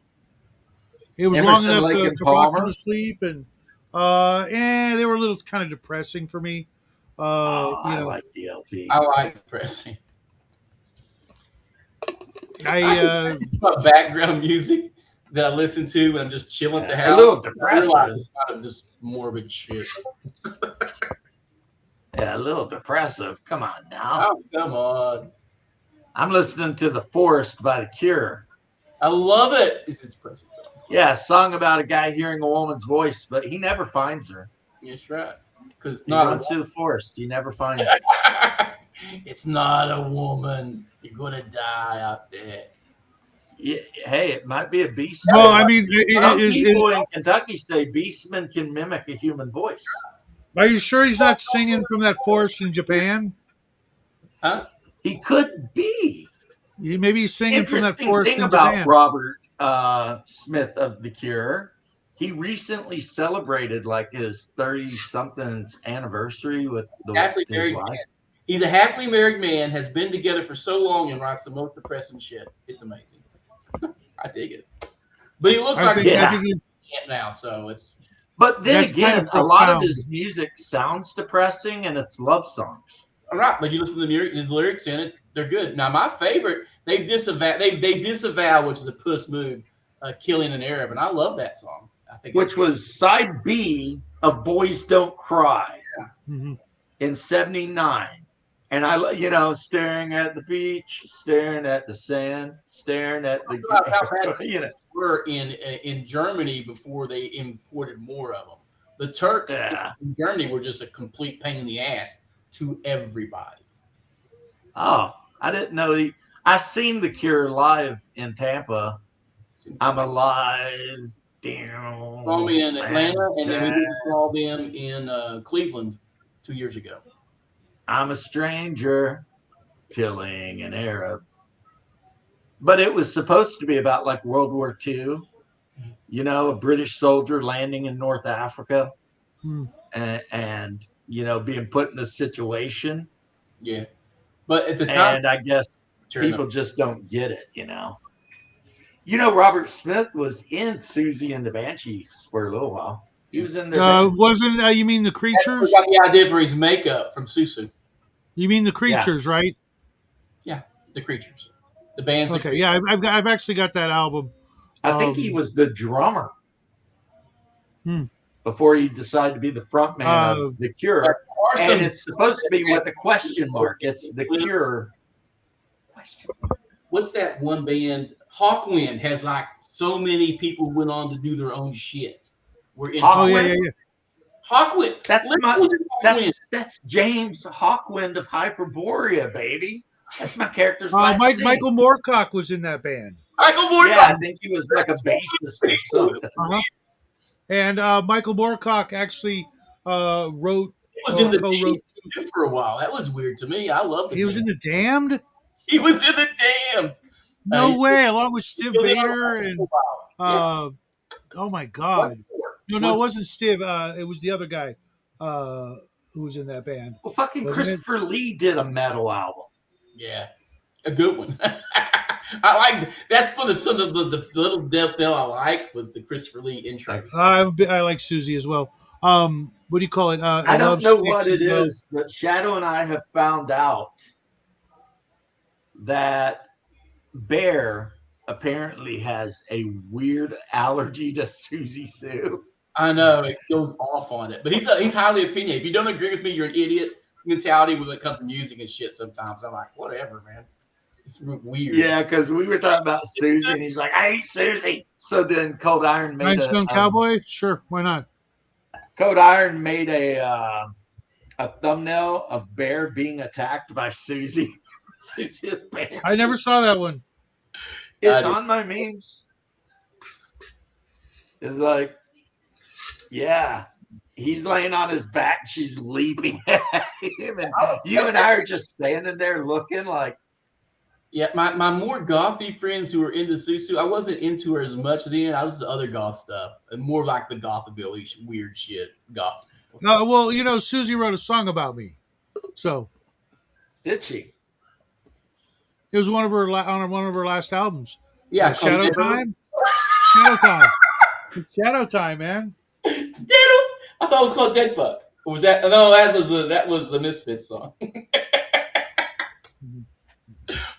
It was Emerson, long enough Lake to and rock Palmer. him to sleep, and they were a little kind of depressing for me. I like the LP. I like depressing. I my background music that I listen to when I'm just chilling at the house. A little depressive. It's kind of just morbid shit. Yeah, a little depressive. Come on now. Oh, come on. I'm listening to The Forest by The Cure. I love it. It's a depressing song. Yeah, a song about a guy hearing a woman's voice, but he never finds her. That's right. Because He runs through the forest. He never finds her. It's not a woman. You're gonna die out there. Yeah, hey, it might be a beast. well, I mean, people in Kentucky say beastmen can mimic a human voice. Are you sure he's not singing from that forest in Japan? Huh? He could be. Maybe he's singing from that Interesting forest thing in about Japan. Robert Smith of The Cure, he recently celebrated like his 30-something anniversary with his wife. He's a happily married man, has been together for so long, and writes the most depressing shit. It's amazing. I dig it. But he looks like he's now, so it's. But then That's again, kind of a lot of profound. his music sounds depressing, and it's love songs. All right, but you listen to the lyrics in it; they're good. Now, my favorite, they disavow, which is a puss move, killing an Arab, and I love that song. I think which was side B of Boys Don't Cry in '79. And I, staring at the beach, staring at the sand, staring at the, how bad were in Germany before they imported more of them. The Turks in Germany were just a complete pain in the ass to everybody. Oh, I didn't know. I seen The Cure live in Tampa. I'm Alive. Saw me in Atlanta, and then we saw them in Cleveland 2 years ago. I'm a stranger killing an Arab. But it was supposed to be about like World War II, a British soldier landing in North Africa and being put in a situation. Yeah. But at the time. And I guess people just don't get it, Robert Smith was in Susie and the Banshees for a little while. He was in there. Wasn't you mean the Creatures? Got the idea for his makeup from Susu. You mean the Creatures, right? Yeah, the Creatures. The band's okay. Yeah, I've actually got that album. I think he was the drummer before he decided to be the front man of The Cure. And it's supposed to be with a question mark. It's The Cure. Question. What's that one band? Hawkwind has like so many people who went on to do their own shit. We're in yeah. Hawkwind. That's James Hawkwind of Hyperborea, baby. That's my character's last name. Michael Moorcock was in that band. Michael Moorcock. Yeah, I think he was like a bassist or something. And Michael Moorcock actually wrote was in the co-wrote. Damned for a while. That was weird to me. I love the He was in Damned. the Damned. He was in the Damned. No way, along with Stiv He was in Bader for a and while. oh my God. No, it wasn't Stiv. It was the other guy who was in that band. Well, fucking Wasn't it? Christopher Lee did a metal album. Yeah, a good one. I like that's for the little death bell I like was the Christopher Lee intro. I like Susie as well. What do you call it? I don't love know Styx what as it well. is, but Shadow and I have found out that Bear apparently has a weird allergy to Susie Sue. I know it goes off on it, but he's highly opinionated. If you don't agree with me, you're an idiot mentality when it comes to music and shit. Sometimes I'm like, whatever, man. It's weird. Yeah, because we were talking about Susie, and he's like, I hate Susie. So then Cold Iron made Rhinestone Cowboy? Sure, why not? Cold Iron made a thumbnail of Bear being attacked by Susie. I never saw that one. It's on my memes. It's like, yeah, he's laying on his back. She's leaping at him. And you and I are just standing there looking like. Yeah, my more gothy friends who were into Susu, I wasn't into her as much then. I was the other goth stuff. And more like the gothabilly weird shit. Goth. Well, Susie wrote a song about me. So. Did she? It was on one of her last albums. Yeah, Shadow Time. Shadow Time. It's Shadow Time, man. I thought it was called Dead Fuck. Or was that? No, that was the Misfits song.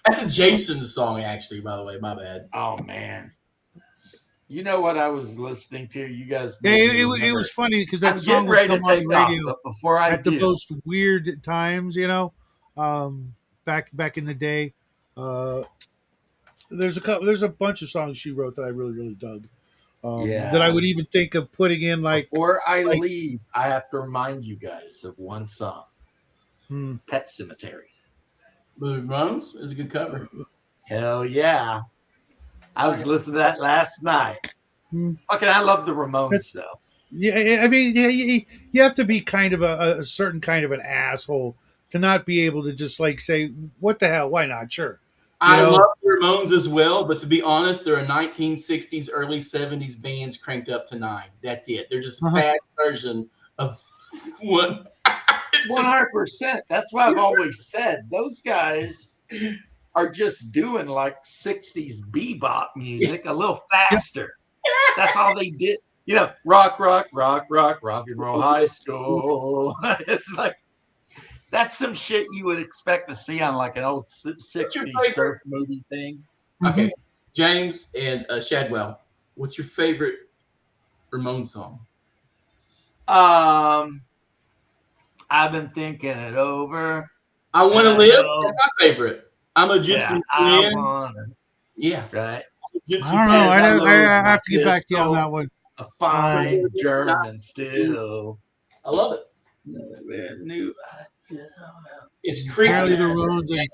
That's a Jason song, actually. By the way, my bad. Oh man. You know what I was listening to? You guys. Yeah, it was funny because that song would come on the radio but before I at the most weird times. Back in the day. There's a bunch of songs she wrote that I really, really dug. That I would even think of putting in like. Before I leave, I have to remind you guys of one song. Pet Cemetery. Blue Bones is a good cover. Hell yeah. I was listening to that last night. Okay, I love the Ramones though. Yeah, I mean, you have to be kind of a certain kind of an asshole to not be able to just like say, what the hell, why not? Sure. I love the Ramones as well, but to be honest, they're a 1960s, early 70s bands cranked up to 9. That's it. They're just a fast version of one. 100%. That's why I've always said those guys are just doing like 60s bebop music a little faster. That's all they did. Rock and roll high school. It's like that's some shit you would expect to see on like an old 60s surf movie thing. Okay, James and Shadwell, what's your favorite Ramones song? I've been thinking it over. I Want to Live. That's my favorite. I'm a gypsy man. Yeah. Right. I don't know. I have to get back to you on that one. A fine German still. I love it. New. It's creepy. Apparently the Ramones and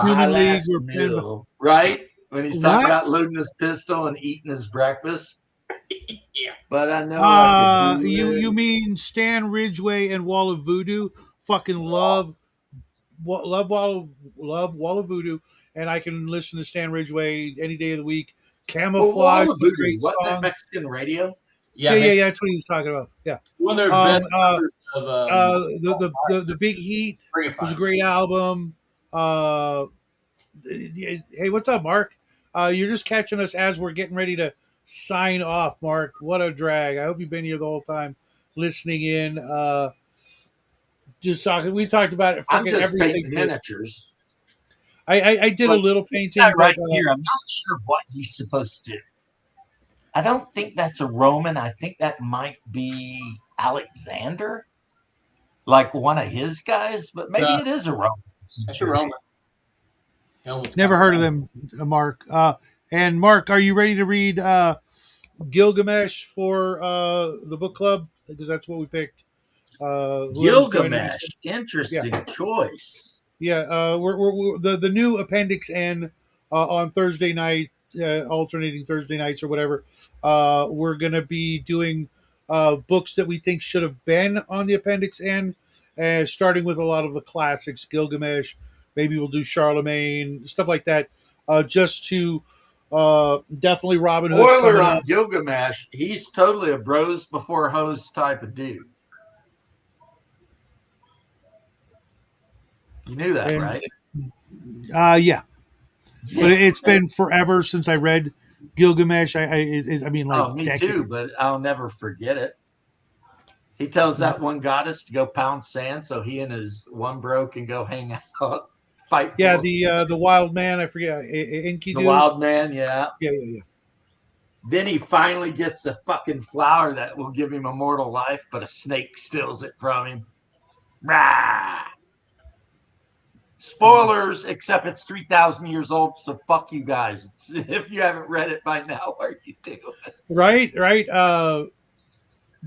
Human League were meal, right? When he's talking about loading his pistol and eating his breakfast. Yeah. But I know you mean Stan Ridgway and Wall of Voodoo? Fucking love Wall of Voodoo, and I can listen to Stan Ridgway any day of the week. Camouflage, Wall of Voodoo. What, that Mexican radio? Yeah, that's what he was talking about. Yeah, one of their best covers of the Big Heat was a great album. Hey, what's up, Mark? You're just catching us as we're getting ready to sign off, Mark. What a drag. I hope you've been here the whole time listening in. Just talking. We talked about it. I'm just everything. painting miniatures. I did a little painting. Right here. I'm not sure what he's supposed to do. I don't think that's a Roman. I think that might be Alexander. Like one of his guys, but maybe it is a Roman. That's a Roman. Never heard of them, Mark. And Mark, are you ready to read Gilgamesh for the book club? Because that's what we picked. Gilgamesh, interesting choice. Yeah, we're the new Appendix N on Thursday night, alternating Thursday nights or whatever. We're gonna be doing books that we think should have been on the Appendix N, and starting with a lot of the classics, Gilgamesh. Maybe we'll do Charlemagne, stuff like that, just to definitely Robin Hood's Spoiler coming on up. Gilgamesh, he's totally a bros before hoes type of dude. You knew that, And right? yeah, but it's been forever since I read Gilgamesh. I mean, like me decades. too, but I'll never forget it. He tells that one goddess to go pound sand so he and his one bro can go hang out, fight. Yeah, the wild man. I forget. Enkidu. The wild man, yeah. Yeah. Then he finally gets a fucking flower that will give him immortal life, but a snake steals it from him. Rah! Spoilers, except it's 3,000 years old, so fuck you guys. If you haven't read it by now, what are you doing? Right.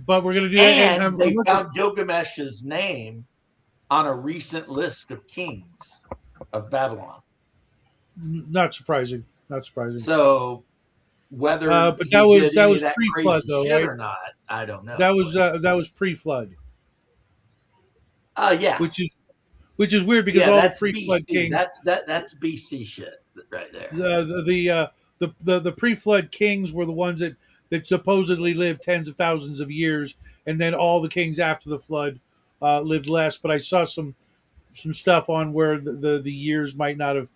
But we're gonna do that, and And they found Gilgamesh's name on a recent list of kings of Babylon. Not surprising. So whether but he that was did any of that pre-flood, crazy though, shit right? or not, I don't know. That was pre-flood. Yeah. Which is weird because all the pre-flood BC. kings. That's BC shit right there. The pre-flood kings were the ones that supposedly lived tens of thousands of years, and then all the kings after the flood lived less. But I saw some stuff on where the years might not have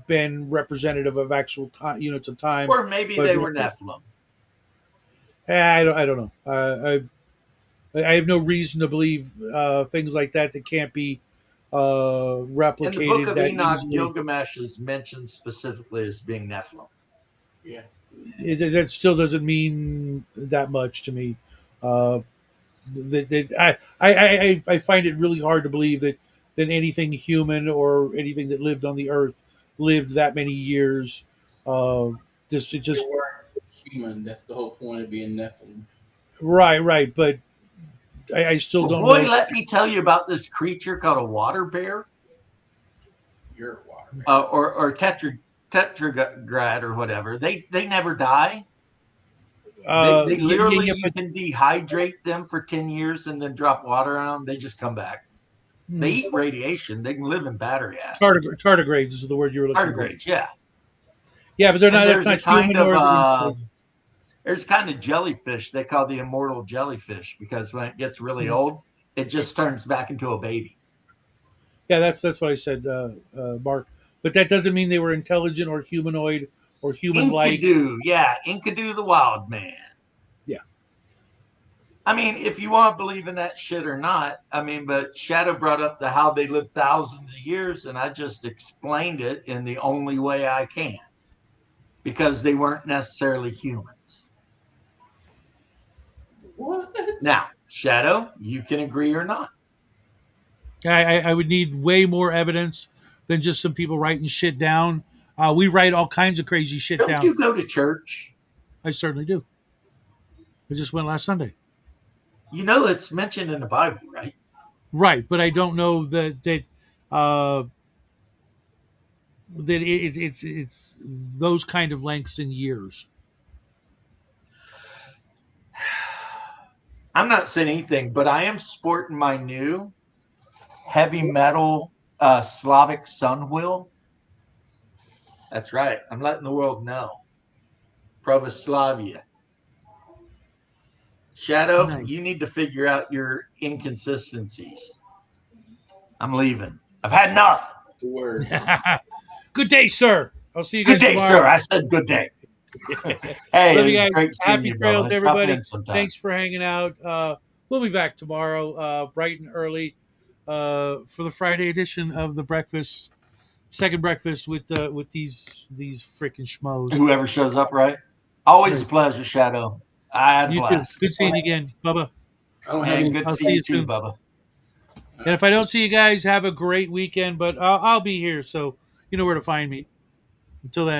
been representative of actual time, units of time, or maybe they were Nephilim. I don't know. I have no reason to believe things like that can't be replicated. In the book of Enoch, easily. Gilgamesh is mentioned specifically as being Nephilim. Yeah. That still doesn't mean that much to me. I find it really hard to believe that anything human or anything that lived on the earth lived that many years. Just They weren't human. That's the whole point of being Nephilim. right. But I still don't Boy, know. let me tell you about this creature called a water bear. You're a water bear. Or tetragrad or whatever. They never die. They literally, you can dehydrate them for 10 years and then drop water on them. They just come back. They eat radiation. They can live in battery acid. Tardigrades is the word you were looking for. Tardigrades, yeah. Yeah, but they're not. That's not human. There's kind of jellyfish they call the immortal jellyfish because when it gets really old, it just turns back into a baby. Yeah, that's what I said, Mark. But that doesn't mean they were intelligent or humanoid or human-like. Enkidu the wild man. Yeah. I mean, if you want to believe in that shit or not, I mean, but Shadow brought up how they lived thousands of years, and I just explained it in the only way I can because they weren't necessarily humans. What? Now, Shadow, you can agree or not. I would need way more evidence than just some people writing shit down. We write all kinds of crazy shit down. Don't you go to church? I certainly do. I just went last Sunday. You know it's mentioned in the Bible, right? Right, but I don't know that it's those kind of lengths in years. I'm not saying anything, but I am sporting my new heavy metal Slavic sun wheel. That's right. I'm letting the world know. Pravoslavia. Shadow, Nice. You need to figure out your inconsistencies. I'm leaving. I've had enough. Word. Good day, sir. I'll see you guys Good day, tomorrow. sir. I said good day. Hey, Love it you was guys. great seeing Happy you, trails, brother. everybody. Sometime. Thanks for hanging out. We'll be back tomorrow, bright and early, for the Friday edition of the second breakfast with these freaking schmoes. Whoever shows up, right? Always a pleasure, Shadow. I had a You blast. too. Good seeing you again, Bubba. I don't have any. Good I'll to see see you you too, soon. Bubba. And if I don't see you guys, have a great weekend. But I'll be here, so you know where to find me. Until then.